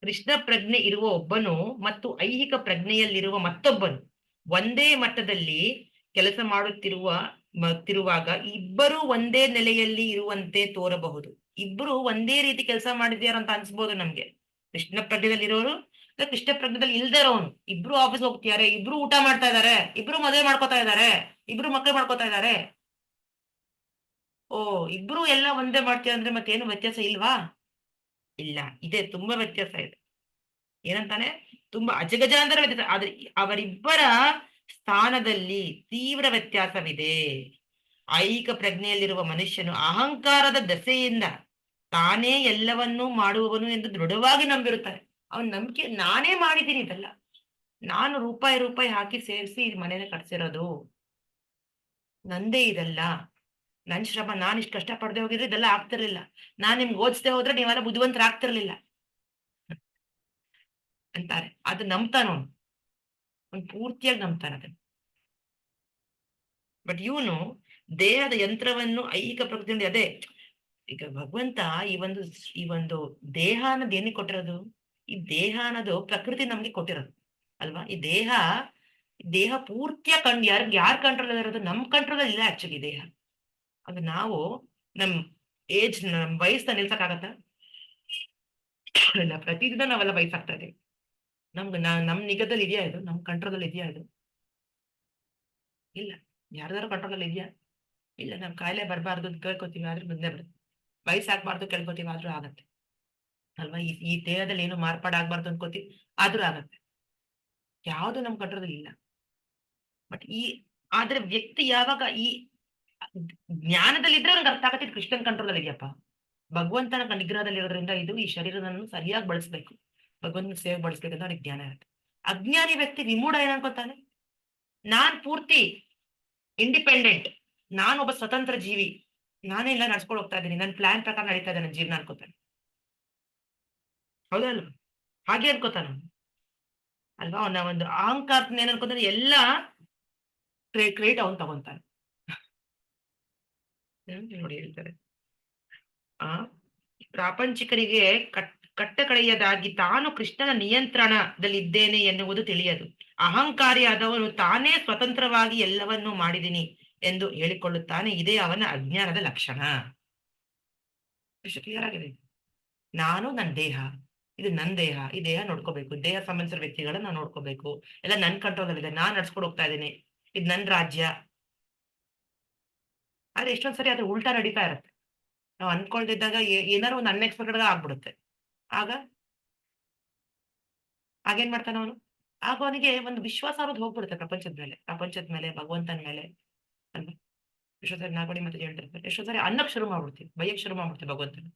ಕೃಷ್ಣ ಪ್ರಜ್ಞೆ ಇರುವ ಒಬ್ಬನು ಮತ್ತು ಐಹಿಕ ಪ್ರಜ್ಞೆಯಲ್ಲಿರುವ ಮತ್ತೊಬ್ಬನು ಒಂದೇ ಮಟ್ಟದಲ್ಲಿ ಕೆಲಸ ಮಾಡುತ್ತಿರುವಾಗ ಇಬ್ಬರು ಒಂದೇ ನೆಲೆಯಲ್ಲಿ ಇರುವಂತೆ ತೋರಬಹುದು. ಇಬ್ರು ಒಂದೇ ರೀತಿ ಕೆಲಸ ಮಾಡಿದ್ಯಾರ ಅಂತ ಅನ್ಸ್ಬೋದು ನಮ್ಗೆ. ಕೃಷ್ಣ ಪ್ರಜ್ಞೆದಲ್ಲಿ ಇರೋರು ಕೃಷ್ಣ ಪ್ರಜ್ಞೆದಲ್ಲಿ ಇಲ್ದೇ ಇರೋನು, ಇಬ್ರು ಆಫೀಸ್ ಹೋಗ್ತಿದ್ದಾರೆ, ಇಬ್ರು ಊಟ ಮಾಡ್ತಾ ಇದಾರೆ, ಇಬ್ರು ಮದುವೆ ಮಾಡ್ಕೋತಾ ಇದಾರೆ, ಇಬ್ರು ಮಕ್ಕಳು ಮಾಡ್ಕೋತಾ ಇದಾರೆ. ಓ ಇಬ್ರು ಎಲ್ಲ ಒಂದೇ ಮಾಡ್ತೀವಿ ಅಂದ್ರೆ ಮತ್ತೇನು ವ್ಯತ್ಯಾಸ ಇಲ್ವಾ? ಇಲ್ಲ, ಇದೆ, ತುಂಬಾ ವ್ಯತ್ಯಾಸ ಇದೆ. ಏನಂತಾನೆ, ತುಂಬಾ ಅಜಗಜಾಂತರ ವ್ಯತ್ಯಾಸ. ಆದ್ರೆ ಅವರಿಬ್ಬರ ಸ್ಥಾನದಲ್ಲಿ ತೀವ್ರ ವ್ಯತ್ಯಾಸವಿದೆ. ಐಹಿಕ ಪ್ರಜ್ಞೆಯಲ್ಲಿರುವ ಮನುಷ್ಯನು ಅಹಂಕಾರದ ದಸೆಯಿಂದ ತಾನೇ ಎಲ್ಲವನ್ನೂ ಮಾಡುವವನು ಎಂದು ದೃಢವಾಗಿ ನಂಬಿರುತ್ತಾನೆ. ಅವನ ನಂಬಿಕೆ, ನಾನೇ ಮಾಡಿದ್ದೀನಿ ಇದೆಲ್ಲ, ನಾನು ರೂಪಾಯಿ ಹಾಕಿ ಸೇರಿಸಿ ಈ ಮನೇನ ಕಟ್ಸಿರೋದು, ನಂದೇ ಇದೆಲ್ಲ, ನನ್ ಶ್ರಮ, ನಾನು ಇಷ್ಟು ಕಷ್ಟ ಪಡದೆ ಹೋಗಿದ್ರೆ ಇದೆಲ್ಲ ಆಗ್ತಿರ್ಲಿಲ್ಲ, ನಾನ್ ನಿಮ್ಗೆ ಓದಿಸದೆ ಹೋದ್ರೆ ನೀವೆಲ್ಲ ಬುದ್ಧಿವಂತರಾಗ್ತಿರ್ಲಿಲ್ಲ ಅಂತಾರೆ. ಅದು ನಂಬ್ತಾನವನು, ಅವ್ನು ಪೂರ್ತಿಯಾಗಿ ನಂಬ್ತಾನ ಅದನ್ನು. ಬಟ್ ಇವನು ದೇಹದ ಯಂತ್ರವನ್ನು ಐಹಿಕ ಪ್ರಕೃತಿಯಿಂದ, ಅದೇ ಈಗ ಭಗವಂತ ಈ ಒಂದು ದೇಹ ಅನ್ನೋದು ಏನಿಗೆ ಕೊಟ್ಟಿರೋದು, ಈ ದೇಹ ಅನ್ನೋದು ಪ್ರಕೃತಿ ನಮ್ಗೆ ಕೊಟ್ಟಿರೋದು ಅಲ್ವಾ. ಈ ದೇಹ ಪೂರ್ತಿಯ ಯಾರ್ ಕಂಟ್ರೋಲ್ ಇರೋದು, ನಮ್ ಕಂಟ್ರೋಲ್ ಇಲ್ಲ ಆಕ್ಚುಲಿ ದೇಹ. ಅದು ನಾವು ನಮ್ ಏಜ್, ನಮ್ ವಯಸ್ಸನ್ನ ನಿಲ್ಸಕ್ಕಾಗತ್ತ ಇಲ್ಲ, ಪ್ರತಿದಿನ ನಾವೆಲ್ಲ ವಯಸ್ಸಾಗ್ತಾ ಇದ್ದೀವಿ. ನಮ್ ನಿಗದಲ್ಲಿ ಇದೆಯಾ ಇದು, ನಮ್ ಕಂಟ್ರೋಲ್ ಅಲ್ಲಿ ಇದೆಯಾ ಇದು? ಇಲ್ಲ. ಯಾರ್ದಾರು ಕಂಟ್ರೋಲ್ ಅಲ್ಲಿ ಇದೆಯಾ? ಇಲ್ಲ. ನಮ್ ಕಾಯಿಲೆ ಬರಬಾರ್ದು ಅಂತ ಕೇಳ್ಕೊತೀವಿ, ಆದ್ರೂ ಬಂದೇ ಬರುತ್ತೆ. ವಯಸ್ಸಾಗ್ಬಾರ್ದು ಕೇಳ್ಕೊತೀವಿ, ಆದ್ರೂ ಆಗತ್ತೆ ಅಲ್ವಾ. ಈ ದೇಹದಲ್ಲಿ ಏನು ಮಾರ್ಪಾಡಾಗ್ಬಾರ್ದು ಅನ್ಕೋತೀವಿ, ಆದ್ರೂ ಆಗತ್ತೆ. ಯಾವುದು ನಮ್ ಕಂಟ್ರೋಲ್ ಇಲ್ಲ. ಬಟ್ ಆದ್ರೆ ವ್ಯಕ್ತಿ ಯಾವಾಗ ಈ ಜ್ಞಾನದಲ್ಲಿದ್ರೆ ಅವ್ರಿಗೆ ಅರ್ಥ ಆಗತ್ತೆ, ಕೃಷ್ಣನ್ ಕಂಟ್ರೋಲ್ ಅಲ್ಲಿ ಇದೆಯಪ್ಪ, ಭಗವಂತನ ನಿಗ್ರಹದಲ್ಲಿ ಇರೋದ್ರಿಂದ ಇದು ಈ ಶರೀರವನ್ನು ಸರಿಯಾಗಿ ಬಳಸ್ಬೇಕು, ಭಗವಂತನ ಸೇವೆ ಬಳಸ್ಬೇಕಂತ ಅವ್ರಿಗೆ ಜ್ಞಾನ ಇರುತ್ತೆ. ಅಜ್ಞಾನಿ ವ್ಯಕ್ತಿ ವಿಮೂಢ ಏನ್ ಅನ್ಕೋತಾನೆ, ನಾನ್ ಪೂರ್ತಿ ಇಂಡಿಪೆಂಡೆಂಟ್, ನಾನೊಬ್ಬ ಸ್ವತಂತ್ರ ಜೀವಿ, ನಾನೇ ಎಲ್ಲ ನಡ್ಸ್ಕೊಂಡು ಹೋಗ್ತಾ ಇದ್ದೀನಿ, ನನ್ನ ಪ್ಲಾನ್ ಪ್ರಕಾರ ನಡೀತಾ ಇದೆ ನನ್ನ ಜೀವನ ಅನ್ಕೋತಾನೆ. ಹೌದಲ್ವಾ? ಹಾಗೆ ಅನ್ಕೋತಾನ ಅಲ್ವಾ. ಅವನ ಒಂದು ಅಹಂಕಾರನ ಏನ್ ಅನ್ಕೋತಾನೆ, ಎಲ್ಲ ಕ್ರೆಡಿಟ್ ಅವನ್ ತಗೊಂತಾನೆ. ನೋಡಿ ಹೇಳ್ತಾರೆ, ಪ್ರಾಪಂಚಿಕರಿಗೆ ಕಟ್ಟಕಡೆಯದಾಗಿ ತಾನು ಕೃಷ್ಣನ ನಿಯಂತ್ರಣದಲ್ಲಿದ್ದೇನೆ ಎನ್ನುವುದು ತಿಳಿಯದು. ಅಹಂಕಾರಿಯಾದವನು ತಾನೇ ಸ್ವತಂತ್ರವಾಗಿ ಎಲ್ಲವನ್ನೂ ಮಾಡಿದ್ದೀನಿ ಎಂದು ಹೇಳಿಕೊಳ್ಳುತ್ತಾನೆ. ಇದೇ ಅವನ ಅಜ್ಞಾನದ ಲಕ್ಷಣ. ಕ್ಲಿಯರ್ ಆಗಿದೆ. ನಾನು ನನ್ನ ದೇಹ, ಇದು ನನ್ನ ದೇಹ, ಈ ದೇಹ ನೋಡ್ಕೋಬೇಕು, ದೇಹ ಸಂಬಂಧಿಸಿದ ವ್ಯಕ್ತಿಗಳನ್ನ ನಾನು ನೋಡ್ಕೋಬೇಕು, ಎಲ್ಲ ನನ್ನ ಕಂಟ್ರೋಲ್ ಅಲ್ಲಿ ಇದೆ, ನಾನ್ ನಡ್ಸ್ಕೊಂಡು ಹೋಗ್ತಾ ಇದ್ದೀನಿ, ಇದು ನನ್ನ ರಾಜ್ಯ. ಆದ್ರೆ ಎಷ್ಟೊಂದ್ಸರಿ ಅದು ಉಲ್ಟಾ ನಡೀತಾ ಇರುತ್ತೆ. ನಾವು ಅನ್ಕೊಳ್ದಿದ್ದಾಗ ಏನಾರು ಒಂದು ಅನ್ಎಕ್ಸ್ಪೆಕ್ಟೆಡ್ ಆಗ್ಬಿಡುತ್ತೆ. ಆಗೇನ್ ಮಾಡ್ತಾನ ಅವನು? ಆಗ ಅವನಿಗೆ ಒಂದು ವಿಶ್ವಾಸ ಅನ್ನೋದು ಹೋಗ್ಬಿಡುತ್ತೆ ಪ್ರಪಂಚದ ಮೇಲೆ, ಭಗವಂತನ ಮೇಲೆ ಅಲ್ವಾ. ಎಷ್ಟೋ ಸರಿ ನಾಗೋಡಿ ಮತ್ತೆ ಹೇಳ್ತಿರ್ತಾರೆ, ಎಷ್ಟೋ ಸರಿ ಅನ್ನಕ್ ಶುರು ಮಾಡ್ಬಿಡ್ತೀವಿ, ಬೈಯಕ್ ಶುರು ಮಾಡ್ಬಿಡ್ತೀವಿ ಭಗವಂತನ.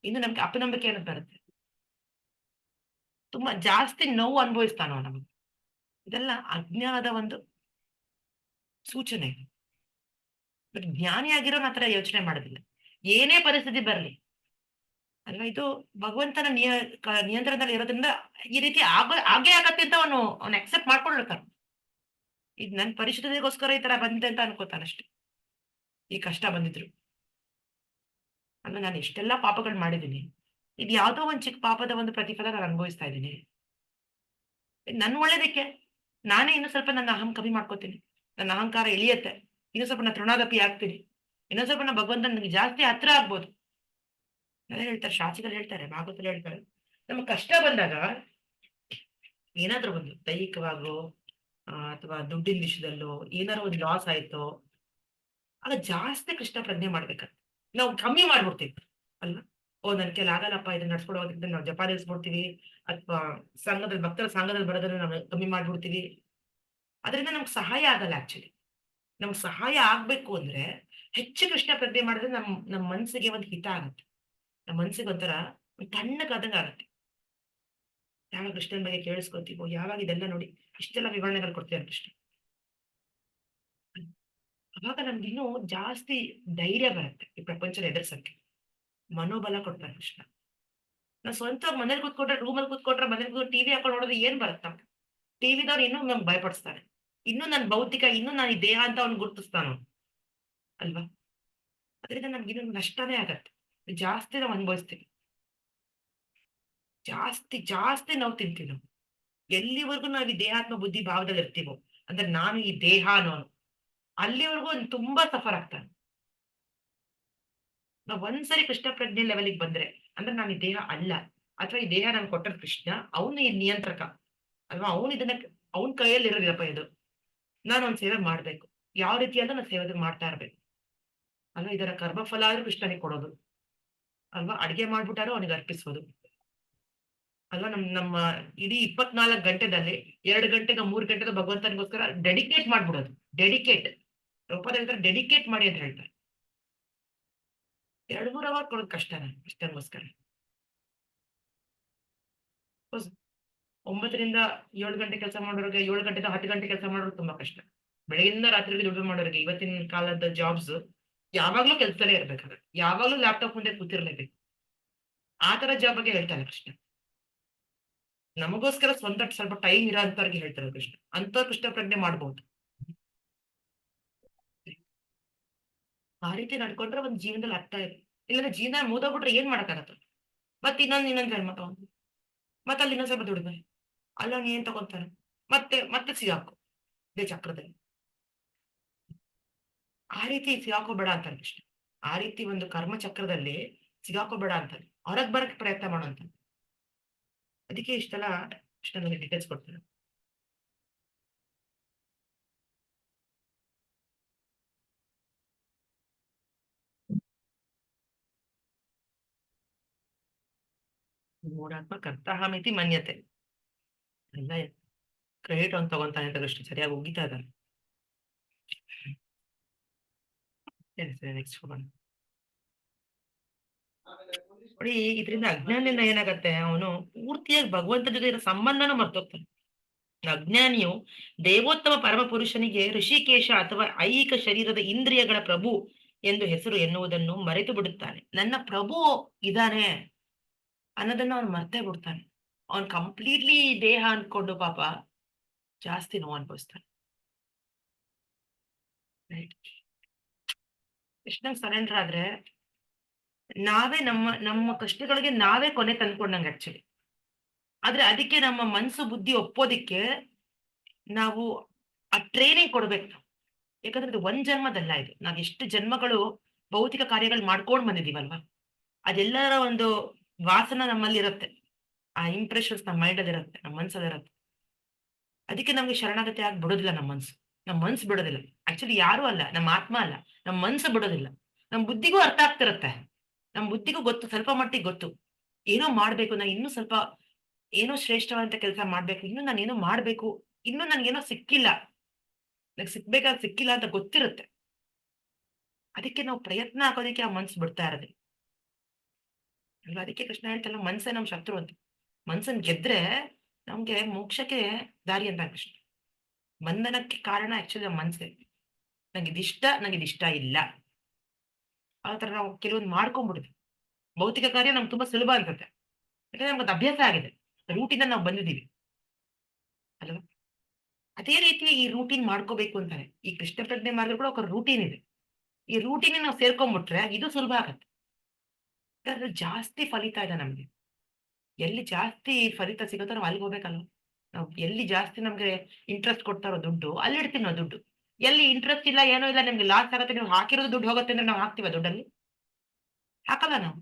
ಇನ್ನು ನಮ್ಗೆ ಅಪನಂಬಿಕೆ ಅನ್ನೋದು ಬರುತ್ತೆ, ತುಂಬಾ ಜಾಸ್ತಿ ನೋವು ಅನುಭವಿಸ್ತಾನೋ ನಮಗೆ. ಇದೆಲ್ಲ ಅಜ್ಞಾನದ ಒಂದು ಸೂಚನೆ. ಬಟ್ ಜ್ಞಾನಿಯಾಗಿರೋ ಆ ತರ ಯೋಚನೆ ಮಾಡೋದಿಲ್ಲ, ಏನೇ ಪರಿಸ್ಥಿತಿ ಬರಲಿ ಅಲ್ವಾ. ಇದು ಭಗವಂತನ ನಿಯಂತ್ರಣದಲ್ಲಿ ಇರೋದ್ರಿಂದ ಈ ರೀತಿ ಆಗೇ ಆಗತ್ತೆ ಅಂತ ಅವನು ಅಕ್ಸೆಪ್ಟ್ ಮಾಡ್ಕೊಂಡಿರ್ತಾನೆ. ಇದು ನನ್ನ ಪರಿಶುದ್ಧತೆಗೋಸ್ಕರ ಈ ತರ ಬಂದಿದೆ ಅಂತ ಅನ್ಕೋತಾನಷ್ಟೆ. ಈ ಕಷ್ಟ ಬಂದಿದ್ರು ಅಂದ್ರೆ ನಾನು ಎಷ್ಟೆಲ್ಲಾ ಪಾಪಗಳು ಮಾಡಿದ್ದೀನಿ, ಇದು ಯಾವ್ದೋ ಒಂದ್ ಚಿಕ್ಕ ಪಾಪದ ಒಂದು ಪ್ರತಿಫಲ ನಾನು ಅನುಭವಿಸ್ತಾ ಇದ್ದೀನಿ. ನನ್ ಒಳ್ಳೇದಕ್ಕೆ ನಾನೇ ಇನ್ನೂ ಸ್ವಲ್ಪ ನನ್ನ ಅಹಂ ಕಮ್ಮಿ ಮಾಡ್ಕೋತೀನಿ, ನನ್ನ ಅಹಂಕಾರ ಇಳಿಯತ್ತೆ, ಇನ್ನೂ ಸ್ವಲ್ಪ ನಾನು ತೃಣಾಗಪಿ ಆಗ್ತೀನಿ, ಇನ್ನೊಂದ್ ಸ್ವಲ್ಪ ನಾನು ಭಗವಂತ ನನಗೆ ಜಾಸ್ತಿ ಹತ್ರ ಆಗ್ಬೋದು. ಅದೇ ಹೇಳ್ತಾರೆ, ಶಾಸ್ತ್ರಗಳು ಹೇಳ್ತಾರೆ, ಭಾಗವತರು ಹೇಳ್ತಾರೆ, ನಮ್ಗೆ ಕಷ್ಟ ಬಂದಾಗ ಏನಾದ್ರೂ ಒಂದು ದೈಹಿಕವಾಗೋ ಅಥವಾ ದುಡ್ಡಿನ ವಿಷಯದಲ್ಲೋ ಏನಾದ್ರು ಒಂದು ಲಾಸ್ ಆಯ್ತೋ ಆಗ ಜಾಸ್ತಿ ಕೃಷ್ಣ ಪ್ರಜ್ಞೆ ಮಾಡ್ಬೇಕಂತ ನಾವು ಕಮ್ಮಿ ಮಾಡ್ಬಿಡ್ತೀವಿ ಅಲ್ವಾ. ನನ್ ಕೈಲಿ ಆಗಲ್ಲಪ್ಪ ಇದನ್ನ ನಡ್ಸ್ಕೊಂಡು ಹೋಗಿದ್ರೆ ನಾವು ಜಪ ನಿಲ್ಸ್ಬಿಡ್ತೀವಿ, ಅಥವಾ ಭಕ್ತರ ಸಂಘದಲ್ಲಿ ಬರೋದನ್ನ ನಾವು ಕಮ್ಮಿ ಮಾಡ್ಬಿಡ್ತೀವಿ. ಅದರಿಂದ ನಮ್ಗೆ ಸಹಾಯ ಆಗಲ್ಲ. ಆಕ್ಚುಲಿ ನಮ್ಗೆ ಸಹಾಯ ಆಗ್ಬೇಕು ಅಂದ್ರೆ ಹೆಚ್ಚು ಕೃಷ್ಣ ಪ್ರಜ್ಞೆ ಮಾಡಿದ್ರೆ ನಮ್ಮ ಮನ್ಸಿಗೆ ಒಂದು ಹಿತ ಆಗತ್ತೆ, ನಮ್ಮ ಮನ್ಸಿಗೆ ಒಂಥರ ತಣ್ಣಗಾದಂಗ ಆಗತ್ತೆ. ಯಾವಾಗ ಕೃಷ್ಣನ ಬಗ್ಗೆ ಕೇಳಿಸ್ಕೊತೀವೋ, ಯಾವಾಗ ಇದೆಲ್ಲ ನೋಡಿ ಇಷ್ಟೆಲ್ಲ ವಿವರಣೆಗಳು ಕೊಡ್ತೀವಿ ಕೃಷ್ಣ, ಅವಾಗ ನಮ್ಗೆ ಇನ್ನೂ ಜಾಸ್ತಿ ಧೈರ್ಯ ಬರುತ್ತೆ ಈ ಪ್ರಪಂಚದ ಎದುರ್ಸಕ್ಕೆ, ಮನೋಬಲ ಕೊಡ್ತಾರೆ ಕೃಷ್ಣ. ನಾವು ಸ್ವಂತ ಮನೇಲಿ ಕೂತ್ಕೊಂಡ್ರೆ, ರೂಮಲ್ಲಿ ಕೂತ್ಕೊಂಡ್ರೆ, ಮನೇಲಿ ಟಿವಿ ಹಾಕೊಂಡು ನೋಡಿದ್ರೆ ಏನ್ ಬರುತ್ತೆ ನಮ್ಗೆ? ಟಿವಿದವ್ರು ಇನ್ನೂ ನಮ್ಗೆ ಭಯಪಡಿಸ್ತಾರೆ, ಇನ್ನೂ ನನ್ನ ಭೌತಿಕ, ಇನ್ನೂ ನಾನು ಈ ದೇಹ ಅಂತ ಅವ್ನು ಗುರುತಿಸ್ತಾನು ಅಲ್ವಾ. ಅದರಿಂದ ನಮ್ಗೆ ಇನ್ನೊಂದು ನಷ್ಟನೇ ಆಗತ್ತೆ, ಜಾಸ್ತಿ ನಾವು ಅನುಭವಿಸ್ತೀವಿ, ಜಾಸ್ತಿ ನಾವು ತಿಂತೀವಿ. ನಾವು ಎಲ್ಲಿವರೆಗೂ ನಾವು ಈ ದೇಹಾತ್ಮ ಬುದ್ಧಿ ಭಾವದಲ್ಲಿ ಇರ್ತೀವೋ, ಅಂದ್ರೆ ನಾನು ಈ ದೇಹ ಅನ್ನೋನು, ಅಲ್ಲಿವರೆಗೂ ತುಂಬಾ ಸಫರ್ ಆಗ್ತಾನೆ. ನಾವ್ ಒಂದ್ಸರಿ ಕೃಷ್ಣ ಪ್ರಜ್ಞೆ ಲೆವೆಲ್ಗೆ ಬಂದ್ರೆ, ಅಂದ್ರೆ ನಾನು ಈ ದೇಹ ಅಲ್ಲ, ಅಥವಾ ಈ ದೇಹ ನನ್ಗೆ ಕೊಟ್ಟ ಕೃಷ್ಣ, ಅವನು ಈ ನಿಯಂತ್ರಕ ಅಲ್ವಾ, ಅವನ ಕೈಯಲ್ಲಿ ಇರೋದಿಲ್ಲಪ್ಪ ಇದು, ನಾನು ಅವ್ನ ಸೇವೆ ಮಾಡ್ಬೇಕು, ಯಾವ ರೀತಿಯಾದ ನಾನು ಸೇವೆ ಮಾಡ್ತಾ ಇರ್ಬೇಕು ಅಲ್ವಾ. ಇದರ ಕರ್ಮಫಲ ಆದ್ರೂ ಕೃಷ್ಣನಿಗೆ ಕೊಡೋದು ಅಲ್ವಾ, ಅಡಿಗೆ ಮಾಡ್ಬಿಟ್ಟಾರು ಅವನಿಗೆ ಅರ್ಪಿಸೋದು ಅಲ್ವಾ. ನಮ್ಮ ಇಡೀ 24 ಗಂಟೆದಲ್ಲಿ 2 ಗಂಟೆಗೆ 3 ಗಂಟೆಗೆ ಭಗವಂತನಿಗೋಸ್ಕರ ಡೆಡಿಕೇಟ್ ಮಾಡ್ಬಿಡೋದು. ಡೆಡಿಕೇಟ್ ಮಾಡಿ ಅಂತ ಹೇಳ್ತಾರೆ. 2-3 ಅವರ್ ಕೊಡೋದು ಕಷ್ಟನೇ ಕೃಷ್ಣನಿಗೋಸ್ಕರ. 9 ರಿಂದ 7 ಗಂಟೆ ಕೆಲಸ ಮಾಡೋರಿಗೆ, 7 ಗಂಟೆಯಿಂದ 10 ಗಂಟೆ ಕೆಲಸ ಮಾಡೋರು ತುಂಬಾ ಕಷ್ಟ. ಬೆಳಗಿಂದ ರಾತ್ರಿಗೆ ದುಡಿಮೆ ಮಾಡೋರಿಗೆ, ಇವತ್ತಿನ ಕಾಲದ ಜಾಬ್ಸ್ ಯಾವಾಗ್ಲೂ ಕೆಲಸದಲ್ಲೇ ಇರ್ಬೇಕಾದ್ರೆ, ಯಾವಾಗ್ಲೂ ಲ್ಯಾಪ್ಟಾಪ್ ಮುಂದೆ ಕೂತಿರ್ಲೇಬೇಕು, ಆ ತರ ಜಾಬ್ ಬಗ್ಗೆ ಹೇಳ್ತಾನೆ ಕೃಷ್ಣ. ನಮಗೋಸ್ಕರ ಸ್ವಂತ ಸ್ವಲ್ಪ ಟೈಮ್ ಇರೋ ಅಂತವ್ರಿಗೆ ಹೇಳ್ತಾರೆ ಕೃಷ್ಣ, ಅಂತವ್ರು ಕೃಷ್ಣ ಪ್ರಜ್ಞೆ ಮಾಡ್ಬೋದು. ಆ ರೀತಿ ನಡ್ಕೊಂಡ್ರೆ ಒಂದ್ ಜೀವನದಲ್ಲಿ ಅರ್ಥ ಇದೆ. ಇಲ್ಲಾಂದ್ರೆ ಜೀವನ ಮುಗಿದೋಗ್ಬಿಟ್ರೆ ಏನ್ ಮಾಡಕ್ಕಾಗತ್ತ? ಮತ್ತೆ ಇನ್ನೊಂದ್ ಜನ್ಮ ತಗೊಂಡು ಮತ್ತೆ ಅಲ್ಲಿ ಇನ್ನೊಂದ್ ಸ್ವಲ್ಪ ದುಡಿಮೆ, ಅಲ್ಲ ಏನ್ ತಗೊಂತಾರೆ, ಮತ್ತೆ ಸಿಗಾಕು ಇದೇ ಚಕ್ರದಲ್ಲಿ. ಆ ರೀತಿ ಸಿಗಾಕೋಬೇಡ ಅಂತಾರೆ ಕೃಷ್ಣ. ಆ ರೀತಿ ಒಂದು ಕರ್ಮ ಚಕ್ರದಲ್ಲಿ ಸಿಗಾಕೋಬೇಡ ಅಂತಾರೆ, ಹೊರಗ್ ಬರಕ್ ಪ್ರಯತ್ನ ಮಾಡೋಂತ. ಅದಕ್ಕೆ ಇಷ್ಟೆಲ್ಲ ನನಗೆ ಡೀಟೇಲ್ಸ್ ಕೊಡ್ತಾರೆ. ಮೂಢಾತ್ಮ ಕರ್ತಾಹಮಿತಿ ಮನ್ಯತೆ ಎಲ್ಲ ಕ್ರೆಡಿಟ್ ಒಂದು ತಗೊಂತಾನೆ ಅಂತ ಕೃಷ್ಣ ಸರಿಯಾಗಿ ಉಗಿತಾ ಇದ್ದಾನೆ. ಸರಿ ನೆಕ್ಸ್ಟ್ ಹೋಗೋಣ. ನೋಡಿ, ಇದರಿಂದ ಅಜ್ಞಾನಿಯಿಂದ ಏನಾಗತ್ತೆ, ಅವನು ಪೂರ್ತಿಯಾಗಿ ಭಗವಂತ ಜೊತೆ ಇರೋ ಸಂಬಂಧನೂ ಮರ್ತೋಗ್ತಾನೆ. ಅಜ್ಞಾನಿಯು ದೇವೋತ್ತಮ ಪರಮ ಪುರುಷನಿಗೆ ಋಷಿಕೇಶ ಅಥವಾ ಐಹಿಕ ಶರೀರದ ಇಂದ್ರಿಯಗಳ ಪ್ರಭು ಎಂದು ಹೆಸರು ಎನ್ನುವುದನ್ನು ಮರೆತು ಬಿಡುತ್ತಾನೆ. ನನ್ನ ಪ್ರಭು ಇದಾನೆ ಅನ್ನೋದನ್ನ ಅವನು ಮರ್ತೇ ಬಿಡ್ತಾನೆ. ಅವನ್ ಕಂಪ್ಲೀಟ್ಲಿ ದೇಹ ಅನ್ಕೊಂಡು ಪಾಪ ಜಾಸ್ತಿ ನೋವು ಅನುಭವಿಸ್ತಾನೆ. ಕೃಷ್ಣನ್ ಸರೆಂಡರ್ ಆದ್ರೆ ನಾವೇ ನಮ್ಮ ಕಷ್ಟಗಳಿಗೆ ನಾವೇ ಕೊನೆ ತಂದ್ಕೊಂಡಂಗೆ ಆಕ್ಚುಲಿ. ಆದ್ರೆ ಅದಕ್ಕೆ ನಮ್ಮ ಮನಸ್ಸು ಬುದ್ಧಿ ಒಪ್ಪೋದಿಕ್ಕೆ ನಾವು ಆ ಟ್ರೈನಿಂಗ್ ಕೊಡ್ಬೇಕು ನಾವು. ಯಾಕಂದ್ರೆ ಇದು ಒಂದ್ ಜನ್ಮದಲ್ಲ, ಇದು ನಾವ್ ಎಷ್ಟು ಜನ್ಮಗಳು ಭೌತಿಕ ಕಾರ್ಯಗಳು ಮಾಡ್ಕೊಂಡ್ ಬಂದಿದೀವಲ್ವಾ, ಅದೆಲ್ಲರ ಒಂದು ವಾಸನ ನಮ್ಮಲ್ಲಿ ಇರುತ್ತೆ, ಆ ಇಂಪ್ರೆಷನ್ಸ್ ನಮ್ಮ ಮೈಂಡಲ್ಲಿ ಇರುತ್ತೆ, ನಮ್ಮ ಮನ್ಸಲ್ಲಿ ಇರುತ್ತೆ. ಅದಕ್ಕೆ ನಮ್ಗೆ ಶರಣಾಗತಿ ಆಗಿ ಬಿಡೋದಿಲ್ಲ ನಮ್ಮ ಮನ್ಸು ಬಿಡೋದಿಲ್ಲ. ಆಕ್ಚುಲಿ ಯಾರು ಅಲ್ಲ, ನಮ್ಮ ಆತ್ಮ ಅಲ್ಲ, ನಮ್ಮ ಮನ್ಸು ಬಿಡೋದಿಲ್ಲ. ನಮ್ಮ ಬುದ್ಧಿಗೂ ಅರ್ಥ ಆಗ್ತಿರುತ್ತೆ, ನಮ್ಮ ಬುದ್ಧಿಗೂ ಗೊತ್ತು, ಸ್ವಲ್ಪ ಮಟ್ಟಿಗೆ ಗೊತ್ತು, ಏನೋ ಮಾಡ್ಬೇಕು, ನಾನು ಇನ್ನೂ ಸ್ವಲ್ಪ ಏನೋ ಶ್ರೇಷ್ಠವಾದಂತ ಕೆಲಸ ಮಾಡ್ಬೇಕು, ಇನ್ನು ನಾನು ಏನೋ ಮಾಡ್ಬೇಕು, ಇನ್ನು ನನ್ಗೇನೋ ಸಿಕ್ಕಿಲ್ಲ, ನನಗೆ ಸಿಕ್ಬೇಕಾದ್ರೆ ಸಿಕ್ಕಿಲ್ಲ ಅಂತ ಗೊತ್ತಿರುತ್ತೆ. ಅದಕ್ಕೆ ನಾವು ಪ್ರಯತ್ನ ಹಾಕೋದಕ್ಕೆ ಆ ಮನ್ಸು ಬಿಡ್ತಾ ಇರೋದು ಅಲ್ವಾ. ಅದಕ್ಕೆ ಕೃಷ್ಣ ಹೇಳ್ತಲ್ಲ, ಮನ್ಸೇ ನಮ್ ಶತ್ರು ಅಂತ. ಮನ್ಸನ್ ಗೆದ್ರೆ ನಮ್ಗೆ ಮೋಕ್ಷಕ್ಕೆ ದಾರಿ ಅಂತ ಕೃಷ್ಣ. ಬಂಧನಕ್ಕೆ ಕಾರಣ ಆಕ್ಚುಲಿ ಮನ್ಸೇ. ನಂಗಿದಿಷ್ಟ ಇಲ್ಲ, ಆತರ ನಾವು ಕೆಲವೊಂದು ಮಾಡ್ಕೊಂಡ್ಬಿಡ್ತೀವಿ. ಭೌತಿಕ ಕಾರ್ಯ ನಮ್ಗೆ ತುಂಬಾ ಸುಲಭ ಅನ್ಸುತ್ತೆ, ಯಾಕಂದ್ರೆ ನಮ್ಗೆ ಅಭ್ಯಾಸ ಆಗಿದೆ, ರೂಟಿಂದ ನಾವು ಬಂದಿದ್ದೀವಿ ಅಲ್ವಾ. ಅದೇ ರೀತಿ ಈ ರೂಟೀನ್ ಮಾಡ್ಕೋಬೇಕು ಅಂತಾರೆ. ಈ ಕೃಷ್ಣ ಪ್ರಜ್ಞೆ ಮಾರ್ಗ ಕೂಡ ఒక ರೂಟೀನ್ ಇದೆ. ಈ ರೂಟೀನ್ ನಾವು ಸೇರ್ಕೊಂಡ್ಬಿಟ್ರೆ ಇದು ಸುಲಭ ಆಗತ್ತೆ. ಯಾಕಂದ್ರೆ ಜಾಸ್ತಿ ಫಲಿತ ಇದೆ ನಮ್ಗೆ. ಎಲ್ಲಿ ಜಾಸ್ತಿ ಫಲಿತ ಸಿಗುತ್ತೋ ನಾವು ಅಲ್ಲಿಗೆ ಹೋಗ್ಬೇಕಲ್ವ. ನಾವು ಎಲ್ಲಿ ಜಾಸ್ತಿ ನಮ್ಗೆ ಇಂಟ್ರೆಸ್ಟ್ ಕೊಡ್ತಾರೋ ದುಡ್ಡು, ಅಲ್ಲಿ ಇಡ್ತೀವಿ ನಾವು ದುಡ್ಡು. ಎಲ್ಲಿ ಇಂಟ್ರೆಸ್ಟ್ ಇಲ್ಲ, ಏನೋ ಇಲ್ಲ, ನಿಮ್ಗೆ ಲಾಸ್ ಆಗತ್ತೆ, ನೀವು ಹಾಕಿರೋದು ದುಡ್ಡು ಹೋಗುತ್ತೆ ಅಂದ್ರೆ ನಾವು ಹಾಕ್ತೀವ ದುಡ್ಡಲ್ಲಿ? ಹಾಕಲ್ಲ ನಾವು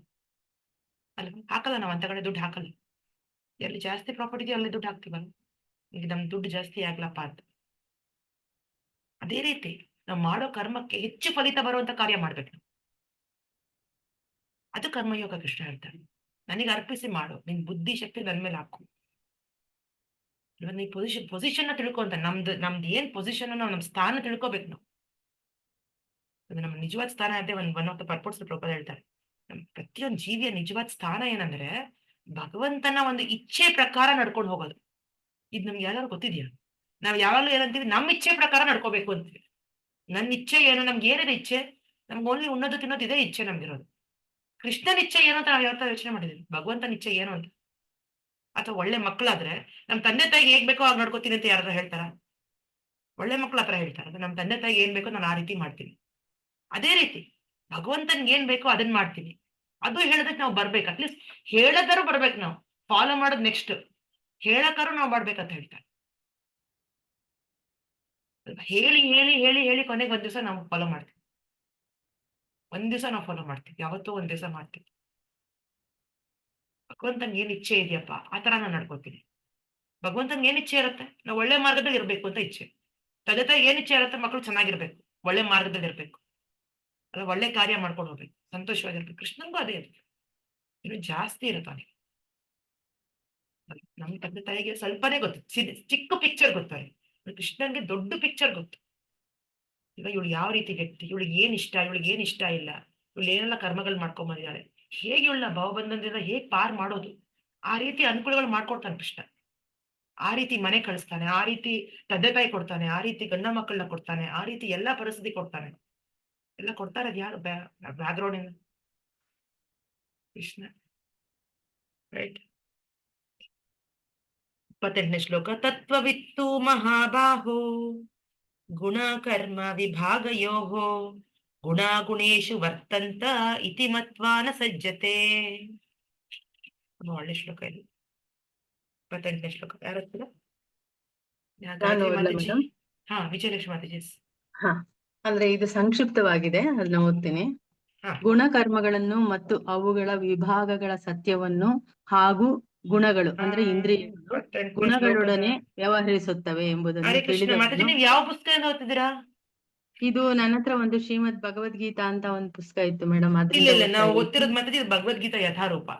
ಅಲ್ವಾ, ಹಾಕಲ್ಲ ನಾವು, ಅಂತ ಕಡೆ ದುಡ್ಡು ಹಾಕಲ್ಲ. ಎಲ್ಲಿ ಜಾಸ್ತಿ ಪ್ರಾಫಿಟ್ ಇದೆಯೋ ಅಲ್ಲಿ ದುಡ್ಡು ಹಾಕ್ತೀವಲ್ಲ, ಈಗ ನಮ್ ದುಡ್ಡು ಜಾಸ್ತಿ ಆಗ್ಲಪ್ಪ ಅಂತ. ಅದೇ ರೀತಿ ನಾವು ಮಾಡೋ ಕರ್ಮಕ್ಕೆ ಹೆಚ್ಚು ಫಲಿತ ಬರುವಂತ ಕಾರ್ಯ ಮಾಡ್ಬೇಕು. ಅದು ಕರ್ಮಯೋಗ. ಕೃಷ್ಣ ಹೇಳ್ತಾರೆ, ನನಗೆ ಅರ್ಪಿಸಿ ಮಾಡು, ನಿನ್ ಬುದ್ಧಿ ಶಕ್ತಿ ನನ್ ಮೇಲೆ ಹಾಕು. ನೀ ಪೊಸಿಷನ್ ತಿಳ್ಕೊಂತ, ನಮ್ದು ಏನ್ ಪೊಸಿಷನ್, ನಮ್ ಸ್ಥಾನ ತಿಳ್ಕೊಬೇಕು ನಾವು. ಅದು ನಮ್ಮ ನಿಜವಾದ ಸ್ಥಾನ ಅದೇ one of the purpose Prabhupada ಹೇಳ್ತಾರೆ. ನಮ್ ಪ್ರತಿಯೊಂದು ಜೀವಿಯ ನಿಜವಾದ ಸ್ಥಾನ ಏನಂದ್ರೆ ಭಗವಂತನ ಒಂದು ಇಚ್ಛೆ ಪ್ರಕಾರ ನಡ್ಕೊಂಡು ಹೋಗೋದು. ಇದು ನಮ್ಗೆ ಯಾರು ಗೊತ್ತಿದ್ಯಾ? ನಾವ್ ಯಾವಾಗಲೂ ಏನಂತೀವಿ, ನಮ್ಮ ಇಚ್ಛೆ ಪ್ರಕಾರ ನಡ್ಕೋಬೇಕು ಅಂತೀವಿ. ನನ್ನ ಇಚ್ಛೆ ಏನು? ನಮ್ಗೆ ಏನಿದೆ ಇಚ್ಛೆ? ನಮ್ಗೆ ಓನ್ಲಿ ಉನ್ನೋದು ತಿನ್ನೋದು ಇದೇ ಇಚ್ಛೆ ನಮ್ಗಿರೋದು. ಕೃಷ್ಣನ ಇಚ್ಛೆ ಏನು ಅಂತ ನಾವು ಯಾವತ್ತ ಯೋಚನೆ ಮಾಡಿದ್ವಿ? ಭಗವಂತನ ಇಚ್ಛೆ ಏನು ಅಂತ? ಅಥವಾ ಒಳ್ಳೆ ಮಕ್ಕಳಾದ್ರೆ ನಮ್ ತಂದೆ ತಾಯಿಗೆ ಹೇಗ್ ಬೇಕೋ ಆಗ ನಡ್ಕೋತೀನಿ ಅಂತ ಯಾರು ಹೇಳ್ತಾರ? ಒಳ್ಳೆ ಮಕ್ಳು ಹತ್ರ ಹೇಳ್ತಾರ, ನಮ್ ತಂದೆ ತಾಯಿಗೆ ಏನ್ ಬೇಕೋ ನಾನು ಆ ರೀತಿ ಮಾಡ್ತೀನಿ. ಅದೇ ರೀತಿ ಭಗವಂತನ್ಗೆ ಏನ್ ಬೇಕೋ ಅದನ್ನ ಮಾಡ್ತೀನಿ. ಅದು ಹೇಳೋದಕ್ಕೆ ನಾವು ಬರ್ಬೇಕು, ಅಟ್ಲೀಸ್ಟ್ ಹೇಳದಾರು ಬರ್ಬೇಕು. ನಾವು ಫಾಲೋ ಮಾಡೋದು ನೆಕ್ಸ್ಟ್, ಹೇಳಕ್ಕಾರು ನಾವು ಮಾಡ್ಬೇಕಂತ ಹೇಳ್ತಾರೆ. ಹೇಳಿ ಹೇಳಿ ಹೇಳಿ ಹೇಳಿ ಕೊನೆಗೆ ಒಂದ್ ದಿವಸ ನಾವು ಫಾಲೋ ಮಾಡ್ತೀವಿ. ಯಾವತ್ತೋ ಒಂದ್ ದಿವಸ ಮಾಡ್ತೀವಿ. ಭಗವಂತನ್ಗೆ ಏನ್ ಇಚ್ಛೆ ಇದೆಯಪ್ಪ, ಆತರ ನಾನು ನಡ್ಕೋತೀನಿ. ಭಗವಂತನ್ಗೆ ಏನ್ ಇಚ್ಛೆ ಇರುತ್ತೆ? ನಾವು ಒಳ್ಳೆ ಮಾರ್ಗದಲ್ಲಿ ಇರ್ಬೇಕು ಅಂತ ಇಚ್ಛೆ. ತಂದೆ ತಾಯಿ ಏನ್ ಇಚ್ಛೆ ಇರುತ್ತೆ? ಮಕ್ಕಳು ಚೆನ್ನಾಗಿರ್ಬೇಕು, ಒಳ್ಳೆ ಮಾರ್ಗದಲ್ಲಿ ಇರ್ಬೇಕು, ಅಲ್ಲ ಒಳ್ಳೆ ಕಾರ್ಯ ಮಾಡ್ಕೊಂಡು ಹೋಗ್ಬೇಕು, ಸಂತೋಷವಾಗಿರ್ಬೇಕು. ಕೃಷ್ಣನ್ಗೂ ಅದೇ ಇರುತ್ತೆ, ಇನ್ನು ಜಾಸ್ತಿ ಇರುತ್ತೆ ಅವನಿಗೆ. ನಮ್ ತಂದೆ ತಾಯಿಗೆ ಸ್ವಲ್ಪನೇ ಗೊತ್ತು, ಚಿಕ್ಕ ಪಿಕ್ಚರ್ ಗೊತ್ತಾರೆ. ಕೃಷ್ಣನ್ಗೆ ದೊಡ್ಡ ಪಿಕ್ಚರ್ ಗೊತ್ತು. ಈಗ ಇವಳು ಯಾವ ರೀತಿ ವ್ಯಕ್ತಿ, ಇವಳಿಗೆ ಏನ್ ಇಷ್ಟ, ಇವಳಿಗೆ ಏನ್ ಇಷ್ಟ ಇಲ್ಲ, ಇವಳು ಏನೆಲ್ಲ ಕರ್ಮಗಳು ಮಾಡ್ಕೊಂಡ್ ಬಂದಿದ್ದಾಳೆ, ಹೇಗೆ ಇವಳನ್ನ ಭಾವಬಂಧನದಿಂದ ಹೇಗ್ ಪಾರ್ ಮಾಡೋದು, ಆ ರೀತಿ ಅನುಕೂಲಗಳು ಮಾಡ್ಕೊಡ್ತಾನೆ ಕೃಷ್ಣ. ಆ ರೀತಿ ಮನೆ ಕಳಿಸ್ತಾನೆ, ಆ ರೀತಿ ತಂದೆ ತಾಯಿ ಕೊಡ್ತಾನೆ, ಆ ರೀತಿ ಗಂಡ ಮಕ್ಕಳನ್ನ ಕೊಡ್ತಾನೆ, ಆ ರೀತಿ ಎಲ್ಲಾ ಪರಿಸ್ಥಿತಿ ಕೊಡ್ತಾನೆ. ಎಲ್ಲ ಕೊಡ್ತಾ ಇರೋದು ಯಾರು? ಬ್ಯಾಕ್ಗ್ರೌಂಡ್ ಇಂದ ಕೃಷ್ಣ. ರೈಟ್. 28ನೇ ಶ್ಲೋಕ. ತತ್ವವಿತ್ತು ಮಹಾಬಾಹೋ ಗುಣ ಕರ್ಮ ವಿಭಾಗಯೋಃ ಗುಣಾಗುಣೇಶು ವರ್ತಂತ ಇತಿ ಮತ್ವಾ ನ ಸಜ್ಜತೆ. ಒಳ್ಳೆ ಶ್ಲೋಕ ಇದು. 28ನೇ ಶ್ಲೋಕ ಯಾರು ಹತ್ತಿರ? ಹಾ, ವಿಜಯಲಕ್ಷ್ಮಿ ಮಾತಾಜಿ. ಹಾ, ಅಂದ್ರೆ ಇದು ಸಂಕ್ಷಿಪ್ತವಾಗಿದೆ, ಅದನ್ನ ಓದ್ತೀನಿ. ಹಾ. ಗುಣಕರ್ಮಗಳನ್ನು ಮತ್ತು ಅವುಗಳ ವಿಭಾಗಗಳ ಸತ್ಯವನ್ನು ಹಾಗೂ ಗುಣಗಳು ಅಂದ್ರೆ ಇಂದ್ರಿಯಗಳು ಗುಣಗಳೊಡನೆ ವ್ಯವಹರಿಸುತ್ತವೆ ಎಂಬುದನ್ನು ಹರೇ ಕೃಷ್ಣ ಮಾತಾಜಿ, ತಿಳಿದವನು. ನೀವು ಯಾವ ಪುಸ್ತಕ ಓದ್ತಿದ್ದೀರಾ? ಇದು ನನ್ನ ಹತ್ರ ಒಂದು ಶ್ರೀಮದ್ ಭಗವದ್ಗೀತಾ ಅಂತ ಒಂದು ಪುಸ್ತಕ ಇತ್ತು ಮೇಡಮ್. ಇಲ್ಲ, ನಾವು ಓದ್ತಿರೋದು ಮಾತಾಜಿ ಭಗವದ್ಗೀತಾ ಯಥಾರೂಪ.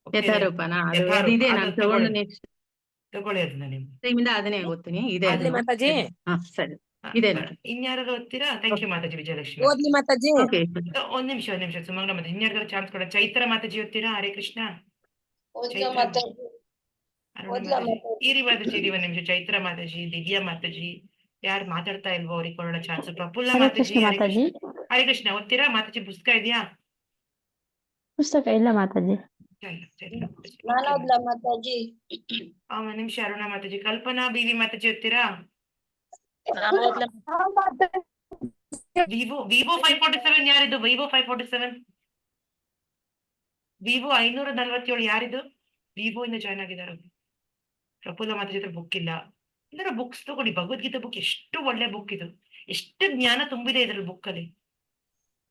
ಯಥಾರೂಪನಾ? ಅದು ಯಥಾರೂಪ. ಇದೆ, ಅದು ನಾನು ತಗೊಂಡು ನೆಕ್ಸ್ಟ್ ತಗೊಳ್ಳಿ ಅದನ್ನ ನೀವು. ಟೈಮಿಂದ ಅದನ್ನೇ ಓದ್ತೀನಿ. ಇದೆ ಅದು. ಓದ್ಲಿ ಮಾತಾಜಿ, ಹಾ, ಸರಿ. ಇದೆ ನೋಡಿ. ಇನ್ಯಾರು ಓದ್ತೀರಾ? Thank you Mataji Vijayalakshmi. ಓದ್ಲಿ ಮಾತಾಜಿ. ಓಕೆ. ಒಂದ್ ನಿಮಿಷ ಸುಮಂಗಲ ಮಾತಾಜಿ, ಇನ್ಯಾರು ಚಾನ್ಸ್ ಕೊಡ. ಚೈತ್ರ ಮಾತಾಜಿ ಓದ್ತೀರಾ? ಹರೇ ಕೃಷ್ಣ. ಓದ್ಲಾ ಮಾತಾಜಿ? ಅರುಣ ಮಾತಾಜಿ, ಇರಿ ಮಾತಾಜಿ, ಇರಿ ಒಂದ್ ನಿಮಿಷ. ಚೈತ್ರ ಮಾತಾಜಿ, ದಿವ್ಯಾ ಮಾತಾಜಿ, ಯಾರು ಮಾತಾಡ್ತಾ ಇಲ್ವೋ ಅವ್ರಿಗೆ ಕೊಡೋಣ ಚಾನ್ಸ್. ಪ್ರಫುಲ್ಲ ಮಾತಾಜಿ, ಹರೇ ಕೃಷ್ಣ ಓದ್ತೀರಾ? ಮಾತಾಜಿ ಪುಸ್ತಕ ಇದೆಯಾ? ಪುಸ್ತಕ ಇಲ್ಲ ಮಾತಾಜಿ. ನಾನು ಓದ್ಲಾ ಮಾತಾಜಿ? ಒಂದ್ ನಿಮಿಷ. ಅರುಣ ಮಾತಾಜಿ. ಕಲ್ಪನಾ ಬೀವಿ ಮಾತಾಜಿ ಓದ್ತೀರಾ? ವಿವೋ 547 ಯಾರಿದು? ವಿವೋ 547, ವಿವೋ 547 ಯಾರಿದು? ವಿವೋ ಇಂದ ಜಾಯ್ನ್ ಆಗಿದ್ದಾರೆ. ಪ್ರಫುಲ್ಲ ಮಾತಾಜಿ ಹತ್ರ ಬುಕ್ ಇಲ್ಲ. ಎಲ್ಲರೂ ಬುಕ್ಸ್ ತಗೊಳ್ಳಿ. ಭಗವದ್ಗೀತಾ ಬುಕ್ ಎಷ್ಟು ಒಳ್ಳೆ ಬುಕ್ ಇದು, ಎಷ್ಟು ಜ್ಞಾನ ತುಂಬಿದೆ ಇದ್ರಲ್ಲಿ ಬುಕ್ ಅಲ್ಲಿ.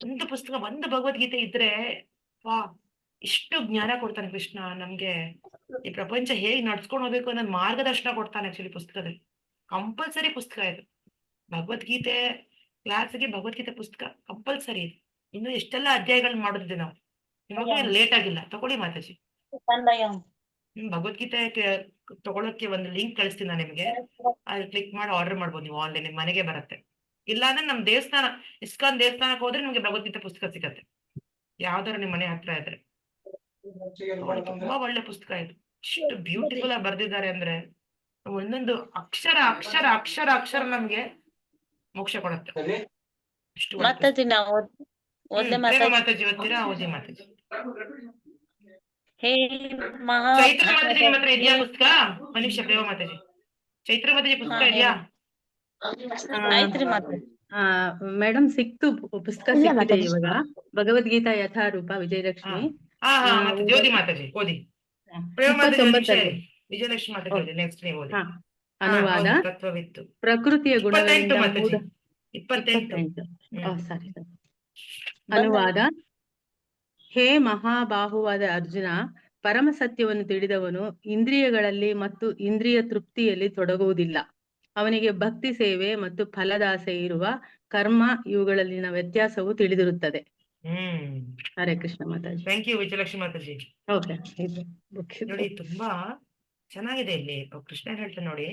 ಒಂದು ಪುಸ್ತಕ, ಒಂದು ಭಗವದ್ಗೀತೆ ಇದ್ರೆ ವಾ ಇಷ್ಟು ಜ್ಞಾನ ಕೊಡ್ತಾನೆ ಕೃಷ್ಣ ನಮ್ಗೆ. ಈ ಪ್ರಪಂಚ ಹೇಗ್ ನಡ್ಸ್ಕೊಂಡು ಹೋಗ್ಬೇಕು ಅನ್ನೋದು ಮಾರ್ಗದರ್ಶನ ಕೊಡ್ತಾನೆ ಆಕ್ಚುಲಿ ಪುಸ್ತಕದಲ್ಲಿ. ಕಂಪಲ್ಸರಿ ಪುಸ್ತಕ ಇದು. ಭಗವದ್ಗೀತೆ ಕ್ಲಾಸ್ಗೆ ಭಗವದ್ಗೀತೆ ಪುಸ್ತಕ ಕಂಪಲ್ಸರಿ ಇದೆ. ಇನ್ನು ಎಷ್ಟೆಲ್ಲ ಅಧ್ಯಾಯಗಳನ್ನ ಮಾಡೋದಿದೆ ನಾವು. ನಿಮಗೆ ಲೇಟ್ ಆಗಿಲ್ಲ, ತಗೊಳ್ಳಿ ಮಾತಾಜಿ. ಭಗವದ್ಗೀತೆ ತಗೊಳಕ್ಕೆ ಒಂದು ಲಿಂಕ್ ಕಳಿಸ್ತೀನಿ ನಾನು ನಿಮ್ಗೆ. ಅಲ್ಲಿ ಕ್ಲಿಕ್ ಮಾಡಿ ಆರ್ಡರ್ ಮಾಡ್ಬೋದು ನೀವು ಆನ್ಲೈನ್, ನಿಮ್ ಮನೆಗೆ ಬರುತ್ತೆ. ಇಲ್ಲ ಅಂದ್ರೆ ನಮ್ ದೇವಸ್ಥಾನ ಇಸ್ಕಾನ್ ದೇವಸ್ಥಾನಕ್ಕೆ ಹೋದ್ರೆ ನಿಮ್ಗೆ ಭಗವದ್ಗೀತೆ ಪುಸ್ತಕ ಸಿಗತ್ತೆ, ಯಾವ್ದಾರು ನಿಮ್ ಮನೆ ಹತ್ರ ಇದ್ರೆ. ತುಂಬಾ ಒಳ್ಳೆ ಪುಸ್ತಕ ಇದು. ಇಷ್ಟು ಬ್ಯೂಟಿಫುಲ್ ಆಗಿ ಬರ್ದಿದ್ದಾರೆ ಅಂದ್ರೆ ಒಂದೊಂದು ಅಕ್ಷರ ಅಕ್ಷರ ಅಕ್ಷರ ಅಕ್ಷರ ನಮ್ಗೆ ಮೋಕ್ಷ ಕೊಡುತ್ತೆ. ಅಷ್ಟು ಒಳ್ಳೆ ಪುಸ್ತಕ. ಮಾತಾಜಿ ನಾವು ಓದ್ಲೆ ಪ್ರೇಮ ಮಾತಾಜಿ. ಮಾತಾಜಿ ಓದ್ತೀರಾ? ಓದಿ ಮಾತಾಜಿ. ಹೇ ಮಹಾ ಚೈತ್ರ ಮಾತಾಜಿ ನಿಮ್ಮ ಹತ್ರ ಇದೆಯಾ ಪುಸ್ತಕ? ಮನುಷ್ಯ ಪ್ರೇಮ ಮಾತಾಜಿ, ಚೈತ್ರ ಮಾತಾಜಿ ಪುಸ್ತಕ ಇದೆಯಾ? ಆಯ್ತ್ರಿ ಮಾತಾಜಿ. ಮೇಡಮ್ ಸಿಕ್ತು, ಪುಸ್ತಕ ಇಲ್ಲ ಸಿಕ್ಕಿದೆ ಮಾತಾಜಿ. ಇವಾಗ. ಭಗವದ್ಗೀತಾ ಯಥಾರೂಪ ವಿಜಯಲಕ್ಷ್ಮಿ. ಹಾ ಮಾತಾಜಿ ಓದಿ ಮಾತಾಜಿ, ಓದಿ. ಪ್ರೇಮ ಮಾತಾಜಿ ಒಂದು ನಿಮಿಷ ಇರಿ. ವಿಜಯಲಕ್ಷ್ಮಿ ಮಾತಾಜಿ ಓದಿ, ನೆಕ್ಸ್ಟ್ ನೀವು ಓದಿ. ಹಾ, ಅನುವಾದ. ಹೌದು, ತತ್ವವಿತ್ತು. ಪ್ರಕೃತಿಯ 28 ಗುಣಗಳಿಂದ ಮಾತಾಜಿ, 28. 28. ಸಾರಿ. ಅನುವಾದ. ಹೇ ಮಹಾಬಾಹುವಾದ ಅರ್ಜುನ, ಪರಮ ಸತ್ಯವನ್ನು ತಿಳಿದವನು ಇಂದ್ರಿಯಗಳಲ್ಲಿ ಮತ್ತು ಇಂದ್ರಿಯ ತೃಪ್ತಿಯಲ್ಲಿ ತೊಡಗುವುದಿಲ್ಲ. ಅವನಿಗೆ ಭಕ್ತಿ ಸೇವೆ ಮತ್ತು ಫಲದಾಸೆ ಇರುವ ಕರ್ಮ ಇವುಗಳಲ್ಲಿನ ವ್ಯತ್ಯಾಸವು ತಿಳಿದಿರುತ್ತದೆ. Hare Krishna Mataji. Thank you Vijayalakshmi Mataji. Okay, ನೋಡಿ ತುಂಬಾ ಚೆನ್ನಾಗಿದೆ. ಇಲ್ಲಿ ಕೃಷ್ಣ ಹೇಳ್ತಾನೆ ನೋಡಿ,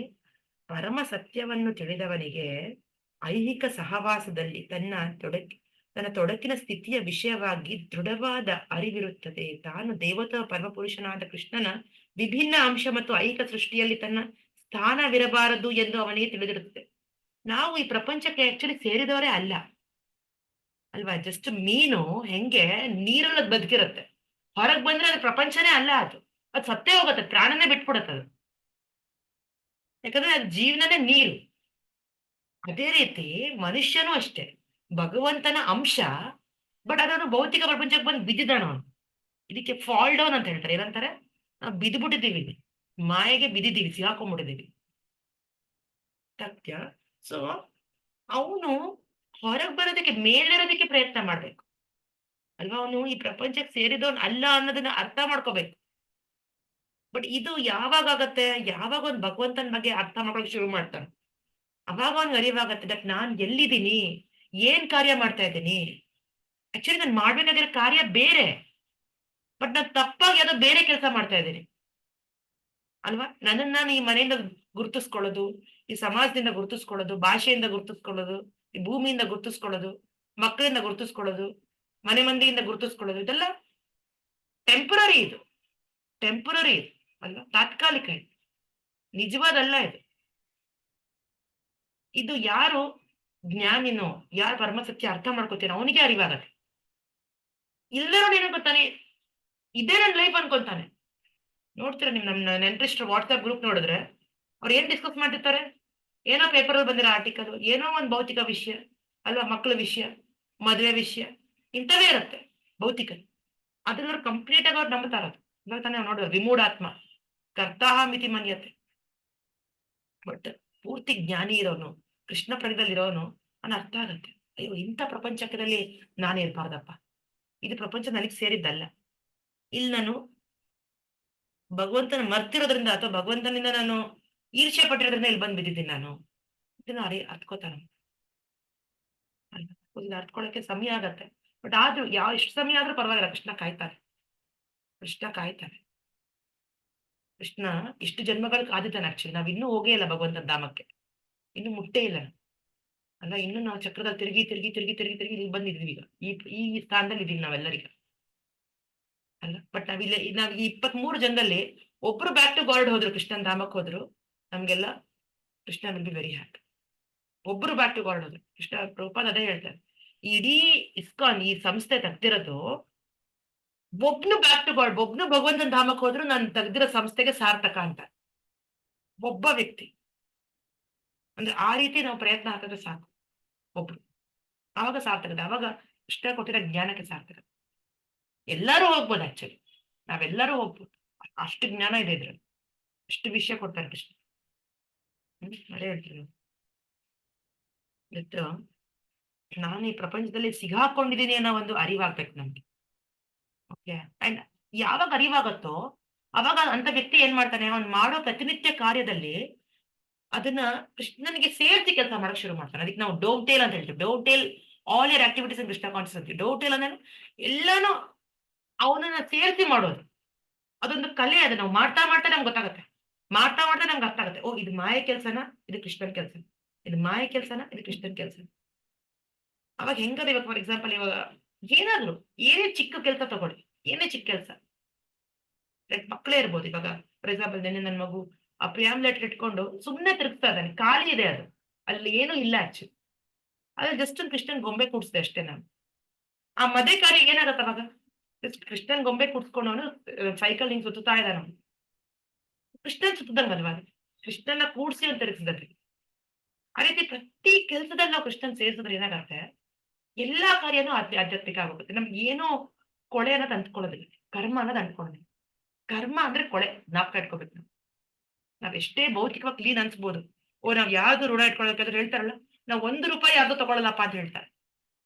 ಪರಮ ಸತ್ಯವನ್ನು ತಿಳಿದವನಿಗೆ ಐಹಿಕ ಸಹವಾಸದಲ್ಲಿ ತನ್ನ ತೊಡಕಿನ ಸ್ಥಿತಿಯ ವಿಷಯವಾಗಿ ದೃಢವಾದ ಅರಿವಿರುತ್ತದೆ. ತಾನು ದೇವತಾ ಪರಮಪುರುಷನಾದ ಕೃಷ್ಣನ ವಿಭಿನ್ನ ಅಂಶ ಮತ್ತು ಐಹಿಕ ಸೃಷ್ಟಿಯಲ್ಲಿ ತನ್ನ ಸ್ಥಾನವಿರಬಾರದು ಎಂದು ಅವನಿಗೆ ತಿಳಿದಿರುತ್ತದೆ. ನಾವು ಈ ಪ್ರಪಂಚಕ್ಕೆ ಆಕ್ಚುಲಿ ಸೇರಿದವರೇ ಅಲ್ಲ ಅಲ್ವಾ? ಜಸ್ಟ್ ಮೀನು ಹೆಂಗೆ ನೀರಲ್ಲಿ ಬದುಕಿರುತ್ತೆ, ಹೊರಗ್ ಬಂದ್ರೆ ಅದು ಪ್ರಪಂಚನೇ ಅಲ್ಲ, ಅದು ಸತ್ತೇ ಹೋಗುತ್ತೆ, ಪ್ರಾಣನೇ ಬಿಟ್ಬಿಡತ್ತೆ ಅದು. ಯಾಕಂದ್ರೆ ಅದು ಜೀವನನೇ ನೀರು. ಅದೇ ರೀತಿ ಮನುಷ್ಯನೂ ಅಷ್ಟೇ ಭಗವಂತನ ಅಂಶ, ಬಟ್ ಅದನ್ನು ಭೌತಿಕ ಪ್ರಪಂಚಕ್ಕೆ ಬಂದು ಬಿದ್ದಿದ್ದಾನ ಅವನು. ಇದಕ್ಕೆ ಫಾಲ್ ಡೌನ್ ಅಂತ ಹೇಳ್ತಾರೆ. ಏನಂತಾರೆ? ನಾವು ಬಿದ್ದುಬಿಟ್ಟಿದ್ದೀವಿ, ಮಾಯೆಗೆ ಬಿದ್ದಿದ್ದೀವಿ, ಸಿಗಾಕೊಂಡ್ಬಿಟ್ಟಿದ್ದೀವಿ ಸತ್ಯ. ಸೊ ಅವನು ಹೊರಗೆ ಬರೋದಕ್ಕೆ, ಮೇಲಿರೋದಕ್ಕೆ ಪ್ರಯತ್ನ ಮಾಡ್ಬೇಕು ಅಲ್ವಾ? ಅವನು ಈ ಪ್ರಪಂಚಕ್ಕೆ ಸೇರಿದವನು ಅಲ್ಲ ಅನ್ನೋದನ್ನ ಅರ್ಥ ಮಾಡ್ಕೋಬೇಕು. ಬಟ್ ಇದು ಯಾವಾಗ ಆಗತ್ತೆ? ಯಾವಾಗ ಒಂದು ಭಗವಂತನ ಬಗ್ಗೆ ಅರ್ಥ ಮಾಡ್ಕೊಳಕ್ ಶುರು ಮಾಡ್ತಾನೆ, ಅವಾಗ ಅವ್ನಿಗೆ ಅರಿವಾಗತ್ತೆ ದಟ್ ನಾನ್ ಎಲ್ಲಿದ್ದೀನಿ, ಏನ್ ಕಾರ್ಯ ಮಾಡ್ತಾ ಇದ್ದೀನಿ. ಆಕ್ಚುಲಿ ನಾನು ಮಾಡ್ಬೇಕಾಗಿರೋ ಕಾರ್ಯ ಬೇರೆ, ಬಟ್ ನಾನು ತಪ್ಪಾಗಿ ಯಾವುದೋ ಬೇರೆ ಕೆಲಸ ಮಾಡ್ತಾ ಇದ್ದೀನಿ ಅಲ್ವಾ? ನನ್ನನ್ನು ನಾನು ಈ ಮನೆಯಿಂದ ಗುರುತಿಸ್ಕೊಳ್ಳೋದು, ಈ ಸಮಾಜದಿಂದ ಗುರುತಿಸ್ಕೊಳ್ಳೋದು, ಭಾಷೆಯಿಂದ ಗುರುತಿಸ್ಕೊಳ್ಳೋದು, ಈ ಭೂಮಿಯಿಂದ ಗುರುತಿಸ್ಕೊಳ್ಳೋದು, ಮಕ್ಕಳಿಂದ ಗುರುತಿಸ್ಕೊಳ್ಳೋದು, ಮನೆ ಮಂದಿಯಿಂದ ಗುರುತಿಸ್ಕೊಳ್ಳೋದು, ಇದೆಲ್ಲ ಟೆಂಪರರಿ. ಇದು ಟೆಂಪರರಿ ಅಲ್ವಾ? ತಾತ್ಕಾಲಿಕ. ಇದು ನಿಜವಾದಲ್ಲ. ಇದು ಯಾರು ಜ್ಞಾನಿನೋ, ಯಾರು ಪರಮಸತ್ಯ ಅರ್ಥ ಮಾಡ್ಕೋತೀನೋ ಅವನಿಗೆ ಅರಿವಾಗತ್ತೆ. ಇಲ್ಲರೂ ಏನ್ ಗೊತ್ತಾನೆ, ಇದೇ ನನ್ನ ಲೈಫ್ ಅನ್ಕೊಂತಾನೆ. ನೋಡ್ತೀರಾ ನಿಮ್ ನಮ್ಮ ನೆಂಟ್ರಿಸ್ಟ್ರು ವಾಟ್ಸ್ಆಪ್ ಗ್ರೂಪ್ ನೋಡಿದ್ರೆ ಅವ್ರು ಏನ್ ಡಿಸ್ಕಸ್ ಮಾಡ್ತಿರ್ತಾರೆ? ಏನೋ ಪೇಪರ್ ಅಲ್ಲಿ ಬಂದಿರೋ ಆರ್ಟಿಕಲ್, ಏನೋ ಒಂದು ಭೌತಿಕ ವಿಷಯ ಅಲ್ವಾ, ಮಕ್ಕಳ ವಿಷಯ, ಮದುವೆ ವಿಷಯ, ಇಂಥವೇ ಇರುತ್ತೆ ಭೌತಿಕ. ಅದ್ರವ್ರು ಕಂಪ್ಲೀಟ್ ಆಗಿ ಅವ್ರು ನಂಬ್ತಾರ. ಇವಾಗ ತಾನೇ ನೋಡಿದ್ರು ವಿಮೂಢಾತ್ಮ ಕರ್ತಾಹ ಮಿತಿ ಮನ್ಯತೆ. ಬಟ್ ಪೂರ್ತಿ ಜ್ಞಾನಿ ಇರೋನು, ಕೃಷ್ಣ ಪ್ರಜ್ಞದಲ್ಲಿರೋನು ಅನ್ನೋ ಅರ್ಥ ಆಗತ್ತೆ. ಅಯ್ಯೋ, ಇಂಥ ಪ್ರಪಂಚದಲ್ಲಿ ನಾನೇ ಇರ್ಬಾರ್ದಪ್ಪ, ಇದು ಪ್ರಪಂಚ ನನಗೆ ಸೇರಿದ್ದಲ್ಲ. ಇಲ್ಲಿ ನಾನು ಭಗವಂತನ ಮರ್ತಿರೋದ್ರಿಂದ ಅಥವಾ ಭಗವಂತನಿಂದ ನಾನು ಈರ್ಷ್ಯೆ ಪಟ್ಟಿರೋದ್ರಿಂದ ಇಲ್ಲಿ ಬಂದು ಬಿದ್ದಿದ್ದೀನಿ ನಾನು. ಇದನ್ನ ಅರ್ತ್ಕೋತಾನೆ. ಅರ್ತ್ಕೊಳ್ಳೋಕೆ ಸಮಯ ಆಗತ್ತೆ. ಬಟ್ ಆದ್ರೂ ಎಷ್ಟು ಸಮಯ ಆದ್ರೂ ಪರವಾಗಿಲ್ಲ, ಕೃಷ್ಣ ಕಾಯ್ತಾರೆ. ಕೃಷ್ಣ ಕಾಯ್ತಾನೆ. ಕೃಷ್ಣ ಇಷ್ಟು ಜನ್ಮಗಳು ಕಾದಿದ್ದಾನೆ. ಆಕ್ಚುಲಿ ನಾವ್ ಇನ್ನೂ ಹೋಗೇ ಇಲ್ಲ ಭಗವಂತನ ಧಾಮಕ್ಕೆ, ಇನ್ನು ಮುಟ್ಟೇ ಇಲ್ಲ ಅಲ್ಲ. ಇನ್ನು ನಾವು ಚಕ್ರದಲ್ಲಿ ತಿರುಗಿ ತಿರುಗಿ ತಿರುಗಿ ತಿರುಗಿ ತಿರುಗಿ ಇಲ್ಲಿ ಬಂದಿದ್ವಿ. ಈಗ ಈ ಸ್ಥಾನದಲ್ಲಿ ಇದೀವಿ ನಾವೆಲ್ಲರಿಗ ಅಲ್ಲ. ಬಟ್ ನಾವ್ ಈ 23 ಜನದಲ್ಲಿ ಒಬ್ರು ಬ್ಯಾಕ್ ಟು ಗಾಡ್ ಹೋದ್ರು, ಕೃಷ್ಣನ್ ಧಾಮಕ್ಕೆ ಹೋದ್ರು, ನಮ್ಗೆಲ್ಲ Krishna will be very happy. ಒಬ್ರು ಬ್ಯಾಕ್ ಟು ಗಾಡ್ ಹೋದ್ರು. ಕೃಷ್ಣ ಪ್ರಭುಪಾದ ಅದೇ ಹೇಳ್ತಾರೆ, ಇಡೀ ಇಸ್ಕಾನ್ ಈ ಸಂಸ್ಥೆ ತೆಗ್ದಿರೋದು ಒಬ್ನು ಬ್ಯಾಕ್ ಟು ಗಾಡ್, ಒಬ್ನು ಭಗವಂತನ ಧಾಮಕ್ಕೆ ಹೋದ್ರು ನಾನು ತೆಗ್ದಿರೋ ಸಂಸ್ಥೆಗೆ ಸಾರ್ಥಕ ಅಂತ. ಒಬ್ಬ ವ್ಯಕ್ತಿ ಅಂದ್ರೆ ಆ ರೀತಿ ನಾವು ಪ್ರಯತ್ನ ಹಾಕಿದ್ರೆ ಸಾಕು, ಒಬ್ರು, ಆವಾಗ ಸಾರ್ಥಕತೆ. ಅವಾಗ ಕೃಷ್ಣ ಕೊಟ್ಟಿರೋ ಜ್ಞಾನಕ್ಕೆ ಸಾರ್ಥಕ. ಎಲ್ಲರೂ ಹೋಗ್ಬೋದು ಆಕ್ಚುಲಿ, ನಾವೆಲ್ಲರೂ ಹೋಗ್ಬೋದು. ಅಷ್ಟು ಜ್ಞಾನ ಇದೆ ಇದ್ರಲ್ಲಿ, ಅಷ್ಟು ವಿಷಯ ಕೊಡ್ತಾರೆ ಕೃಷ್ಣ. ಅದೇ ಹೇಳ್ತೀವಿ ನಾನು ಈ ಪ್ರಪಂಚದಲ್ಲಿ ಸಿಗಾಕೊಂಡಿದ್ದೀನಿ ಅನ್ನೋ ಒಂದು ಅರಿವಾಗ್ಬೇಕು ನಮ್ಗೆ. ಓಕೆ. ಅಂಡ್ ಯಾವಾಗ ಅರಿವಾಗತ್ತೋ ಅವಾಗ ಅಂತ ವ್ಯಕ್ತಿ ಏನ್ ಮಾಡ್ತಾನೆ, ಅವ್ನು ಮಾಡೋ ಪ್ರತಿನಿತ್ಯ ಕಾರ್ಯದಲ್ಲಿ ಅದನ್ನ ಕೃಷ್ಣನಿಗೆ ಸೇರಿಸಿ ಕೆಲಸ ಮಾಡಕ್ ಶುರು ಮಾಡ್ತಾನೆ. ಅದಕ್ಕೆ ನಾವು ಡೋವ್ ಟೇಲ್ ಅಂತ ಹೇಳ್ತೀವಿ. Dovetail all your activities in Krishna conscious ಅಂತೀವಿ. ಡೋವ್ ಟೇಲ್ ಅಂದ್ರೆ ಎಲ್ಲಾನು ಅವನನ್ನ ಸೇರಿಸಿ ಮಾಡೋದು. ಅದೊಂದು ಕಲೆ. ಅದು ನಾವು ಮಾಡ್ತಾ ಮಾಡ್ತಾ ನಮ್ಗೆ ಗೊತ್ತಾಗುತ್ತೆ. ಮಾಡ್ತಾ ಮಾಡ್ತಾ ನಮ್ಗೆ ಅರ್ಥ ಆಗುತ್ತೆ, ಓ ಇದು ಮಾಯ ಕೆಲ್ಸನ, ಇದು ಕೃಷ್ಣನ್ ಕೆಲ್ಸ, ಇದು ಮಾಯ ಕೆಲ್ಸನ, ಇದು ಕೃಷ್ಣನ್ ಕೆಲ್ಸ. ಅವಾಗ ಹೆಂಗದ ಇವಾಗ ಫಾರ್ ಎಕ್ಸಾಂಪಲ್ ಇವಾಗ ಏನಾದ್ರು ಏನೇ ಚಿಕ್ಕ ಕೆಲಸ ತಗೊಳ್ಳಿ, ಏನೇ ಚಿಕ್ಕ ಕೆಲಸ, ಲೈಕ್ ಮಕ್ಕಳೇ ಇರ್ಬೋದು. ಇವಾಗ ಫಾರ್ ಎಕ್ಸಾಂಪಲ್ ನೆನ್ನೆ ನನ್ನ ಮಗು ಆ ಪ್ರಿಯಾಂಬ್ಲೆಟ್ ಇಟ್ಕೊಂಡು ಸುಮ್ಮನೆ ತಿರುಗ್ತಾ ಇದ್ದಾನೆ, ಖಾಲಿ ಇದೆ ಅದು, ಅಲ್ಲಿ ಏನೂ ಇಲ್ಲ ಆಕ್ಚುಲಿ. ಅದೇ ಜಸ್ಟ್ ಒಂದು ಕೃಷ್ಣನ್ ಗೊಂಬೆ ಕೂಡ್ಸಿದೆ ಅಷ್ಟೇ ನಾನು. ಆ ಮದುವೆ ಕಾರ್ಯ ಏನಾಗತ್ತ ಅವಾಗ, ಜಸ್ಟ್ ಕೃಷ್ಣನ್ ಗೊಂಬೆ ಕೂಡ್ಸ್ಕೊಂಡು ಅವನು ಸೈಕಲ್ ಹಿಂಗ್ ಸುತ್ತಾ ಇದ್ದಾನ, ಕೃಷ್ಣನ್ ಸುತ್ತದಂಗಲ್ವಾ, ಕೃಷ್ಣನ್ನ ಕೂಡ್ಸಿ ಅಂತ ತಿರುಗಿಸಿದ್ರಿ. ಆ ರೀತಿ ಪ್ರತಿ ಕೆಲಸದಲ್ಲಿ ನಾವು ಕೃಷ್ಣನ್ ಸೇರಿಸಿದ್ರೆ ಏನಾಗತ್ತೆ, ಎಲ್ಲಾ ಕಾರ್ಯನೂ ಆಧ್ಯಾತ್ಮಿಕ ಆಗೋಗುತ್ತೆ. ನಮ್ಗೆ ಏನೋ ಕೊಳೆ ಅನ್ನೋದು ಅಂಟ್ಕೊಳ್ಳೋದಿಲ್ಲ, ಕರ್ಮ ಅನ್ನೋದು ಅಂಟ್ಕೊಳ್ಳೋದಿಲ್ಲ. ಕರ್ಮ ಅಂದ್ರೆ ಕೊಳೆ, ಜ್ಞಾಪಕ ಇಟ್ಕೋಬೇಕು ನಾವು. ನಾವ್ ಎಷ್ಟೇ ಭೌತಿಕವಾಗಿ ಕ್ಲೀನ್ ಅನ್ಸ್ಬೋದು, ಓ ನಾವ್ ಯಾವ್ದು ಋಣ ಇಟ್ಕೊಳಕಾದ್ರೆ ಹೇಳ್ತಾರಲ್ಲ, ನಾವ್ ₹1 ಯಾವ್ದು ತಗೊಳಲ್ಲಪ್ಪ ಅಂತ ಹೇಳ್ತಾರೆ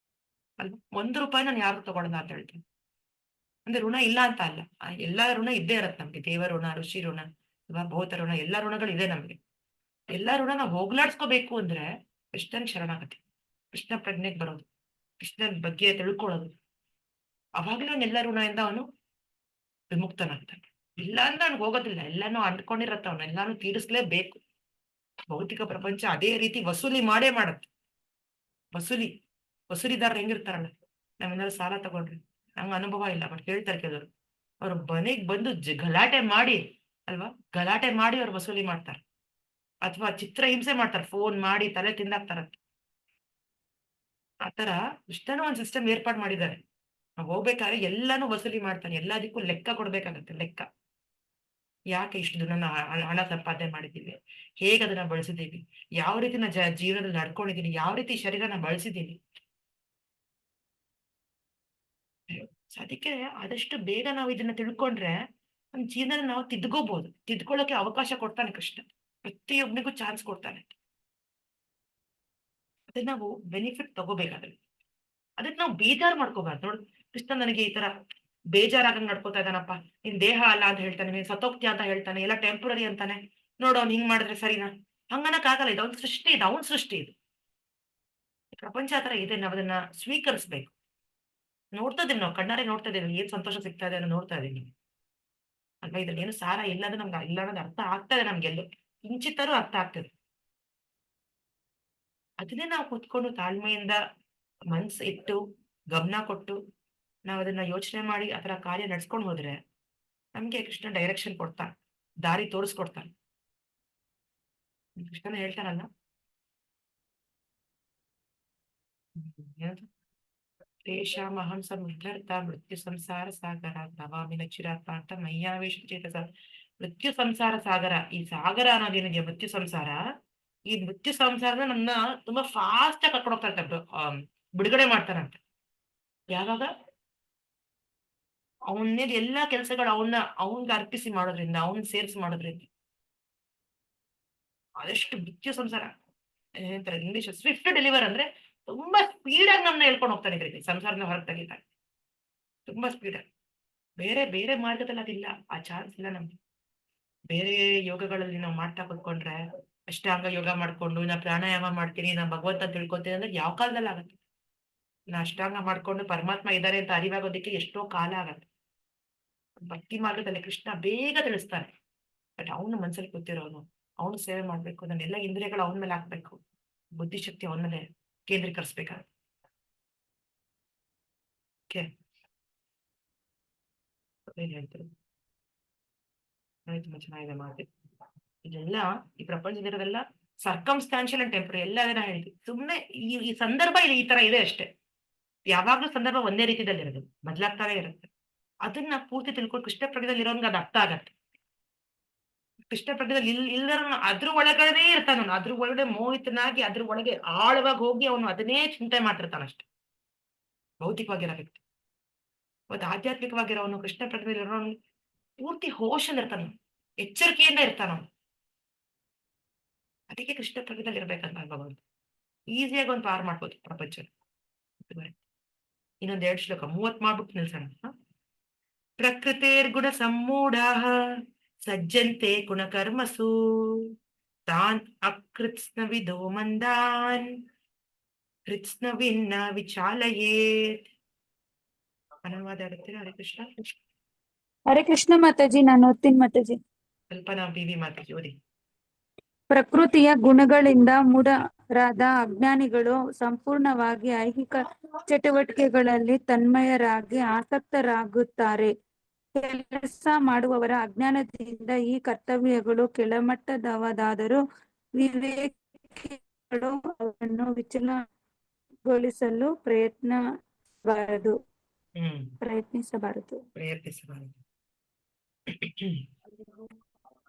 ಅಲ್ವಾ. ₹1 ನಾನು ಯಾವ್ದು ತಗೊಳಲ್ಲ ಅಂತ ಹೇಳ್ತೀನಿ. ಅಂದ್ರೆ ಋಣ ಇಲ್ಲ ಅಂತ ಅಲ್ಲ, ಎಲ್ಲಾ ಋಣ ಇದ್ದೇ ಇರತ್ತೆ ನಮ್ಗೆ. ದೇವ ಋಣ, ಋಷಿ ಋಣ ಅಥವಾ ಭೌತ ಋಣ, ಎಲ್ಲಾ ಋಣಗಳು ಇದೆ ನಮ್ಗೆ. ಎಲ್ಲಾ ಋಣ ನಾವು ಹೋಗ್ಲಾಡ್ಸ್ಕೋಬೇಕು ಅಂದ್ರೆ ಕೃಷ್ಣನ್ ಶರಣಾಗತಿ, ಕೃಷ್ಣ ಪ್ರಜ್ಞೆಗೆ ಬರೋದು, ಕೃಷ್ಣನ್ ಬಗ್ಗೆ ತಿಳ್ಕೊಳ್ಳೋದು. ಅವಾಗ್ಲೂ ಎಲ್ಲ ಋಣದಿಂದ ಅವನು ವಿಮುಕ್ತನಾಗ್ತಾನೆ. ಇಲ್ಲ ಅಂದ್ರೆ ಅವ್ನಿಗೆ ಹೋಗೋದಿಲ್ಲ, ಎಲ್ಲಾನು ಅಂದ್ಕೊಂಡಿರತ್ತ, ಅವನು ಎಲ್ಲಾನು ತೀರಿಸ್ಲೇಬೇಕು. ಭೌತಿಕ ಪ್ರಪಂಚ ಅದೇ ರೀತಿ ವಸೂಲಿ ಮಾಡೇ ಮಾಡತ್ತೆ. ವಸೂಲಿದಾರ ಹೆಂಗಿರ್ತಾರಲ್ಲ, ನಾವೇನಾದ್ರು ಸಾಲ ತಗೊಂಡ್ರಿ, ನಂಗೆ ಅನುಭವ ಇಲ್ಲ ಬಟ್ ಹೇಳ್ತಾರೆ ಕೆಲವರು, ಅವ್ರ ಮನೆಗ್ ಬಂದು ಗಲಾಟೆ ಮಾಡಿ ಅಲ್ವಾ, ಗಲಾಟೆ ಮಾಡಿ ಅವ್ರು ವಸೂಲಿ ಮಾಡ್ತಾರೆ, ಅಥವಾ ಚಿತ್ರ ಹಿಂಸೆ ಮಾಡ್ತಾರೆ, ಫೋನ್ ಮಾಡಿ ತಲೆ ತಿಂದಾಕ್ತಾರಂತ. ಆತರ ಇಷ್ಟನೂ ಒಂದ್ ಸಿಸ್ಟಮ್ ಏರ್ಪಾಡು ಮಾಡಿದ್ದಾರೆ. ನಾವು ಹೋಗ್ಬೇಕಾದ್ರೆ ಎಲ್ಲಾನು ವಸೂಲಿ ಮಾಡ್ತಾನೆ, ಎಲ್ಲದಕ್ಕೂ ಲೆಕ್ಕ ಕೊಡ್ಬೇಕಾಗತ್ತೆ. ಲೆಕ್ಕ, ಯಾಕೆ ಇಷ್ಟು ದಿನ ಹಣ ಸಂಪಾದನೆ ಮಾಡಿದ್ದೀವಿ, ಹೇಗೆ ಅದನ್ನ ಬಳಸಿದ್ದೀವಿ, ಯಾವ ರೀತಿ ನಾ ಜೀವನದಲ್ಲಿ ನಡ್ಕೊಂಡಿದ್ದೀನಿ, ಯಾವ ರೀತಿ ಶರೀರನ ಬಳಸಿದ್ದೀನಿ. ಅದಕ್ಕೆ ಆದಷ್ಟು ಬೇಗ ನಾವು ಇದನ್ನ ತಿಳ್ಕೊಂಡ್ರೆ ನಮ್ಮ ಜೀವನ ನಾವು ತಿದ್ಕೋಬಹುದು. ತಿದ್ಕೊಳ್ಳೋಕೆ ಅವಕಾಶ ಕೊಡ್ತಾನೆ ಕೃಷ್ಣ, ಪ್ರತಿಯೊಬ್ಬನಿಗೂ ಚಾನ್ಸ್ ಕೊಡ್ತಾನೆ. ಅದನ್ನ ನಾವು ಬೆನಿಫಿಟ್ ತಗೋಬೇಕಾದ್ರೆ ಅದಕ್ಕೆ ನಾವು ಬೇಜಾರು ಮಾಡ್ಕೋಬಾರ್ದು. ನೋಡು, ಕೃಷ್ಣ ನನಗೆ ಈ ತರ ಬೇಜಾರಾಗಂಗ್ ನಡ್ಕೋತಾ ಇದ್ದಾನಪ್ಪ, ನಿನ್ ದೇಹ ಅಲ್ಲ ಅಂತ ಹೇಳ್ತಾನೆ, ನೀನ್ ಸತ್ತೋಗ್ತೀಯ ಅಂತ ಹೇಳ್ತಾನೆ, ಎಲ್ಲ ಟೆಂಪ್ರರಿ ಅಂತಾನೆ, ನೋಡು ಅವ್ನು ಹಿಂಗ್ ಮಾಡಿದ್ರೆ ಸರಿನಾ, ಹಂಗನಕ್ ಆಗಲ್ಲ. ಇದು ಅವ್ನ ಸೃಷ್ಟಿ, ಇದು ಅವನ್ ಸೃಷ್ಟಿ. ಇದು ಪ್ರಪಂಚ ಆತರ ಇದೆ, ನಾವ್ ಅದನ್ನ ಸ್ವೀಕರಿಸ್ಬೇಕು. ನೋಡ್ತಾ ಇದೀವಿ, ನಾವು ಕಣ್ಣಾರೆ ನೋಡ್ತಾ ಇದೀವಿ, ಏನ್ ಸಂತೋಷ ಸಿಗ್ತಾ ಇದೆ ಅನ್ನೋ ನೋಡ್ತಾ ಇದೀವಿ ಅಲ್ವಾ. ಇದ್ರಲ್ಲಿ ಏನು ಸಾರ ಇಲ್ಲ ಅಂದ್ರೆ ನಮ್ಗೆ ಇಲ್ಲ ಅನ್ನೋದು ಅರ್ಥ ಆಗ್ತಾ ಇದೆ, ನಮ್ಗೆಲ್ಲೋ ಕಿಂಚಿತ್ತರೂ ಅರ್ಥ ಆಗ್ತದೆ. ಅದನ್ನೇ ನಾವು ಕೂತ್ಕೊಂಡು ತಾಳ್ಮೆಯಿಂದ ಮನ್ಸು ಇಟ್ಟು ಗಮನ ಕೊಟ್ಟು ನಾವು ಅದನ್ನ ಯೋಚನೆ ಮಾಡಿ ಅದರ ಕಾರ್ಯ ನಡ್ಸ್ಕೊಂಡು ಹೋದ್ರೆ ನಮ್ಗೆ ಕೃಷ್ಣ ಡೈರೆಕ್ಷನ್ ಕೊಡ್ತಾನೆ, ದಾರಿ ತೋರಿಸ್ಕೊಡ್ತಾನೆ. ಕೃಷ್ಣನ ಹೇಳ್ತಾನಲ್ಲ, ತೇಷಾಮಹಂ ಸಮುದ್ಧರ್ತ ಮೃತ್ಯು ಸಂಸಾರ ಸಾಗರ ಭವಾಮಿನ ಚಿರಾತ ಅಂತ ಮಯ್ಯಾವೇಶ ಚೇತಸ. ಮೃತ್ಯು ಸಂಸಾರ ಸಾಗರ, ಈ ಸಾಗರ ಅನ್ನೋದೇನಿದೆಯಾ ಮೃತ್ಯು ಸಂಸಾರ, ಈ ಮೃತ್ಯು ಸಂಸಾರದ ನನ್ನ ತುಂಬಾ ಫಾಸ್ಟ್ ಆಗಿ ಕರ್ಕೊಂಡು ಹೋಗ್ತಾ ಇರ್ತಾರೆ, ಬಿಡುಗಡೆ ಮಾಡ್ತಾರಂತೆ. ಯಾವಾಗ ಅವನ್ನೇ ಎಲ್ಲಾ ಕೆಲ್ಸಗಳು ಅವನ್ಗೆ ಅರ್ಪಿಸಿ ಮಾಡೋದ್ರಿಂದ, ಅವನ್ ಸೇರಿಸಿ ಮಾಡೋದ್ರಿಂದ ಅದೆಷ್ಟು ಮೃತ್ಯು ಸಂಸಾರ ಏನಂತಾರೆ ಇಂಗ್ಲಿಷ್ ಸ್ವಿಫ್ಟ್ ಡೆಲಿವರ್ ಅಂದ್ರೆ ತುಂಬಾ ಸ್ಪೀಡ್ ಆಗಿ ನಮ್ಮನ್ನ ಹೇಳ್ಕೊಂಡು ಹೋಗ್ತಾನೆ ಇದ್ರಿಗೆ, ಸಂಸಾರನ ಹೊರಗೆ ತೆಗಿತಾನೆ ತುಂಬಾ ಸ್ಪೀಡ್ ಆಗಿ. ಬೇರೆ ಬೇರೆ ಮಾರ್ಗದಲ್ಲಿ ಅದಿಲ್ಲ, ಆ ಚಾನ್ಸ್ ಇಲ್ಲ ನಮ್ಗೆ. ಬೇರೆ ಯೋಗಗಳಲ್ಲಿ ನಾವು ಮಾಡ್ತಾ ಕೂತ್ಕೊಂಡ್ರೆ, ಅಷ್ಟಾಂಗ ಯೋಗ ಮಾಡ್ಕೊಂಡು ನಾ ಪ್ರಾಣಾಯಾಮ ಮಾಡ್ತೀನಿ, ನಾ ಭಗವಂತ ತಿಳ್ಕೊತೀನಿ ಅಂದ್ರೆ ಯಾವ ಕಾಲದಲ್ಲಿ ಆಗತ್ತೆ? ನಾ ಅಷ್ಟಾಂಗ ಮಾಡ್ಕೊಂಡು ಪರಮಾತ್ಮ ಇದ್ದಾರೆ ಅಂತ ಅರಿವಾಗೋದಕ್ಕೆ ಎಷ್ಟೋ ಕಾಲ ಆಗತ್ತೆ. ಭಕ್ತಿ ಮಾರ್ಗದಲ್ಲಿ ಕೃಷ್ಣ ಬೇಗ ತಿಳಿಸ್ತಾನೆ. ಬಟ್ ಅವನು ಮನ್ಸಲ್ಲಿ ಕೂತಿರೋನು, ಅವನು ಸೇವೆ ಮಾಡ್ಬೇಕು, ನನ್ನೆಲ್ಲ ಇಂದ್ರಿಯಗಳು ಅವನ ಮೇಲೆ ಹಾಕ್ಬೇಕು, ಬುದ್ಧಿಶಕ್ತಿ ಅವನ ಮೇಲೆ ಕೇಂದ್ರೀಕರಿಸ್ಬೇಕಾಗುತ್ತೆ. ಏನ್ ಹೇಳ್ತಾರೆ, ತುಂಬಾ ಚೆನ್ನಾಗಿದೆ ಮಾತು. ಇದೆಲ್ಲ ಈ ಪ್ರಪಂಚದಿರೋದೆಲ್ಲ ಸರ್ಕಮ್ಸ್ಟಾನ್ಷಿಯಲ್ ಅಂಡ್ ಟೆಂಪರರಿ, ಎಲ್ಲ ಅದನ್ನ ಹೇಳಿದ್ವಿ. ಸುಮ್ಮನೆ ಈ ಸಂದರ್ಭ ಇಲ್ಲಿ ಈ ತರ ಇದೆ ಅಷ್ಟೇ. ಯಾವಾಗ್ಲೂ ಸಂದರ್ಭ ಒಂದೇ ರೀತಿಯಲ್ಲಿ ಇರೋದು, ಬದಲಾಗ್ತಾನೆ ಇರುತ್ತೆ. ಅದನ್ನ ಪೂರ್ತಿ ತಿಳ್ಕೊಂಡು ಕೃಷ್ಣ ಪ್ರಜ್ಞೆದಲ್ಲಿ ಇರೋನ್ಗೆ ಅದು ಅರ್ಥ ಆಗತ್ತೆ. ಕೃಷ್ಣ ಪ್ರಜ್ಞೆದಲ್ಲಿ ಇಲ್ಲರ ಅದ್ರ ಒಳಗಡೆ ಇರ್ತಾನ, ಅದ್ರ ಒಳಗಡೆ ಮೋಹಿತನಾಗಿ ಅದ್ರ ಒಳಗೆ ಆಳವಾಗಿ ಹೋಗಿ ಅವನು ಅದನ್ನೇ ಚಿಂತೆ ಮಾಡ್ತಿರ್ತಾನಷ್ಟೆ. ಭೌತಿಕವಾಗಿರೋ ವ್ಯಕ್ತಿ ಮತ್ತು ಆಧ್ಯಾತ್ಮಿಕವಾಗಿರೋನು, ಕೃಷ್ಣ ಪ್ರಜ್ಞೆಯಲ್ಲಿ ಇರೋನು ಪೂರ್ತಿ ಹೋಶಲ್ಲಿ ಇರ್ತಾನ, ಎಚ್ಚರಿಕೆಯಿಂದ ಇರ್ತಾನ. ಅದಕ್ಕೆ ಕೃಷ್ಣ ಪ್ರಜ್ಞೆದಲ್ಲಿ ಇರ್ಬೇಕಂತ ಭಗವಂತ ಈಸಿಯಾಗಿ ಒಂದು ಪಾರ್ ಮಾಡ್ಬೋದು ಪ್ರಪಂಚ. ಇನ್ನೊಂದ್ 2 ಶ್ಲೋಕ 30 ಮಾಡ್ಬಿಟ್ಟು ನಿಲ್ಸೋಣ. ಪ್ರಕೃತಿರ್ಗುಣ ಸಮ್ಮೂಢಾಃ ಸಜ್ಜಂತೆ ಗುಣಕರ್ಮಸು ತಾನ್ ಅಕೃತ್ಸ್ನವಿದೋ ಮಂದಾನ್ ಕೃತ್ಸ್ನವಿನ್ನ ವಿಚಾಲಯೇತ್. ಅನುವಾದ ಆಗುತ್ತೀರಾ? ಹರೇ ಕೃಷ್ಣ. ಹರೇ ಕೃಷ್ಣ ಮಾತಾಜಿ, ನಾನು ಓದ್ತೀನಿ ಮಾತಾಜಿ. ಕಲ್ಪನಾ ಬಿ.ವಿ. ಮಾತಾಜಿ ಓದಿ. ಪ್ರಕೃತಿಯ ಗುಣಗಳಿಂದ ಮೂಢರಾದ ಅಜ್ಞಾನಿಗಳು ಸಂಪೂರ್ಣವಾಗಿ ಐಹಿಕ ಚಟುವಟಿಕೆಗಳಲ್ಲಿ ತನ್ಮಯರಾಗಿ ಆಸಕ್ತರಾಗುತ್ತಾರೆ. ಕೆಲಸ ಮಾಡುವವರ ಅಜ್ಞಾನದಿಂದ ಈ ಕರ್ತವ್ಯಗಳು ಕೆಳಮಟ್ಟದವಾದರೂ ವಿವೇಕಿಗಳು ಅವನ್ನು ವಿಚಲನಗೊಳಿಸಲು ಪ್ರಯತ್ನಿಸಬಾರದು.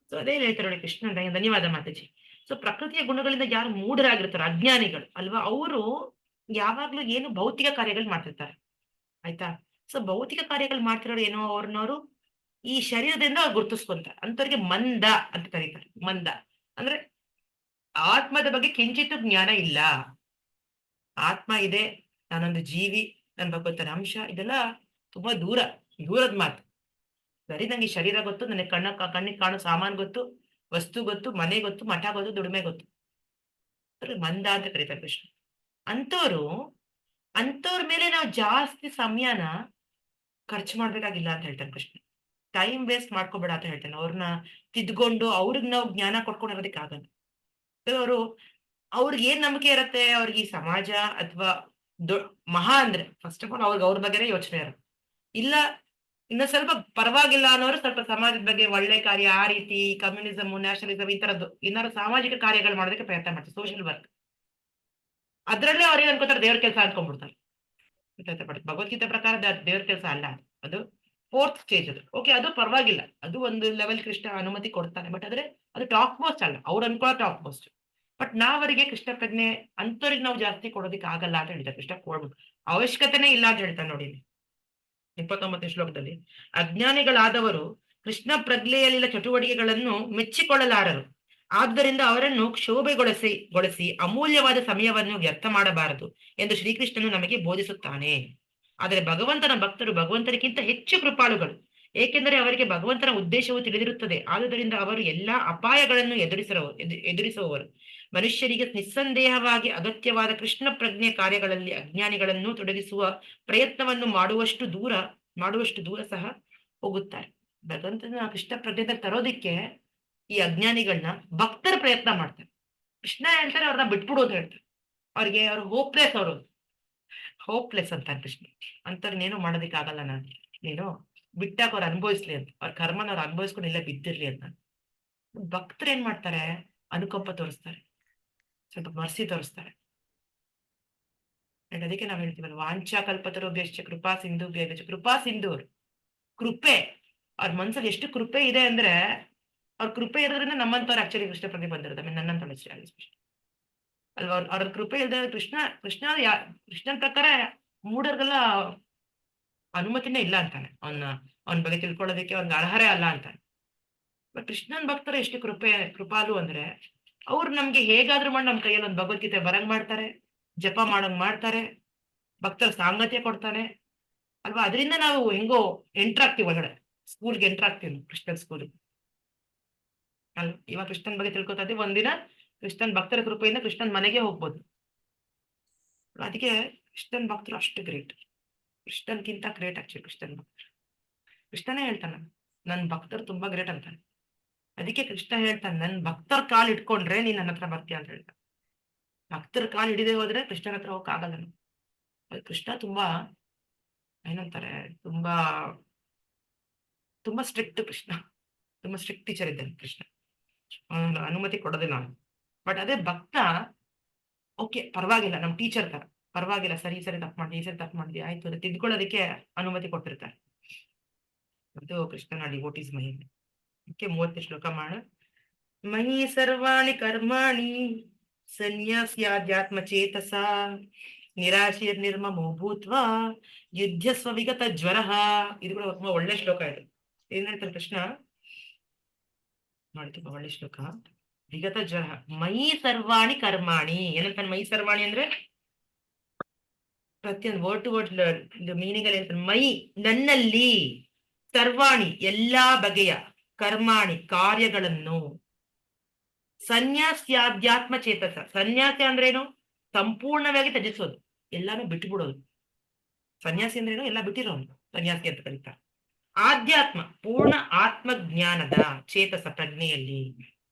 ಸೊ ಅದೇ ಹೇಳ್ತಾರೆ ನೋಡಿ ಕೃಷ್ಣ. ಧನ್ಯವಾದ ಮಾತಾಜಿ. ಸೊ ಪ್ರಕೃತಿಯ ಗುಣಗಳಿಂದ ಯಾರು ಮೂಢರಾಗಿರ್ತಾರೆ, ಅಜ್ಞಾನಿಗಳು ಅಲ್ವಾ, ಅವರು ಯಾವಾಗ್ಲೂ ಏನು ಭೌತಿಕ ಕಾರ್ಯಗಳು ಮಾಡ್ತಿರ್ತಾರೆ. ಆಯ್ತಾ? ಸೊ ಭೌತಿಕ ಕಾರ್ಯಗಳು ಮಾಡ್ತಿರೋರು ಏನೋ ಅವ್ರನ್ನವರು ಈ ಶರೀರದಿಂದ ಅವ್ರು ಗುರುತಿಸ್ಕೊಂತಾರೆ. ಅಂತವ್ರಿಗೆ ಮಂದ ಅಂತ ಕರೀತಾರೆ. ಮಂದ ಅಂದ್ರೆ ಆತ್ಮದ ಬಗ್ಗೆ ಕಿಂಚಿತ್ತು ಜ್ಞಾನ ಇಲ್ಲ. ಆತ್ಮ ಇದೆ, ನಾನೊಂದು ಜೀವಿ, ನನ್ನ ಭಗವಂತನ ಅಂಶ, ಇದೆಲ್ಲ ತುಂಬಾ ದೂರದ ಮಾತು. ಬರೀ ನಂಗೆ ಶರೀರ ಗೊತ್ತು, ನನಗೆ ಕಣ್ಣಿಗೆ ಕಾಣೋ ಸಾಮಾನು ಗೊತ್ತು, ವಸ್ತು ಗೊತ್ತು, ಮನೆ ಗೊತ್ತು, ಮಠ ಗೊತ್ತು, ದುಡಿಮೆ ಗೊತ್ತು. ಮಂದ ಅಂತ ಕರೀತಾರೆ ಕೃಷ್ಣ. ಅಂತವ್ರ ಮೇಲೆ ನಾವು ಜಾಸ್ತಿ ಸಮಯನ ಖರ್ಚು ಮಾಡ್ಬೇಕಾಗಿಲ್ಲ ಅಂತ ಹೇಳ್ತಾನೆ ಕೃಷ್ಣ. ಟೈಮ್ ವೇಸ್ಟ್ ಮಾಡ್ಕೋಬೇಡ ಅಂತ ಹೇಳ್ತಾನೆ. ಅವ್ರನ್ನ ತಿದ್ಕೊಂಡು ಅವ್ರಿಗೆ ನಾವು ಜ್ಞಾನ ಕೊಡ್ಕೊಂಡಿರೋದಕ್ಕೆ ಆಗಲ್ಲ. ಅವ್ರಿಗೆ ಏನ್ ನಂಬಿಕೆ ಇರತ್ತೆ, ಅವ್ರಿಗೆ ಈ ಸಮಾಜ ಅಥವಾ ಮಹಾ ಅಂದ್ರೆ ಫಸ್ಟ್ ಆಫ್ ಆಲ್ ಅವ್ರ ಬಗ್ಗೆನೇ ಯೋಚನೆ ಇರುತ್ತೆ. ಇಲ್ಲ ಇನ್ನು ಸ್ವಲ್ಪ ಪರವಾಗಿಲ್ಲ ಅನ್ನೋರು ಸ್ವಲ್ಪ ಸಮಾಜದ ಬಗ್ಗೆ ಒಳ್ಳೆ ಕಾರ್ಯ, ಆ ರೀತಿ ಕಮ್ಯುನಿಸಮ್, ನ್ಯಾಷನಲಿಸಮ್ ಈ ತರದ್ದು ಏನಾದ್ರು ಸಾಮಾಜಿಕ ಕಾರ್ಯಗಳು ಮಾಡೋದಕ್ಕೆ ಪ್ರಯತ್ನ ಮಾಡ್ತಾರೆ, ಸೋಷಿಯಲ್ ವರ್ಕ್. ಅದ್ರಲ್ಲೇ ಅವ್ರೇನ್ ಅನ್ಕೋತಾರೆ, ದೇವ್ರ ಕೆಲಸ ಅನ್ಕೊಂಡ್ಬಿಡ್ತಾರೆ. ಭಗವದ್ಗೀತೆ ಪ್ರಕಾರ ದೇವ್ರ ಕೆಲಸ ಅಲ್ಲ, ಅದು 4th ಸ್ಟೇಜ್. ಅದು ಓಕೆ, ಅದು ಪರವಾಗಿಲ್ಲ, ಅದು ಒಂದು ಲೆವೆಲ್ ಕೃಷ್ಣ ಅನುಮತಿ ಕೊಡ್ತಾನೆ. ಬಟ್ ಆದ್ರೆ ಅದು ಟಾಪ್ ಮೋಸ್ಟ್ ಅಲ್ಲ, ಅವ್ರು ಅನ್ಕೊಳ್ಳೋ ಟಾಪ್ ಮೋಸ್ಟ್. ಬಟ್ ನಾವರಿಗೆ ಕೃಷ್ಣ ಪ್ರಜ್ಞೆ ಅಂತವ್ರಿಗೆ ನಾವು ಜಾಸ್ತಿ ಕೊಡೋದಕ್ಕೆ ಆಗಲ್ಲ ಅಂತ ಹೇಳ್ತಾರೆ ಕೃಷ್ಣ. ಕೊಡ್ಬೇಕು, ಅವಶ್ಯಕತೆನೇ ಇಲ್ಲ ಅಂತ ಹೇಳ್ತಾನೆ ನೋಡಿ 29ನೇ ಶ್ಲೋಕದಲ್ಲಿ. ಅಜ್ಞಾನಿಗಳಾದವರು ಕೃಷ್ಣ ಪ್ರಜ್ಞೆಯಲ್ಲಿನ ಚಟುವಟಿಕೆಗಳನ್ನು ಮೆಚ್ಚಿಕೊಳ್ಳಲಾರರು. ಆದ್ದರಿಂದ ಅವರನ್ನು ಕ್ಷೋಭೆಗೊಳಿಸಿ ಅಮೂಲ್ಯವಾದ ಸಮಯವನ್ನು ವ್ಯರ್ಥ ಮಾಡಬಾರದು ಎಂದು ಶ್ರೀಕೃಷ್ಣನು ನಮಗೆ ಬೋಧಿಸುತ್ತಾನೆ. ಆದರೆ ಭಗವಂತನ ಭಕ್ತರು ಭಗವಂತನಿಗಿಂತ ಹೆಚ್ಚು ಕೃಪಾಳುಗಳು, ಏಕೆಂದರೆ ಅವರಿಗೆ ಭಗವಂತನ ಉದ್ದೇಶವು ತಿಳಿದಿರುತ್ತದೆ. ಆದುದರಿಂದ ಅವರು ಎಲ್ಲಾ ಅಪಾಯಗಳನ್ನು ಎದುರಿಸುವವರು. ಮನುಷ್ಯರಿಗೆ ನಿಸ್ಸಂದೇಹವಾಗಿ ಅಗತ್ಯವಾದ ಕೃಷ್ಣ ಪ್ರಜ್ಞೆ ಕಾರ್ಯಗಳಲ್ಲಿ ಅಜ್ಞಾನಿಗಳನ್ನು ತೊಡಗಿಸುವ ಪ್ರಯತ್ನವನ್ನು ಮಾಡುವಷ್ಟು ದೂರ ಸಹ ಹೋಗುತ್ತಾರೆ. ಭಗವಂತನ ಕೃಷ್ಣ ಪ್ರಜ್ಞೆದಲ್ಲಿ ತರೋದಿಕ್ಕೆ ಈ ಅಜ್ಞಾನಿಗಳನ್ನ ಭಕ್ತರ ಪ್ರಯತ್ನ ಮಾಡ್ತಾರೆ. ಕೃಷ್ಣ ಹೇಳ್ತಾರೆ ಅವ್ರನ್ನ ಬಿಟ್ಬಿಡೋದು ಹೇಳ್ತಾರೆ. ಅವ್ರು ಹೋಪ್ಲೆಸ್ ಅಂತ ಕೃಷ್ಣ. ಅಂತವ್ರನ್ನೇನು ಮಾಡೋದಿಕ್ ಆಗಲ್ಲ, ನೀನು ಬಿಟ್ಟಾಕ ಅವ್ರು ಅನುಭವಿಸ್ಲಿ ಅಂತ, ಅವ್ರ ಕರ್ಮನ ಅವ್ರು ಅನುಭವಿಸ್ಕೊಂಡು ಇಲ್ಲೇ ಬಿದ್ದಿರ್ಲಿ ಅಂತ. ಭಕ್ತರು ಏನ್ ಮಾಡ್ತಾರೆ, ಅನುಕಂಪ ತೋರಿಸ್ತಾರೆ, ಸ್ವಲ್ಪ ಮರ್ಸಿ ತೋರಿಸ್ತಾರೆ. ಅದಕ್ಕೆ ನಾವ್ ಹೇಳ್ತೀವಲ್ಲ, ವಾಂಛಾ ಕಲ್ಪತರುಭ್ಯಶ್ಚ ಕೃಪಾ ಸಿಂಧುಭ್ಯಶ್ಚ. ಕೃಪಾ ಸಿಂಧೂರ್ ಕೃಪೆ, ಅವ್ರ ಮನ್ಸಲ್ಲಿ ಎಷ್ಟು ಕೃಪೆ ಇದೆ ಅಂದ್ರೆ, ಅವ್ರ ಕೃಪೆ ಇರೋದ್ರಿಂದ ನಮ್ಮಂತವ್ರು ಆಕ್ಚುಲಿ ಕೃಷ್ಣ ಪ್ರಜ್ಞೆ ಬಂದಿರೋದು. ನನ್ನಂತ ಅಲ್ವಾ? ಅವ್ರ ಕೃಪೆ ಇಲ್ದ ಕೃಷ್ಣನ ಪ್ರಕಾರ ಮೂಢರ್ಗೆಲ್ಲ ಅನುಮತಿನೇ ಇಲ್ಲ ಅಂತಾನೆ. ಅವನ ಬಗ್ಗೆ ತಿಳ್ಕೊಳ್ಳೋದಕ್ಕೆ ಅವ್ನಿಗೆ ಅರ್ಹರೇ ಅಲ್ಲ ಅಂತಾನೆ. ಬಟ್ ಕೃಷ್ಣನ್ ಭಕ್ತರು ಎಷ್ಟು ಕೃಪಾಲು ಅಂದ್ರೆ, ಅವ್ರು ನಮ್ಗೆ ಹೇಗಾದ್ರೂ ಮಾಡಿ ನಮ್ ಕೈಯಲ್ಲಿ ಒಂದು ಭಗವದ್ಗೀತೆ ಬರಂಗ್ ಮಾಡ್ತಾರೆ, ಜಪ ಮಾಡೋಂಗ್ ಮಾಡ್ತಾರೆ, ಭಕ್ತರ ಸಾಂಗತ್ಯ ಕೊಡ್ತಾನೆ ಅಲ್ವಾ? ಅದರಿಂದ ನಾವು ಹೆಂಗೋ ಎಂಟ್ರ್ ಆಗ್ತೀವಿ ಒಳಗಡೆ, ಸ್ಕೂಲ್ಗೆ ಎಂಟ್ರ್ ಆಗ್ತೀವಿ, ಕೃಷ್ಣನ್ ಸ್ಕೂಲ್ಗೆ ಅಲ್ವಾ? ಇವಾಗ ಕೃಷ್ಣನ್ ಬಗ್ಗೆ ತಿಳ್ಕೊತಾ ಇದ್ದೀವಿ, ಒಂದಿನ ಕೃಷ್ಣನ್ ಭಕ್ತರ ಕೃಪೆಯಿಂದ ಕೃಷ್ಣನ್ ಮನೆಗೆ ಹೋಗ್ಬೋದು. ಅದಕ್ಕೆ ಕೃಷ್ಣನ್ ಭಕ್ತರು ಅಷ್ಟು ಗ್ರೇಟ್, ಕೃಷ್ಣನ್ಗಿಂತ ಗ್ರೇಟ್ ಆಕ್ಚುಲಿ ಕೃಷ್ಣನ್ ಭಕ್ತರು. ಕೃಷ್ಣನೇ ಹೇಳ್ತಾನೆ ನನ್ ಭಕ್ತರು ತುಂಬಾ ಗ್ರೇಟ್ ಅಂತಾನೆ. ಅದಕ್ಕೆ ಕೃಷ್ಣ ಹೇಳ್ತಾನೆ, ನನ್ ಭಕ್ತರ ಕಾಲ್ ಇಟ್ಕೊಂಡ್ರೆ ನೀನ್ ನನ್ನ ಹತ್ರ ಬರ್ತೀಯ ಅಂತ ಹೇಳ್ತಾನೆ. ಭಕ್ತರ ಕಾಲ್ ಹಿಡಿದೇ ಹೋದ್ರೆ ಕೃಷ್ಣನ ಹತ್ರ ಹೋಗಕ್ ಆಗಲ್ಲ. ಕೃಷ್ಣ ತುಂಬಾ ಏನಂತಾರೆ, ತುಂಬಾ ಸ್ಟ್ರಿಕ್ಟ್ ಕೃಷ್ಣ, ತುಂಬಾ ಸ್ಟ್ರಿಕ್ಟ್ ಟೀಚರ್ ಇದ್ದಾನೆ ಕೃಷ್ಣ, ಅನುಮತಿ ಕೊಡೋದಿಲ್ಲ ಅವನು. ಬಟ್ ಅದೇ ಭಕ್ತ ಓಕೆ ಪರವಾಗಿಲ್ಲ, ನಮ್ ಟೀಚರ್ ತರ ಪರವಾಗಿಲ್ಲ, ಸರಿ ತಪ್ಪು ಮಾಡಿದ್ವಿ, ಈ ಸರಿ ತಪ್ಪು ಮಾಡಿದ್ವಿ, ಆಯ್ತು ಅದು ತಿದ್ಕೊಳ್ಳೋದಕ್ಕೆ ಅನುಮತಿ ಕೊಟ್ಟಿರ್ತಾರೆ. ಅದು ಕೃಷ್ಣನ ಡಿವೋಟೀಸ್ ಮಹಿಮೆ. ಓಕೆ, 30ನೇ ಶ್ಲೋಕ ಮಾಡ. ಮಹಿ ಸರ್ವಾಣಿ ಕರ್ಮಾಣಿ ಸನ್ಯಾಸ್ಯಾಧ್ಯಾತ್ಮ ಚೇತಸ ನಿರಾಶೀರ್ ನಿರ್ಮಮೋ ಭೂತ್ವಾ ಯುದ್ಧಸ್ವ ವಿಗತ ಜ್ವರ. ಇದು ಕೂಡ ತುಂಬಾ ಒಳ್ಳೆ ಶ್ಲೋಕ ಇದು. ಏನ್ ಹೇಳ್ತಾರೆ ಕೃಷ್ಣ ನೋಡಿ, ತುಂಬಾ ಒಳ್ಳೆ ಶ್ಲೋಕ. ವಿಗತ ಜ್ವರ, ಮಯಿ ಸರ್ವಾಣಿ ಕರ್ಮಾಣಿ. ಏನಂತಾನೆ ಮಯಿ ಸರ್ವಾಣಿ ಅಂದ್ರೆ, ಪ್ರತಿಯೊಂದು ವರ್ಡ್ ಟು ವರ್ಡ್ ಮೀನಿಂಗ್ ಅಲ್ಲಿ ಹೇಳ್ತಾನೆ, ಮೈ ನನ್ನಲ್ಲಿ ಸರ್ವಾಣಿ ಎಲ್ಲಾ ಬಗೆಯ ಕರ್ಮಾಣಿ ಕಾರ್ಯಗಳನ್ನು ಸನ್ಯಾಸ್ಯಾಧ್ಯಾತ್ಮ ಚೇತಸ. ಸನ್ಯಾಸಿ ಅಂದ್ರೇನು? ಸಂಪೂರ್ಣವಾಗಿ ತ್ಯಜಿಸೋದು, ಎಲ್ಲಾನು ಬಿಟ್ಟು ಬಿಡೋದು. ಸನ್ಯಾಸಿ ಅಂದ್ರೇನು? ಎಲ್ಲ ಬಿಟ್ಟಿರೋನು ಸನ್ಯಾಸಿ ಅಂತ ಕರೀತಾರೆ. ಆಧ್ಯಾತ್ಮ ಪೂರ್ಣ ಆತ್ಮಜ್ಞಾನದ ಚೇತಸ ಪ್ರಜ್ಞೆಯಲ್ಲಿ,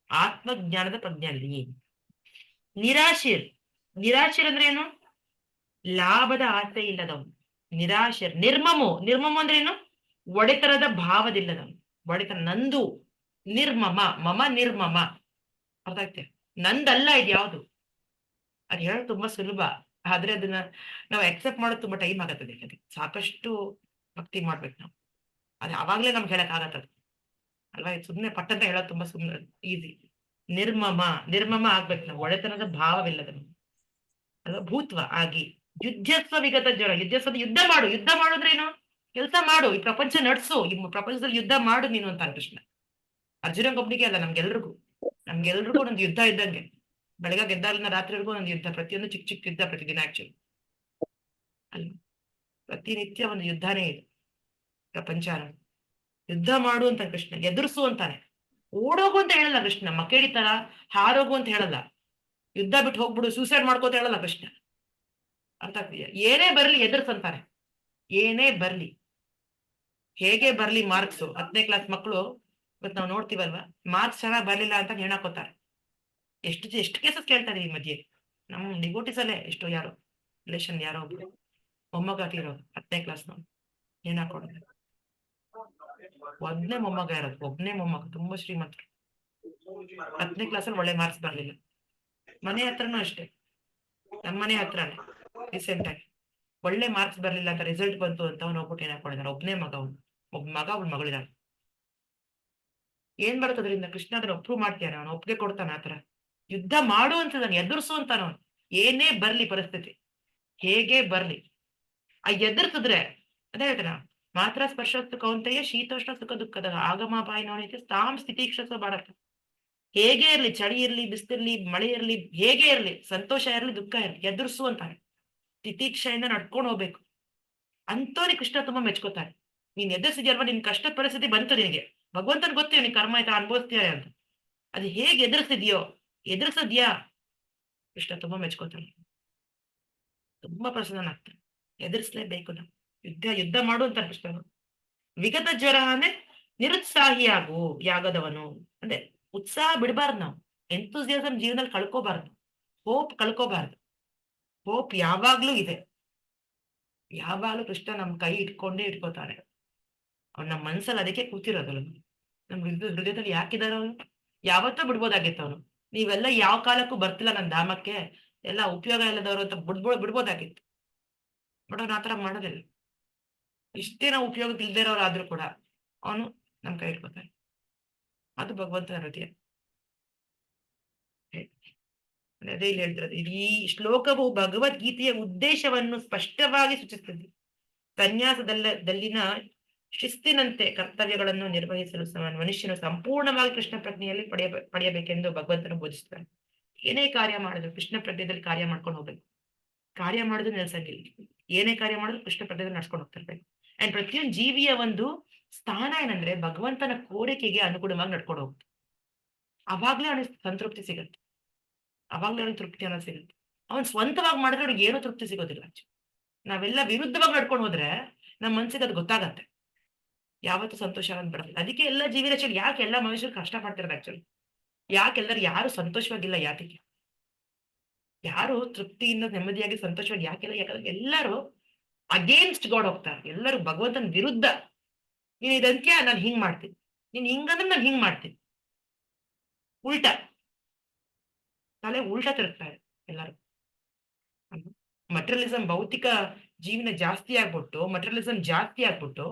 ಆತ್ಮಜ್ಞಾನದ ಪ್ರಜ್ಞೆಯಲ್ಲಿ. ನಿರಾಶಿರ್, ನಿರಾಶಿರ್ ಅಂದ್ರೆ ಏನು? ಲಾಭದ ಆಸೆ ಇಲ್ಲದವನು ನಿರಾಶಿರ್. ನಿರ್ಮಮೋ, ನಿರ್ಮಮ ಅಂದ್ರೆ ಏನು? ಒಡೆತನದ ಭಾವದಿಲ್ಲದವನು, ಒಡೆತನ ನಂದು. ನಿರ್ಮಮ, ಮಮ ನಿರ್ಮಮ, ಅರ್ಥ ಆಗ್ತದೆ? ನಂದಲ್ಲ ಇದು ಯಾವುದು. ಅದು ಹೇಳೋದು ತುಂಬಾ ಸುಲಭ, ಆದ್ರೆ ಅದನ್ನ ನಾವು ಅಕ್ಸೆಪ್ಟ್ ಮಾಡೋದು ತುಂಬಾ ಟೈಮ್ ಆಗತ್ತದೆ. ಅದಕ್ಕೆ ಸಾಕಷ್ಟು ಭಕ್ತಿ ಮಾಡ್ಬೇಕು ನಾವು. ಅದು ಅವಾಗ್ಲೇ ನಮ್ಗೆ ಹೇಳಕ್ ಆಗತ್ತದ ಅಲ್ವಾ? ಸುಮ್ನೆ ಪಟ್ಟಂತ ಹೇಳೋದು ತುಂಬಾ ಸುಮ್ಮನೆ ಈಸಿ. ನಿರ್ಮಮ, ನಿರ್ಮಮ ಆಗ್ಬೇಕು ನಾವು, ಒಡೆತನದ ಭಾವವಿಲ್ಲದನು ಅಲ್ವಾ? ಭೂತ್ವ ಆಗಿ. ಯುದ್ಧಸ್ವ ವಿಗತ ಜ್ವರ, ಯುದ್ಧಸ್ವ ಯುದ್ಧ ಮಾಡು. ಯುದ್ಧ ಮಾಡೋದ್ರೇನು? ಕೆಲಸ ಮಾಡು, ಈ ಪ್ರಪಂಚ ನಡ್ಸು, ಈ ಪ್ರಪಂಚದಲ್ಲಿ ಯುದ್ಧ ಮಾಡು ನೀನು ಅಂತ ಕೃಷ್ಣ. ಅರ್ಜುನಗೊಬ್ಬನಿಗೆ ಅಲ್ಲ, ನಮ್ಗೆಲ್ರಿಗೂ ಒಂದು ಯುದ್ಧ ಇದ್ದಂಗೆ. ಬೆಳಗ್ಗೆ ಗೆದ್ದಾಲಿನ ರಾತ್ರಿವರೆಗೂ ಒಂದು ಯುದ್ಧ, ಪ್ರತಿಯೊಂದು ಚಿಕ್ಕ ಚಿಕ್ಕ ಯುದ್ಧ ಪ್ರತಿದಿನ. ಆಕ್ಚುಲಿ ಅಲ್ವಾ? ಪ್ರತಿನಿತ್ಯ ಒಂದು ಯುದ್ಧನೇ ಇದೆ ಪ್ರಪಂಚ. ಯುದ್ಧ ಮಾಡು ಅಂತ ಕೃಷ್ಣ, ಎದುರಿಸು ಅಂತಾನೆ. ಓಡೋಗು ಅಂತ ಹೇಳಲ್ಲ ಕೃಷ್ಣ, ಮಕ್ಕಳಿ ತರ ಹಾರೋಗು ಅಂತ ಹೇಳಲ್ಲ. ಯುದ್ಧ ಬಿಟ್ಟು ಹೋಗ್ಬಿಡು, ಸೂಸೈಡ್ ಮಾಡ್ಕೋತ ಹೇಳಲ್ಲ ಕೃಷ್ಣ. ಅರ್ಥ ಆಗ್ತೀಯ? ಏನೇ ಬರ್ಲಿ ಎದುರ್ಸಂತಾನೆ, ಏನೇ ಬರ್ಲಿ, ಹೇಗೆ ಬರ್ಲಿ. ಮಾರ್ಕ್ಸ್ 10ನೇ ಕ್ಲಾಸ್ ಮಕ್ಕಳು ಇವತ್ತು ನಾವು ನೋಡ್ತೀವಲ್ವಾ, ಮಾರ್ಕ್ಸ್ ಚೆನ್ನಾಗಿ ಬರ್ಲಿಲ್ಲ ಅಂತ ಹೇಳಾಕೋತಾರೆ. ಎಷ್ಟು ಕೇಸಸ್ ಕೇಳ್ತಾರೆ ಈ ಮಧ್ಯೆ. ನಮ್ ಡಿವೋಟಿಸ್ ಅಲ್ಲೇ ಎಷ್ಟೋ ಯಾರೋ ರಿಲೇಷನ್ ಯಾರೋ ಒಬ್ರು ಮೊಮ್ಮಗ ಇರೋದು 10ನೇ ಕ್ಲಾಸ್ ನಾವು ಏನ್ ಹಾಕೊಡೋದು. ಒಬ್ನೇ ಮೊಮ್ಮಗ ಇರೋದು, ಒಬ್ನೇ ಮೊಮ್ಮಗ, ತುಂಬಾ ಶ್ರೀಮಂತರು. 10ನೇ ಕ್ಲಾಸಲ್ಲಿ ಒಳ್ಳೆ ಮಾರ್ಕ್ಸ್ ಬರ್ಲಿಲ್ಲ. ಮನೆ ಹತ್ರನೂ ಅಷ್ಟೇ, ನಮ್ಮನೆ ಹತ್ರನೇ ರೀಸೆಂಟ್ ಆಗಿ ಒಳ್ಳೆ ಮಾರ್ಕ್ಸ್ ಬರ್ಲಿಲ್ಲ ಅಂತ ರಿಸಲ್ಟ್ ಬಂತು ಅಂತ ಅವ್ನು ಹೋಗ್ಬಿಟ್ಟು ಏನ್ ಹಾಕೊಂಡಿದ್ದಾನೆ. ಒಬ್ನೇ ಮಗ, ಒಬ್ಬ ಮಗ ಒಬ್ಬ ಮಗಳಿದ್ದಾನೆ. ಏನ್ ಬರ್ತದ್ರಿಂದ? ಕೃಷ್ಣ ಅದನ್ನ ಅಪ್ರೂವ್ ಮಾಡ್ತಾನೆ, ಅವನು ಒಪ್ಪಿಗೆ ಕೊಡ್ತಾನೆ. ಆತರ ಯುದ್ಧ ಮಾಡು ಅಂತದಾನೆ, ಎದುರಿಸು ಅಂತಾನ ಅವನು. ಏನೇ ಬರ್ಲಿ ಪರಿಸ್ಥಿತಿ, ಹೇಗೆ ಬರ್ಲಿ ಆ ಎದುರ್ಸಿದ್ರೆ, ಅದೇ ಹೇಳ್ತಾನ, ಮಾತ್ರ ಸ್ಪರ್ಶಸ್ತು ಕೌಂತೆಯ ಶೀತೋಷ್ಣ ಸುಖ ದುಃಖದ ಆಗಮಾಪಾಯ ನೋಡೈತೆ ತಾಮ್ ಸ್ಥಿತಿಕ್ಷಸ ಭಾರತ. ಹೇಗೆ ಇರ್ಲಿ, ಚಳಿ ಇರ್ಲಿ, ಬಿಸಿಲಿರ್ಲಿ, ಮಳೆ ಇರ್ಲಿ, ಹೇಗೆ ಇರ್ಲಿ, ಸಂತೋಷ ಇರ್ಲಿ, ದುಃಖ ಇರ್ಲಿ, ಎದುರಿಸು ಅಂತಾನೆ. ತಿತಿಕ್ಷೆಯಿಂದ ನಡ್ಕೊಂಡು ಹೋಗ್ಬೇಕು. ಅಂತವ್ರಿಗೆ ಕೃಷ್ಣ ತುಂಬಾ ಮೆಚ್ಕೋತಾರೆ. ನೀನ್ ಎದುರಿಸಿದ್ಯಲ್ವಾ, ನಿನ್ ಕಷ್ಟದ ಪರಿಸ್ಥಿತಿ ಬಂತು ನಿನಗೆ, ಭಗವಂತನ್ ಗೊತ್ತೇವ್ ನೀನ್ ಕರ್ಮ ಆಯ್ತಾ ಅನ್ಭವಿಸ್ತೀಯ ಅಂತ. ಅದು ಹೇಗೆ ಎದುರಿಸಿದ್ಯಾ ಕೃಷ್ಣ ತುಂಬಾ ಮೆಚ್ಕೋತಾನೆ, ತುಂಬಾ ಪ್ರಸನ್ನನಾಗ್ತಾನೆ. ಎದುರಿಸ್ಲೇಬೇಕು ನಾವು. ಯುದ್ಧ ಮಾಡು ಅಂತ ಕೃಷ್ಣ. ವಿಗತ ಜ್ವರ ಅಂದ್ರೆ ನಿರುತ್ಸಾಹಿಯಾಗು, ಯಾಗದವನು ಅಂದ್ರೆ ಉತ್ಸಾಹ ಬಿಡಬಾರ್ದು ನಾವು. ಎಂತೂಸಿಯಾಸಮ್ ಜೀವನದಲ್ಲಿ ಕಳ್ಕೋಬಾರ್ದು, ಹೋಪ್ ಕಳ್ಕೋಬಾರ್ದು. ಹೋಪ್ ಯಾವಾಗ್ಲೂ ಇದೆ, ಯಾವಾಗ್ಲೂ ಕೃಷ್ಣ ನಮ್ ಕೈ ಇಟ್ಕೊಂಡೇ ಇಟ್ಕೋತಾನೆ. ಅವ್ನು ನಮ್ಮ ಮನ್ಸಲ್ಲಿ ಅದಕ್ಕೆ ಕೂತಿರೋದಲ್ಲ, ನಮ್ ಹೃದಯದಲ್ಲಿ ಯಾಕಿದಾರ ಅವನು. ಯಾವತ್ತೂ ಬಿಡ್ಬೋದಾಗಿತ್ತು ಅವನು. ನೀವೆಲ್ಲ ಯಾವ ಕಾಲಕ್ಕೂ ಬರ್ತಿಲ್ಲ ನನ್ನ ಧಾಮಕ್ಕೆ, ಎಲ್ಲ ಉಪಯೋಗ ಇಲ್ಲದವರು ಅಂತ ಬಿಡ್ಬೋದಾಗಿತ್ತು. ಬಟ್ ಅವ್ನು ಆತರ ಮಾಡೋದಿಲ್ಲ. ಇಷ್ಟೇ ನಾವು ಉಪಯೋಗಕ್ಕೆ ಇಲ್ದೇ ಇರೋರಾದ್ರೂ ಕೂಡ ಅವನು ನಮ್ ಕೈ ಇಟ್ಕೋತಾನೆ. ಅದು ಭಗವಂತನ ಹೃದಯ. ಅದೇ ಇಲ್ಲಿ ಹೇಳ್ತಿರೋದು, ಈ ಶ್ಲೋಕವು ಭಗವದ್ಗೀತೆಯ ಉದ್ದೇಶವನ್ನು ಸ್ಪಷ್ಟವಾಗಿ ಸೂಚಿಸುತ್ತದೆ. ಸನ್ಯಾಸದಲ್ಲಿನ ಶಿಸ್ತಿನಂತೆ ಕರ್ತವ್ಯಗಳನ್ನು ನಿರ್ವಹಿಸಲು ಮನುಷ್ಯನು ಸಂಪೂರ್ಣವಾಗಿ ಕೃಷ್ಣ ಪ್ರಜ್ಞೆಯಲ್ಲಿ ಪಡೆಯಬೇಕೆಂದು ಭಗವಂತನು ಬೋಧಿಸುತ್ತಾನೆ. ಏನೇ ಕಾರ್ಯ ಮಾಡಿದ್ರು ಕೃಷ್ಣ ಪ್ರಜ್ಞೆಯಲ್ಲಿ ಕಾರ್ಯ ಮಾಡ್ಕೊಂಡು ಹೋಗ್ಬೇಕು. ಕಾರ್ಯ ಮಾಡಿದ್ರು ನಿಲ್ಸಂಗಿಲ್ಲ. ಏನೇ ಕಾರ್ಯ ಮಾಡಿದ್ರು ಕೃಷ್ಣ ಪ್ರಜ್ಞೆಯಲ್ಲಿ ನಡ್ಸ್ಕೊಂಡು ಹೋಗ್ತಿರ್ಬೇಕು. ಅಂಡ್ ಪ್ರತಿಯೊಂದು ಜೀವಿಯ ಒಂದು ಸ್ಥಾನ ಏನಂದ್ರೆ ಭಗವಂತನ ಕೋರಿಕೆಗೆ ಅನುಗುಣವಾಗಿ ನಡ್ಕೊಂಡು ಹೋಗ್ತು. ಅವಾಗ್ಲೇ ಅವನಿಗೆ ಸಂತೃಪ್ತಿ ಸಿಗತ್ತೆ, ಅವಾಗ್ಲೇ ಅವನಿಗೆ ತೃಪ್ತಿ ಅನ್ನೋದು ಸಿಗುತ್ತೆ. ಅವನ್ ಸ್ವಂತವಾಗಿ ಮಾಡಿದ್ರೆ ಅವ್ನಿಗೆ ಏನೂ ತೃಪ್ತಿ ಸಿಗೋದಿಲ್ಲ. ನಾವೆಲ್ಲ ವಿರುದ್ಧವಾಗಿ ನಡ್ಕೊಂಡು ಹೋದ್ರೆ ನಮ್ಮ ಮನ್ಸಿಗೆ ಅದು ಗೊತ್ತಾಗತ್ತೆ, ಯಾವತ್ತೂ ಸಂತೋಷ ಅಂತ ಬರೋದಿಲ್ಲ. ಅದಕ್ಕೆ ಎಲ್ಲ ಜೀವಿತ ಯಾಕೆ ಎಲ್ಲ ಮನುಷ್ಯರು ಕಷ್ಟ ಪಡ್ತಿರೋದು ಆಕ್ಚುಲಿ. ಯಾಕೆಲ್ಲರೂ ಯಾರು ಸಂತೋಷವಾಗಿಲ್ಲ, ಯಾತಕ್ಕೆ ಯಾರು ತೃಪ್ತಿಯಿಂದ ನೆಮ್ಮದಿಯಾಗಿ ಸಂತೋಷವಾಗಿ ಯಾಕೆಲ್ಲ? ಯಾಕಂದ್ರೆ ಎಲ್ಲರೂ ಅಗೇನ್ಸ್ಟ್ ಗಾಡ್ ಹೋಗ್ತಾರೆ. ಎಲ್ಲರೂ ಭಗವಂತನ ವಿರುದ್ಧ. ನೀನ್ ಇದಂತ್ಯ, ನಾನು ಹಿಂಗ್ ಮಾಡ್ತೀನಿ, ನೀನ್ ಹಿಂಗಂದ್ರೆ ನಾನು ಹಿಂಗ್ ಮಾಡ್ತೀನಿ. ಉಲ್ಟಾ ತಲೆ ಉಲ್ಟಾ ತಿರುಗ್ತಾರೆ ಎಲ್ಲರೂ. ಮಟೀರಿಯಲಿಸಂ, ಭೌತಿಕ ಜೀವನ ಜಾಸ್ತಿ ಆಗ್ಬಿಟ್ಟು, ಮಟೀರಿಯಲಿಸಂ ಜಾಸ್ತಿ ಆಗ್ಬಿಟ್ಟು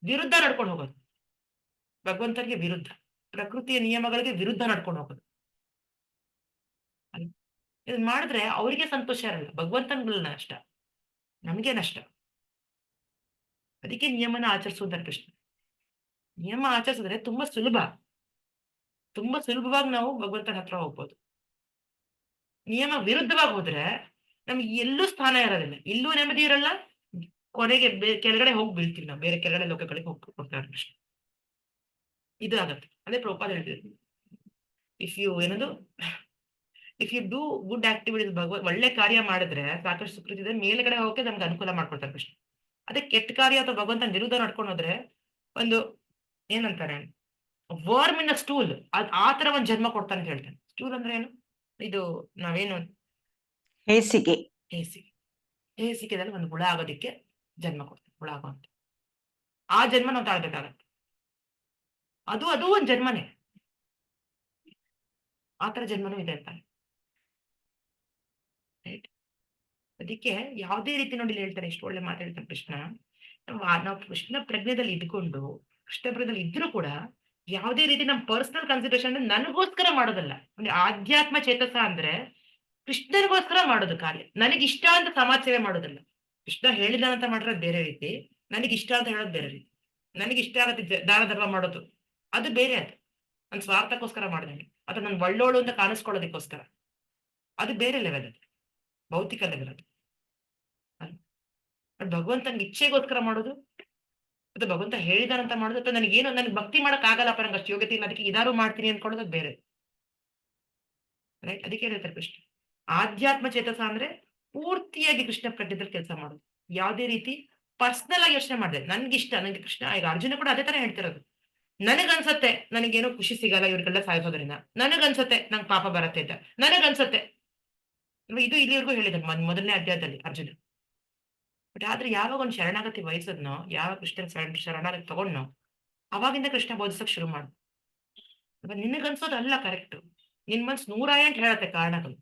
ವಿರುದ್ಧ ನಡ್ಕೊಂಡು ಹೋಗೋದು. ಭಗವಂತನಿಗೆ ವಿರುದ್ಧ, ಪ್ರಕೃತಿಯ ನಿಯಮಗಳಿಗೆ ವಿರುದ್ಧ ನಡ್ಕೊಂಡು ಹೋಗೋದು. ಇದನ್ನ ಮಾಡಿದ್ರೆ ಅವರಿಗೆ ಸಂತೋಷ ಇರಲ್ಲ, ಭಗವಂತನಿಗೆ ನಷ್ಟ, ನಮ್ಗೆ ನಷ್ಟ. ಅದಕ್ಕೆ ನಿಯಮನ ಆಚರಿಸುವುದಾರೆ ಕೃಷ್ಣ. ನಿಯಮ ಆಚರಿಸಿದ್ರೆ ತುಂಬಾ ಸುಲಭವಾಗಿ ನಾವು ಭಗವಂತನ ಹತ್ರ ಹೋಗ್ಬೋದು. ನಿಯಮ ವಿರುದ್ಧವಾಗಿ ಹೋದ್ರೆ ನಮ್ಗೆ ಎಲ್ಲೂ ಸ್ಥಾನ ಇರೋದಿಲ್ಲ, ಇಲ್ಲೂ ನೆಮ್ಮದಿ ಇರಲ್ಲ, ಕೊನೆಗೆ ಕೆಳಗಡೆ ಹೋಗಿ ಬೀಳ್ತೀವಿ ನಾವು, ಬೇರೆ ಕೆಳಗಡೆ ಲೋಕಗಳಿಗೆ ಹೋಗ್ತಾರೆ ಕೃಷ್ಣ. ಇದು ಆಗತ್ತೆ. ಅದೇ ಪ್ರಭುಪಾದ ಹೇಳ್ತಿದ್ರು, ಇಫ್ ಯು ಏನದು if you do good activities, ಒಳ್ಳೆ ಕಾರ್ಯ ಮಾಡಿದ್ರೆ ಸಾಕಷ್ಟು ಸುಕೃತಿದೆ, ಮೇಲ್ಗಡೆ ಹೋಗಕ್ಕೆ ನಮ್ಗೆ ಅನುಕೂಲ ಮಾಡ್ಕೊಡ್ತಾರೆ ಕೃಷ್ಣ. ಅದೇ ಕೆಟ್ಟ ಕಾರ್ಯ ಅಥವಾ ಭಗವಂತ ವಿರುದ್ಧ ನಡ್ಕೊಂಡು ಹೋದ್ರೆ ಒಂದು ಏನಂತಾರೆ ವರ್ಮಿನ ಸ್ಟೂಲ್, ಆ ತರ ಒಂದ್ ಜನ್ಮ ಕೊಡ್ತಾನೆ ಅಂತ ಹೇಳ್ತಾನೆ. ಸ್ಟೂಲ್ ಅಂದ್ರೆ ಏನು? ಇದು ನಾವೇನು ಹೇಸಿಗೆ ಹೇಸಿಗೆದಲ್ಲಿ ಒಂದು ಹುಳ ಆಗೋದಿಕ್ಕೆ ಜನ್ಮ ಕೊಡ್ತಾನೆ, ಹುಳ ಆಗೋಂತ ಆ ಜನ್ಮ ನಾವು ತಾಳ್ಬೇಕಾಗತ್ತೆ. ಅದು ಒಂದ್ ಜನ್ಮನೇ, ಆತರ ಜನ್ಮನೂ ಇದೆ ಅಂತಾನೆ. ರೈಟ್? ಅದಕ್ಕೆ ಯಾವುದೇ ರೀತಿ ನೋಡಿ ಹೇಳ್ತಾರೆ, ಎಷ್ಟು ಒಳ್ಳೆ ಮಾತಾಡ್ತಾನೆ ಕೃಷ್ಣ. ನಾವು ಕೃಷ್ಣ ಪ್ರಜ್ಞೆದಲ್ಲಿ ಇದ್ಕೊಂಡು, ಕೃಷ್ಣ ಪ್ರಜ್ಞೆದಲ್ಲಿ ಇದ್ರೂ ಕೂಡ ಯಾವುದೇ ರೀತಿ ನಮ್ಮ ಪರ್ಸನಲ್ ಕನ್ಸಿಡರೇಷನ್ ನನಗೋಸ್ಕರ ಮಾಡೋದಲ್ಲ. ಅಂದ್ರೆ ಆಧ್ಯಾತ್ಮ ಚೇತಸ ಅಂದ್ರೆ ಕೃಷ್ಣನಿಗೋಸ್ಕರ ಮಾಡೋದು ಕಾರ್ಯ. ನನಗಿಷ್ಟ ಅಂತ ಸಮಾಜ ಸೇವೆ ಮಾಡೋದಲ್ಲ. ಕೃಷ್ಣ ಹೇಳಿದಾನಂತ ಮಾಡಿರೋದು ಬೇರೆ ರೀತಿ, ನನಗಿಷ್ಟ ಅಂತ ಹೇಳೋದು ಬೇರೆ ರೀತಿ. ನನಗಿಷ್ಟ ಆಗತ್ತೆ ದಾನ ಧರ್ಮ ಮಾಡೋದು, ಅದು ಬೇರೆ. ಅದು ನನ್ನ ಸ್ವಾರ್ಥಕ್ಕೋಸ್ಕರ ಮಾಡಿದಂಗೆ ಅಥವಾ ನನ್ ಒಳ್ಳೋಳು ಅಂತ ಕಾಣಿಸ್ಕೊಳ್ಳೋದಕ್ಕೋಸ್ಕರ, ಅದು ಬೇರೆ ಲೆವೆಲ್, ಅದು ಭೌತಿಕ ಲೆವೆಲ್. ಅದು ಭಗವಂತನಿಗೆ ಇಚ್ಛೆಗೋಸ್ಕರ ಮಾಡೋದು ಅಥವಾ ಭಗವಂತ ಹೇಳಿದಾನಂತ ಮಾಡೋದು, ಅಥವಾ ನನಗೇನು ನನ್ಗೆ ಭಕ್ತಿ ಮಾಡಕ್ ಆಗಲ್ಲಪ್ಪ, ನಂಗೆ ಅಷ್ಟು ಯೋಗ್ಯತೆ ಇಲ್ಲ, ಅದಕ್ಕೆ ಇದಾರು ಮಾಡ್ತೀನಿ ಅನ್ಕೊಳ್ಳೋದು ಬೇರೆ. ರೈಟ್? ಅದಕ್ಕೆ ಹೇಳ್ತಾರೆ ಕೃಷ್ಣ ಆಧ್ಯಾತ್ಮ ಚೇತಸ ಅಂದ್ರೆ ಪೂರ್ತಿಯಾಗಿ ಕೃಷ್ಣ ಪ್ರಜ್ಞೆದಲ್ಲಿ ಕೆಲಸ ಮಾಡೋದು. ಯಾವುದೇ ರೀತಿ ಪರ್ಸನಲ್ ಆಗಿ ಯೋಚನೆ ಮಾಡಿದೆ, ನನ್ಗಿಷ್ಟ, ನನಗೆ ಕೃಷ್ಣ. ಈಗ ಅರ್ಜುನ ಕೂಡ ಅದೇ ತರ ಹೇಳ್ತಿರೋದು, ನನಗನ್ಸತ್ತೆ ನನಗೇನೋ ಖುಷಿ ಸಿಗಲ್ಲ ಇವ್ರಿಗೆಲ್ಲ ಸಾಯಿಸೋದ್ರಿಂದ, ನನಗನ್ಸತ್ತೆ ನಂಗೆ ಪಾಪ ಬರತ್ತೆ ಅಂತ ನನಗನ್ಸತ್ತೆ. ಇದು ಇಲ್ಲಿವರೆಗೂ ಹೇಳಿದ ಮೊದಲನೇ ಅಧ್ಯಾಯದಲ್ಲಿ ಅರ್ಜುನ. ಬಟ್ ಆದ್ರೆ ಯಾವಾಗ ಒಂದು ಶರಣಾಗತಿ ವಹಿಸದ್ನೋ, ಯಾವಾಗ ಕೃಷ್ಣನ್ ಶರಣಾಗತಿ ತಗೊಂಡ್ನೋ, ಅವಾಗಿಂದ ಕೃಷ್ಣ ಬೋಧಿಸಕ್ ಶುರು ಮಾಡು. ನಿನಗನ್ಸೋದು ಅಲ್ಲ ಕರೆಕ್ಟ್, ನಿನ್ ಮನ್ಸು 108 ಹೇಳತ್ತೆ ಕಾರಣಗಳು.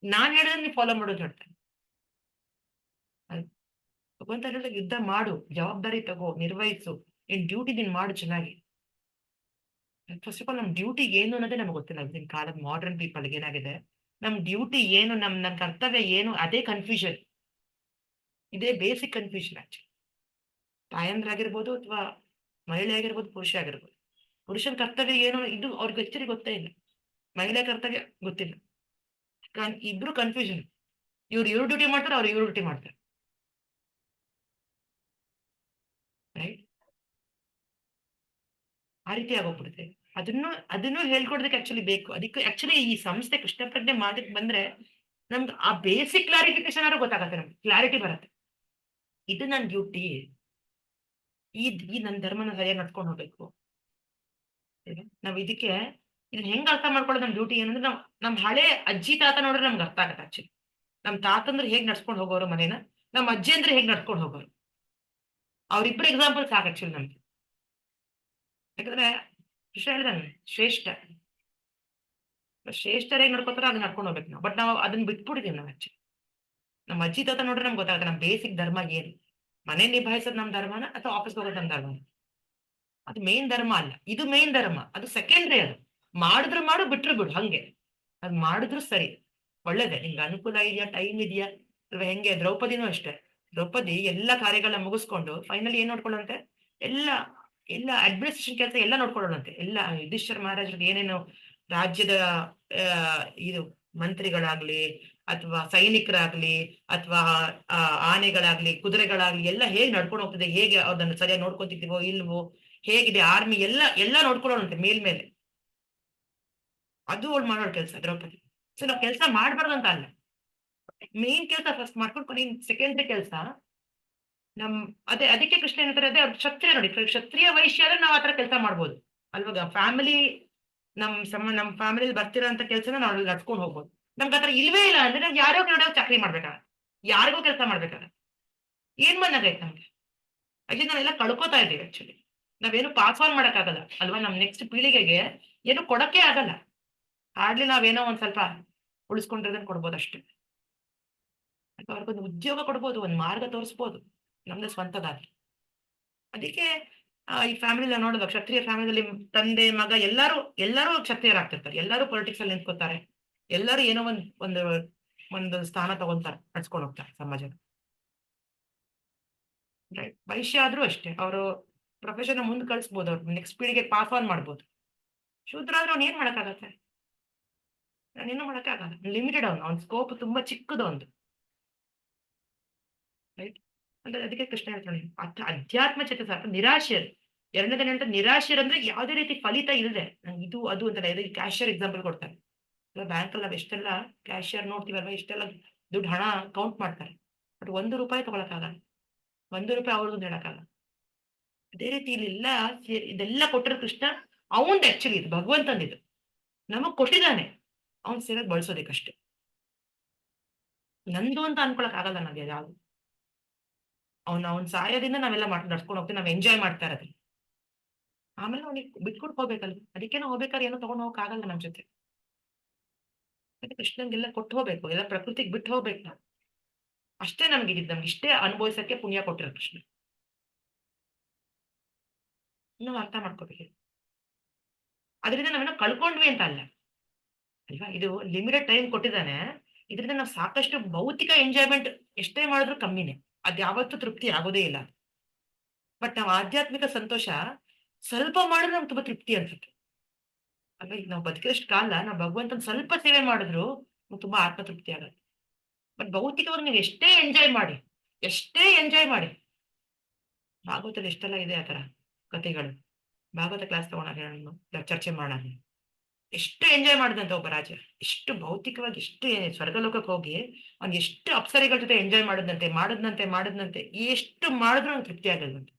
ನಾನ್ ಹೇಳಿದ್ರೆ ನೀನ್ ಫಾಲೋ ಮಾಡೋದು ಹೇಳ್ತೇನೆ. ಭಗವಂತ ಹೇಳಿದ್ರೆ ಯುದ್ಧ ಮಾಡು, ಜವಾಬ್ದಾರಿ ತಗೋ, ನಿರ್ವಹಿಸು, ನಿನ್ ಡ್ಯೂಟಿ ನೀನ್ ಮಾಡು ಚೆನ್ನಾಗಿ. ಫಸ್ಟ್ ಆಫ್ ಆಲ್ ನಮ್ ಡ್ಯೂಟಿ ಏನು ಅನ್ನೋದೇ ನಮ್ಗೆ ಗೊತ್ತಿಲ್ಲ. ಈಗಿನ ಕಾಲದ ಮಾಡರ್ನ್ ಪೀಪಲ್ ಏನಾಗಿದೆ, ನಮ್ ಡ್ಯೂಟಿ ಏನು, ನನ್ನ ಕರ್ತವ್ಯ ಏನು, ಅದೇ ಕನ್ಫ್ಯೂಷನ್. ಇದೇ ಬೇಸಿಕ್ ಕನ್ಫ್ಯೂಷನ್ ಆಕ್ಚುಲಿ. ತಾಯಂದ್ರಾಗಿರ್ಬೋದು ಅಥವಾ ಮಹಿಳೆ ಆಗಿರ್ಬೋದು, ಪುರುಷ ಆಗಿರ್ಬೋದು. ಪುರುಷನ ಕರ್ತವ್ಯ ಏನು ಇದು ಅವ್ರಿಗೆ ಹೆಚ್ಚರಿಗೆ ಗೊತ್ತೇ ಇಲ್ಲ, ಮಹಿಳೆ ಕರ್ತವ್ಯ ಗೊತ್ತಿಲ್ಲ. ಇಬ್ರು ಕನ್ಫ್ಯೂಷನ್. ಇವ್ರ ಡ್ಯೂಟಿ ಮಾಡ್ತಾರೆ, ಅವ್ರು ಇವ್ರ ಡ್ಯೂಟಿ ಮಾಡ್ತಾರೆ. ರೈಟ್? ಆ ರೀತಿ ಆಗೋಗ್ಬಿಡುತ್ತೆ. ಅದನ್ನು ಹೇಳ್ಕೊಡೋದಕ್ಕೆ ಆಕ್ಚುಲಿ ಬೇಕು. ಅದಕ್ಕೆ ಆಕ್ಚುಲಿ ಈ ಸಂಸ್ಥೆ ಕೃಷ್ಣ ಪ್ರಜ್ಞೆ ಮಾಡಕ್ ಬಂದ್ರೆ ನಮ್ಗೆ ಆ ಬೇಸಿಕ್ ಕ್ಲಾರಿಫಿಕೇಶನ್ ಆದ್ರೂ ಗೊತ್ತಾಗತ್ತೆ, ನಮ್ಗೆ ಕ್ಲಾರಿಟಿ ಬರುತ್ತೆ. ಇದು ನನ್ನ ಡ್ಯೂಟಿ, ಈ ನನ್ನ ಧರ್ಮನ ಸರಿಯಾಗಿ ನಡ್ಕೊಂಡು ಹೋಗ್ಬೇಕು. ನಾವ್ ಇದಕ್ಕೆ ಇದನ್ನ ಹೆಂಗ್ ಅರ್ಥ ಮಾಡ್ಕೊಳ್ಳೋದು, ನಮ್ ಡ್ಯೂಟಿ ಏನಂದ್ರೆ ನಮ್ ಹಳೆ ಅಜ್ಜಿ ತಾತ ನೋಡ್ರೆ ನಮ್ಗೆ ಅರ್ಥ ಆಗತ್ತೆ ಆಕ್ಚುಲಿ. ನಮ್ ತಾತಂದ್ರೆ ಹೇಗ್ ನಡ್ಸ್ಕೊಂಡು ಹೋಗೋರು ಮನೇನ, ನಮ್ ಅಜ್ಜಿ ಅಂದ್ರೆ ಹೇಗ್ ನಡ್ಸ್ಕೊಂಡು ಹೋಗೋರು, ಅವ್ರಿಬ್ರು ಎಕ್ಸಾಂಪಲ್ ಸಾಕು ಆಕ್ಚುಲಿ ನಮ್ಗೆ. ಯಾಕಂದ್ರೆ ಕೃಷ್ಣ ಹೇಳಿದಾನೆ ಶ್ರೇಷ್ಠರ ಹೇಗ್ ನಡ್ಕೋತಾರೋ ಅದನ್ನ ನಡ್ಕೊಂಡು ಹೋಗ್ಬೇಕು ನಾವು. ಬಟ್ ನಾವು ಅದನ್ನ ಬಿಟ್ಬಿಟ್ಟಿದೀವಿ ನಾವು ಆಕ್ಚುಲಿ. ನಮ್ಮ ಅಜ್ಜಿ ತಾತ ನೋಡ್ರೆ ನಮ್ಗೆ ಗೊತ್ತಾಗುತ್ತೆ ನಮ್ ಬೇಸಿಕ್ ಧರ್ಮ ಏನು. ಮನೆ ನಿಭಾಯಿಸೋದು ನಮ್ ಧರ್ಮನ ಅಥವಾ ಆಫೀಸ್ಗೆ ಹೋಗೋದು ನಮ್ ಧರ್ಮನ? ಅದು ಮೇನ್ ಧರ್ಮ ಅಲ್ಲ, ಇದು ಮೇನ್ ಧರ್ಮ. ಅದು ಸೆಕೆಂಡ್ರಿ. ಅದು ಮಾಡಿದ್ರು ಮಾಡು, ಬಿಟ್ರು ಬಿಡು, ಹಂಗೆ. ಅದ್ ಮಾಡಿದ್ರು ಸರಿ, ಒಳ್ಳೇದೇ. ನಿಮ್ಗೆ ಅನುಕೂಲ ಇದೆಯಾ, ಟೈಮ್ ಇದೆಯಾ ಅಲ್ವಾ? ಹೆಂಗೆ ದ್ರೌಪದಿನೂ ಅಷ್ಟೇ. ದ್ರೌಪದಿ ಎಲ್ಲಾ ಕಾರ್ಯಗಳನ್ನ ಮುಗಿಸ್ಕೊಂಡು ಫೈನಲಿ ಏನ್ ನೋಡ್ಕೊಳ್ಳೋಂತೆ, ಎಲ್ಲ ಅಡ್ಮಿನಿಸ್ಟ್ರೇಷನ್ ಕೆಲಸ ಎಲ್ಲ ನೋಡ್ಕೊಳ್ಳೋಣಂತೆ. ಎಲ್ಲ ಯುಧಿಷ್ಠಿರ ಮಹಾರಾಜರಿಗೆ ಏನೇನು ರಾಜ್ಯದ ಇದು ಮಂತ್ರಿಗಳಾಗ್ಲಿ ಅಥವಾ ಸೈನಿಕರಾಗ್ಲಿ ಅಥವಾ ಆನೆಗಳಾಗ್ಲಿ ಕುದುರೆಗಳಾಗ್ಲಿ ಎಲ್ಲ ಹೇಗೆ ನಡ್ಕೊಂಡು ಹೋಗ್ತದೆ, ಹೇಗೆ ಅದನ್ನು ಸರಿಯಾಗಿ ನೋಡ್ಕೊಂತಿದ್ದೀವೋ ಇಲ್ವೋ, ಹೇಗಿದೆ ಆರ್ಮಿ ಎಲ್ಲ ನೋಡ್ಕೊಳ್ಳೋಣಂತೆ ಮೇಲ್ಮೇಲೆ. ಅದು ಅವಳು ಮಾಡೋಳು ಕೆಲಸ ದ್ರೌಪದಿ. ಸೊ ನಾವು ಕೆಲಸ ಮಾಡ್ಬಾರ್ದು ಅಂತ ಅಲ್ಲ, ಮೇನ್ ಕೆಲಸ ಫಸ್ಟ್ ಮಾಡ್ಕೊಂಡು ಸೆಕೆಂಡ್ರಿ ಕೆಲಸ ಅದಕ್ಕೆ ಕೃಷ್ಣ ಏನಂತಾರೆ, ಅದೇ ಅವ್ರು ಕ್ಷತ್ರಿಯ ನೋಡಿ, ಕ್ಷತ್ರಿಯ ವೈಶ್ಯ ಆದ್ರೆ ನಾವ್ ಆತರ ಕೆಲಸ ಮಾಡ್ಬೋದು ಅಲ್ವಾಗ. ಫ್ಯಾಮಿಲಿ ನಮ್ ಫ್ಯಾಮಿಲಿ ಬರ್ತಿರೋ ಅಂತ ಕೆಲಸನ ನಾವು ನಡ್ಸ್ಕೊಂಡು ಹೋಗ್ಬೋದು. ನಮ್ಗೆ ಆತರ ಇಲ್ವೇ ಇಲ್ಲ ಅಂದ್ರೆ ನಮ್ಗೆ ಯಾರೋ ಚಾಕರಿ ಮಾಡ್ಬೇಕಾಗ, ಯಾರಿಗೂ ಕೆಲಸ ಮಾಡ್ಬೇಕಾಗ ಏನ್ ಬಂದಾಗೈತೆ ನಮ್ಗೆ. ಆಕ್ಚುಲಿ ನಾವೆಲ್ಲ ಕಳ್ಕೊತಾ ಇದೀವಿ ಆಕ್ಚುಲಿ. ನಾವೇನು ಪಾಸ್ ಆನ್ ಮಾಡಕ್ಕಾಗಲ್ಲ ಅಲ್ವಾ, ನಮ್ ನೆಕ್ಸ್ಟ್ ಪೀಳಿಗೆಗೆ ಏನು ಕೊಡಕ್ಕೆ ಆಗಲ್ಲ. ಹಾರ್ಡ್ಲಿ ನಾವೇನೋ ಒಂದ್ ಸ್ವಲ್ಪ ಉಳಿಸ್ಕೊಂಡಿರೋದನ್ನ ಕೊಡ್ಬೋದು ಅಷ್ಟೇ. ಅವ್ರಿಗೊಂದು ಉದ್ಯೋಗ ಕೊಡ್ಬೋದು, ಒಂದ್ ಮಾರ್ಗ ತೋರಿಸ್ಬೋದು ನಮ್ದು ಸ್ವಂತದಾಗಿ. ಅದಕ್ಕೆ ಈ ಫ್ಯಾಮಿಲಿ ನೋಡೋದು, ಕ್ಷತ್ರಿಯ ಫ್ಯಾಮಿಲಿಯಲ್ಲಿ ತಂದೆ ಮಗ ಎಲ್ಲರೂ ಕ್ಷತ್ರಿಯರಾಗ್ತಿರ್ತಾರೆ, ಎಲ್ಲರೂ ಪೊಲಿಟಿಕ್ಸ್ ಅಲ್ಲಿ ನಿಂತ್ಕೋತಾರೆ, ಎಲ್ಲರೂ ಏನೋ ಒಂದು ಸ್ಥಾನ ತಗೊಂತಾರೆ, ನಡ್ಸ್ಕೊಂಡು ಹೋಗ್ತಾರೆ ಸಮಾಜದ. ರೈಟ್? ವೈಶ್ಯ ಆದ್ರೂ ಅಷ್ಟೇ, ಅವರು ಪ್ರೊಫೆಷನ್ ಮುಂದೆ ಕಳಿಸ್ಬೋದು, ಅವ್ರು ನೆಕ್ಸ್ಟ್ ಪೀಳಿಗೆ ಪಾಸ್ ಆನ್ ಮಾಡ್ಬೋದು. ಶೂದ್ರ ಆದ್ರೆ ಅವ್ನು ಏನ್ ಮಾಡಕ್ಕಾಗತ್ತೆ? ನಾನೇನು ಮಾಡಕ್ಕಾಗಲ್ಲ, ಲಿಮಿಟೆಡ್ ಅವ್ನ ಸ್ಕೋಪ್ ತುಂಬಾ ಚಿಕ್ಕದು ಒಂದು. ರೈಟ್? ಅಂದ್ರೆ ಅದಕ್ಕೆ ಕೃಷ್ಣ ಹೇಳ್ತಾನೆ ಅಧ್ಯಾತ್ಮ ಚೇತಸ ನಿರಾಶರ್. ಎರಡನೇದನ್ನ ಹೇಳ್ತಾರೆ ನಿರಾಶರ್ ಅಂದ್ರೆ ಯಾವುದೇ ರೀತಿ ಫಲಿತ ಇಲ್ಲದೆ ನಂಗೆ ಇದು ಅದು ಅಂತಲ್ಲ. ಇದಕ್ಕೆ ಕ್ಯಾಶಿಯರ್ ಎಕ್ಸಾಂಪಲ್ ಕೊಡ್ತಾರೆ. ಬ್ಯಾಂಕ್ ಅಲ್ಲಿ ನಾವು ಎಷ್ಟೆಲ್ಲ ಕ್ಯಾಶಿಯರ್ ನೋಡ್ತೀವಲ್ವಾ, ಇಷ್ಟೆಲ್ಲ ದುಡ್ಡು ಹಣ ಕೌಂಟ್ ಮಾಡ್ತಾರೆ, ಬಟ್ 1 ರೂಪಾಯಿ ತಗೊಳಕ್ಕಾಗಲ್ಲ, 1 ರೂಪಾಯಿ ಅವ್ರದ್ದು ಹೇಳಕ್ಕಾಗಲ್ಲ. ಅದೇ ರೀತಿ ಇಲ್ಲೆಲ್ಲ ಇದೆಲ್ಲ ಕೊಟ್ಟಿರೋ ಕೃಷ್ಣ ಅವಂದ್ ಆಕ್ಚುಲಿ ಇದು ಭಗವಂತಂದಿದ್ದು ನಮಗ್ ಕೊಟ್ಟಿದ್ದಾನೆ, ಅವ್ನ್ ಸೇರಾಗಿ ಬಳಸೋದಕ್ಕಷ್ಟೇ. ನಂದು ಅಂತ ಅನ್ಕೊಳಕ್ ಆಗಲ್ಲ ನಾವ್ ಯಾವ್ದು. ಅವ್ನ ಸಹಾಯದಿಂದ ನಾವೆಲ್ಲ ನಡ್ಸ್ಕೊಂಡು ಹೋಗ್ತೀವಿ, ನಾವ್ ಎಂಜಾಯ್ ಮಾಡ್ತಾ ಇರೋದ್ರಿ. ಆಮೇಲೆ ಅವ್ನಿಗೆ ಬಿಟ್ಕೊಟ್ಟು ಹೋಗ್ಬೇಕಲ್ವ, ಅದಕ್ಕೆ ನಾವು ಹೋಗ್ಬೇಕಾದ್ರೆ ಏನೋ ತಗೊಂಡ್ ಹೋಗಕ್ ಆಗಲ್ಲ ನಮ್ ಜೊತೆ. ಕೃಷ್ಣನ್ಗೆಲ್ಲ ಕೊಟ್ಟು ಹೋಗ್ಬೇಕು, ಎಲ್ಲ ಪ್ರಕೃತಿಗೆ ಬಿಟ್ಟು ಹೋಗ್ಬೇಕು ನಾವು. ಅಷ್ಟೇ ನಮ್ಗೆ ಇಷ್ಟೇ ಅನುಭವಿಸಕ್ಕೆ ಪುಣ್ಯ ಕೊಟ್ಟಿರೋ ಕೃಷ್ಣ. ನಾವು ಅರ್ಥ ಮಾಡ್ಕೋಬೇಕು. ಅದರಿಂದ ನಾವೇನೋ ಕಳ್ಕೊಂಡ್ವಿ ಅಂತ ಅಲ್ಲ ಅಲ್ವಾ, ಇದು ಲಿಮಿಟೆಡ್ ಟೈಮ್ ಕೊಟ್ಟಿದ್ದಾನೆ. ಇದರಿಂದ ನಾವು ಸಾಕಷ್ಟು ಭೌತಿಕ ಎಂಜಾಯ್ಮೆಂಟ್ ಎಷ್ಟೇ ಮಾಡಿದ್ರು ಕಮ್ಮಿನೇ, ಅದ್ ಯಾವತ್ತೂ ತೃಪ್ತಿ ಆಗೋದೇ ಇಲ್ಲ. ಬಟ್ ನಾವು ಆಧ್ಯಾತ್ಮಿಕ ಸಂತೋಷ ಸ್ವಲ್ಪ ಮಾಡಿದ್ರೆ ನಮ್ಗೆ ತುಂಬಾ ತೃಪ್ತಿ ಅನ್ಸುತ್ತೆ ಅಲ್ವಾ. ಈಗ ನಾವು ಬದುಕಿದಷ್ಟು ಕಾಲ ನಾವು ಭಗವಂತನ ಸ್ವಲ್ಪ ಸೇವೆ ಮಾಡಿದ್ರು ತುಂಬಾ ಆತ್ಮತೃಪ್ತಿ ಆಗುತ್ತೆ. ಬಟ್ ಭೌತಿಕವಾಗಿ ನೀವು ಎಷ್ಟೇ ಎಂಜಾಯ್ ಮಾಡಿ, ಭಾಗವತದಲ್ಲಿ ಎಷ್ಟೆಲ್ಲ ಇದೆ ಆತರ ಕಥೆಗಳು. ಭಾಗವತ ಕ್ಲಾಸ್ ತಗೋಣ, ಚರ್ಚೆ ಮಾಡೋಣ. ಎಷ್ಟು ಎಂಜಾಯ್ ಮಾಡಿದಂತ ಒಬ್ಬ ರಾಜ, ಎಷ್ಟು ಭೌತಿಕವಾಗಿ ಎಷ್ಟು ಸ್ವರ್ಗಲೋಕಕ್ಕೆ ಹೋಗಿ ಅವ್ನು ಎಷ್ಟು ಅಪ್ಸರಿಗಳ ಜೊತೆ ಎಂಜಾಯ್ ಮಾಡಿದ್ನಂತೆ ಎಷ್ಟು ಮಾಡಿದ್ರು ಅವ್ನು ತೃಪ್ತಿ ಆಗಲ್ವಂತೆ.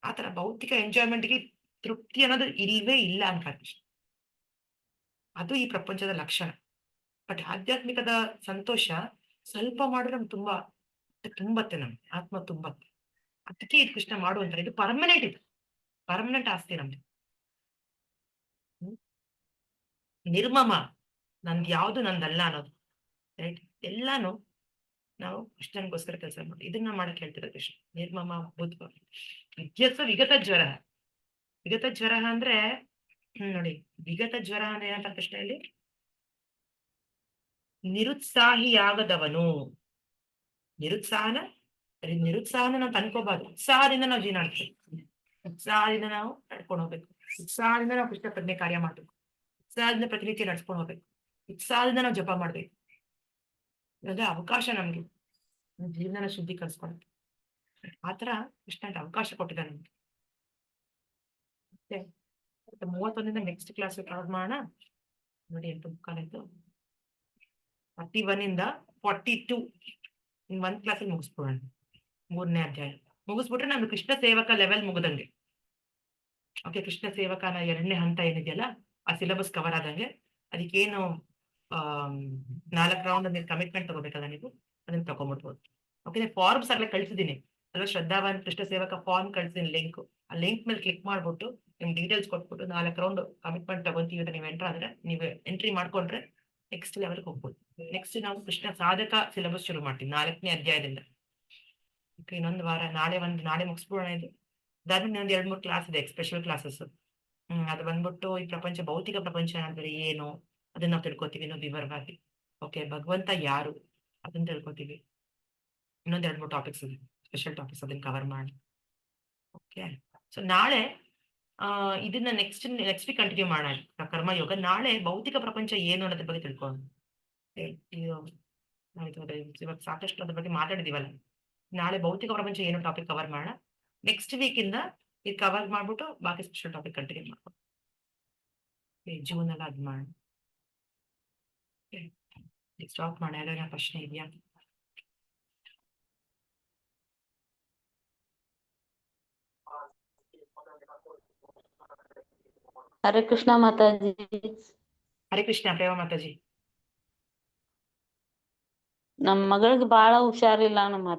ಆತರ ಭೌತಿಕ ಎಂಜಾಯ್ಮೆಂಟ್ಗೆ ತೃಪ್ತಿ ಅನ್ನೋದು ಇಲ್ವೇ ಇಲ್ಲ ಅಂತ ಅದು ಈ ಪ್ರಪಂಚದ ಲಕ್ಷಣ. ಬಟ್ ಆಧ್ಯಾತ್ಮಿಕದ ಸಂತೋಷ ಸ್ವಲ್ಪ ಮಾಡಿದ್ರೆ ನಮ್ಗೆ ತುಂಬತ್ತೆ, ನಮ್ಗೆ ಆತ್ಮ ತುಂಬತ್ತೆ. ಅದಕ್ಕೆ ಇದು ಕೃಷ್ಣ ಮಾಡುವಂತಾರೆ. ಇದು ಪರ್ಮನೆಂಟ್ ಆಸ್ತಿ ನಮ್ದು. ನಿರ್ಮಮ, ನಂದು ಯಾವ್ದು ನಂದಲ್ಲ ಅನ್ನೋದು, ರೈಟ್? ಎಲ್ಲಾನು ನಾವು ಕೃಷ್ಣನ್ಗೋಸ್ಕರ ಕೆಲಸ ಮಾಡಿ ಇದನ್ನ ಮಾಡಕ್ ಹೇಳ್ತಿರೋದು ಕೃಷ್ಣ. ನಿರ್ಮಮ ಭೂತ್ವ ವಿಗತ ಜ್ವರ ಅಂದ್ರೆ ನೋಡಿ, ವಿಗತ ಜ್ವರ ಅಂದ್ರೆ ಏನಂತ ಕೃಷ್ಣ ಇಲ್ಲಿ ನಿರುತ್ಸಾಹಿಯಾಗದವನು. ನಿರುತ್ಸಾಹನ ನಾವು ಅನ್ಕೋಬಾರ್ದು. ಉತ್ಸಾಹದಿಂದ ನಾವು ಜೀವನ ಮಾಡ್ತೀವಿ, ಉತ್ಸಾಹದಿಂದ ನಾವು ನಡ್ಕೊಂಡು ಹೋಗ್ಬೇಕು, ಉತ್ಸಾಹದಿಂದ ನಾವು ಕೃಷ್ಣ ಪ್ರಜ್ಞೆ ಕಾರ್ಯ ಮಾಡ್ಬೇಕು, ಉತ್ಸಾಹದಿಂದ ಪ್ರತಿನಿತ್ಯ ನಡ್ಸ್ಕೊಂಡು ಹೋಗ್ಬೇಕು, ಉತ್ಸಾಹದಿಂದ ನಾವು ಜಪ ಮಾಡ್ಬೇಕು. ಇರೋದೇ ಅವಕಾಶ ನಮ್ಗೆ ಜೀವನ ಶುದ್ಧೀಕರಿಸ್ಕೊಳಕ್ಕೆ. ಆತರ ಕೃಷ್ಣ ಅವಕಾಶ ಕೊಟ್ಟಿದ್ದಾನೆ ನಮ್ಗೆ. ಮತ್ತೆ 31 ನೆಕ್ಸ್ಟ್ ಕ್ಲಾಸ್ ಕವರ್ ಮಾಡೋಣ. ನೋಡಿ 8:45 41 ಇಂದ 42 1 ಕ್ಲಾಸಲ್ಲಿ ಮುಗಿಸ್ಬಿಡೋಣ. 3ನೇ ಅಧ್ಯಾಯ ಮುಗಿಸ್ಬಿಟ್ರೆ ನಮ್ಗೆ ಕೃಷ್ಣ ಸೇವಕ ಲೆವೆಲ್ ಮುಗಿದಂಗೆ. ಓಕೆ, ಕೃಷ್ಣ ಸೇವಕನ 2ನೇ ಹಂತ ಏನಿದೆಯಲ್ಲ ಆ ಸಿಲೆಬಸ್ ಕವರ್ ಆದಂಗೆ. ಅದಕ್ಕೇನು 4 ರೌಂಡ್ ಕಮಿಟ್ಮೆಂಟ್ ತಗೋಬೇಕಲ್ಲ ನೀವು, ಅದನ್ನ ತಗೊಂಡ್ಬಿಡ್ಬೋದು. ಓಕೆ, ಫಾರ್ಮ್ಸ್ ಆಗ್ಲೇ ಕಳ್ಸಿದ್ದೀನಿ ಅಲ್ವಾ, ಶ್ರದ್ಧಾವಾನ್ ಕೃಷ್ಣ ಸೇವಕ ಫಾರ್ಮ್ ಕಳ್ಸಿದ್ದೀನಿ ಲಿಂಕ್. ಆ ಲಿಂಕ್ ಮೇಲೆ ಕ್ಲಿಕ್ ಮಾಡ್ಬಿಟ್ಟು ನಿಮ್ ಡೀಟೇಲ್ಸ್ ಕೊಟ್ಬಿಟ್ಟು 4 ರೌಂಡ್ ಕಮಿಟ್ಮೆಂಟ್ ತಗೊಂತೀವಿ ಅಂತ ನೀವು ಎಂಟ್ರಿ ಮಾಡ್ಕೊಂಡ್ರೆ ನೆಕ್ಸ್ಟ್ ಲೆವೆಲ್ಗೆ ಹೋಗ್ಬೋದು. ನೆಕ್ಸ್ಟ್ ನಾವು ಕೃಷ್ಣ ಸಾಧಕ ಸಿಲೆಬಸ್ ಶುರು ಮಾಡ್ತೀವಿ 4ನೇ ಅಧ್ಯಾಯದಿಂದ. ಇನ್ನೊಂದು ವಾರ, ನಾಳೆ ಮುಗಿಸ್ಬಿಡೋಣ ಇದು. ಅದಾದ್ಮೇಲೆ ಇನ್ನೊಂದು 2-3 ಕ್ಲಾಸ್ ಇದೆ, ಸ್ಪೆಷಲ್ ಕ್ಲಾಸಸ್. ಅದು ಬಂದ್ಬಿಟ್ಟು ಈ ಪ್ರಪಂಚ, ಭೌತಿಕ ಪ್ರಪಂಚ ಅಂದ್ರೆ ಏನು ಅದನ್ನ ನಾವು ತಿಳ್ಕೊತೀವಿ ಇನ್ನೂ ವಿವರವಾಗಿ. ಓಕೆ, ಭಗವಂತ ಯಾರು ಅದನ್ನ ತಿಳ್ಕೊತೀವಿ. ಇನ್ನೊಂದು 2-3 ಟಾಪಿಕ್ಸ್ ಇದೆ, ಸ್ಪೆಷಲ್ ಟಾಪಿಕ್ಸ್, ಅದನ್ನ ಕವರ್ ಮಾಡಿ. ಓಕೆ, ಸೊ ನಾಳೆ ಇದನ್ನ ನೆಕ್ಸ್ಟ್ ವೀಕ್ ಕಂಟಿನ್ಯೂ ಮಾಡೋಣ ಕರ್ಮಯೋಗ. ನಾಳೆ ಭೌತಿಕ ಪ್ರಪಂಚ ಏನು ಅನ್ನೋದ್ರ ಬಗ್ಗೆ ತಿಳ್ಕೊಳ್ಳೋಣ. ಇವಾಗ ಸಾಕಷ್ಟು ಅದ್ರ ಬಗ್ಗೆ ಮಾತಾಡಿದೀವಲ್ಲ, ನಾಳೆ ಭೌತಿಕ ಪ್ರಪಂಚ ಏನು ಟಾಪಿಕ್ ಕವರ್ ಮಾಡೋಣ. ನೆಕ್ಸ್ಟ್ ವೀಕ್ ಇಂದ ಇದು ಕವರ್ ಮಾಡ್ಬಿಟ್ಟು ಬಾಕಿ ಸ್ಪೆಷಲ್ ಟಾಪಿಕ್ ಕಂಟಿನ್ಯೂ ಮಾಡ್ಬೋದು. ಜೂನ್ ಎಲ್ಲ ಅದ್ ಮಾಡೋಣ. ಸ್ಟಾಪ್ ಮಾಡೋಣ. ಯಾವ್ದಾರ ಪ್ರಶ್ನೆ ಇದೆಯಾ? ಹರೇ ಕೃಷ್ಣ ಮಾತಾಜಿ. ಹರೇ ಕೃಷ್ಣ ಪ್ರೇಮ ಮಾತಾಜಿ. ನಮ್ ಮಗಳಿಗೆ ಬಾಳ ಹುಷಾರಿಲ್ಲ ನಮ್ಮ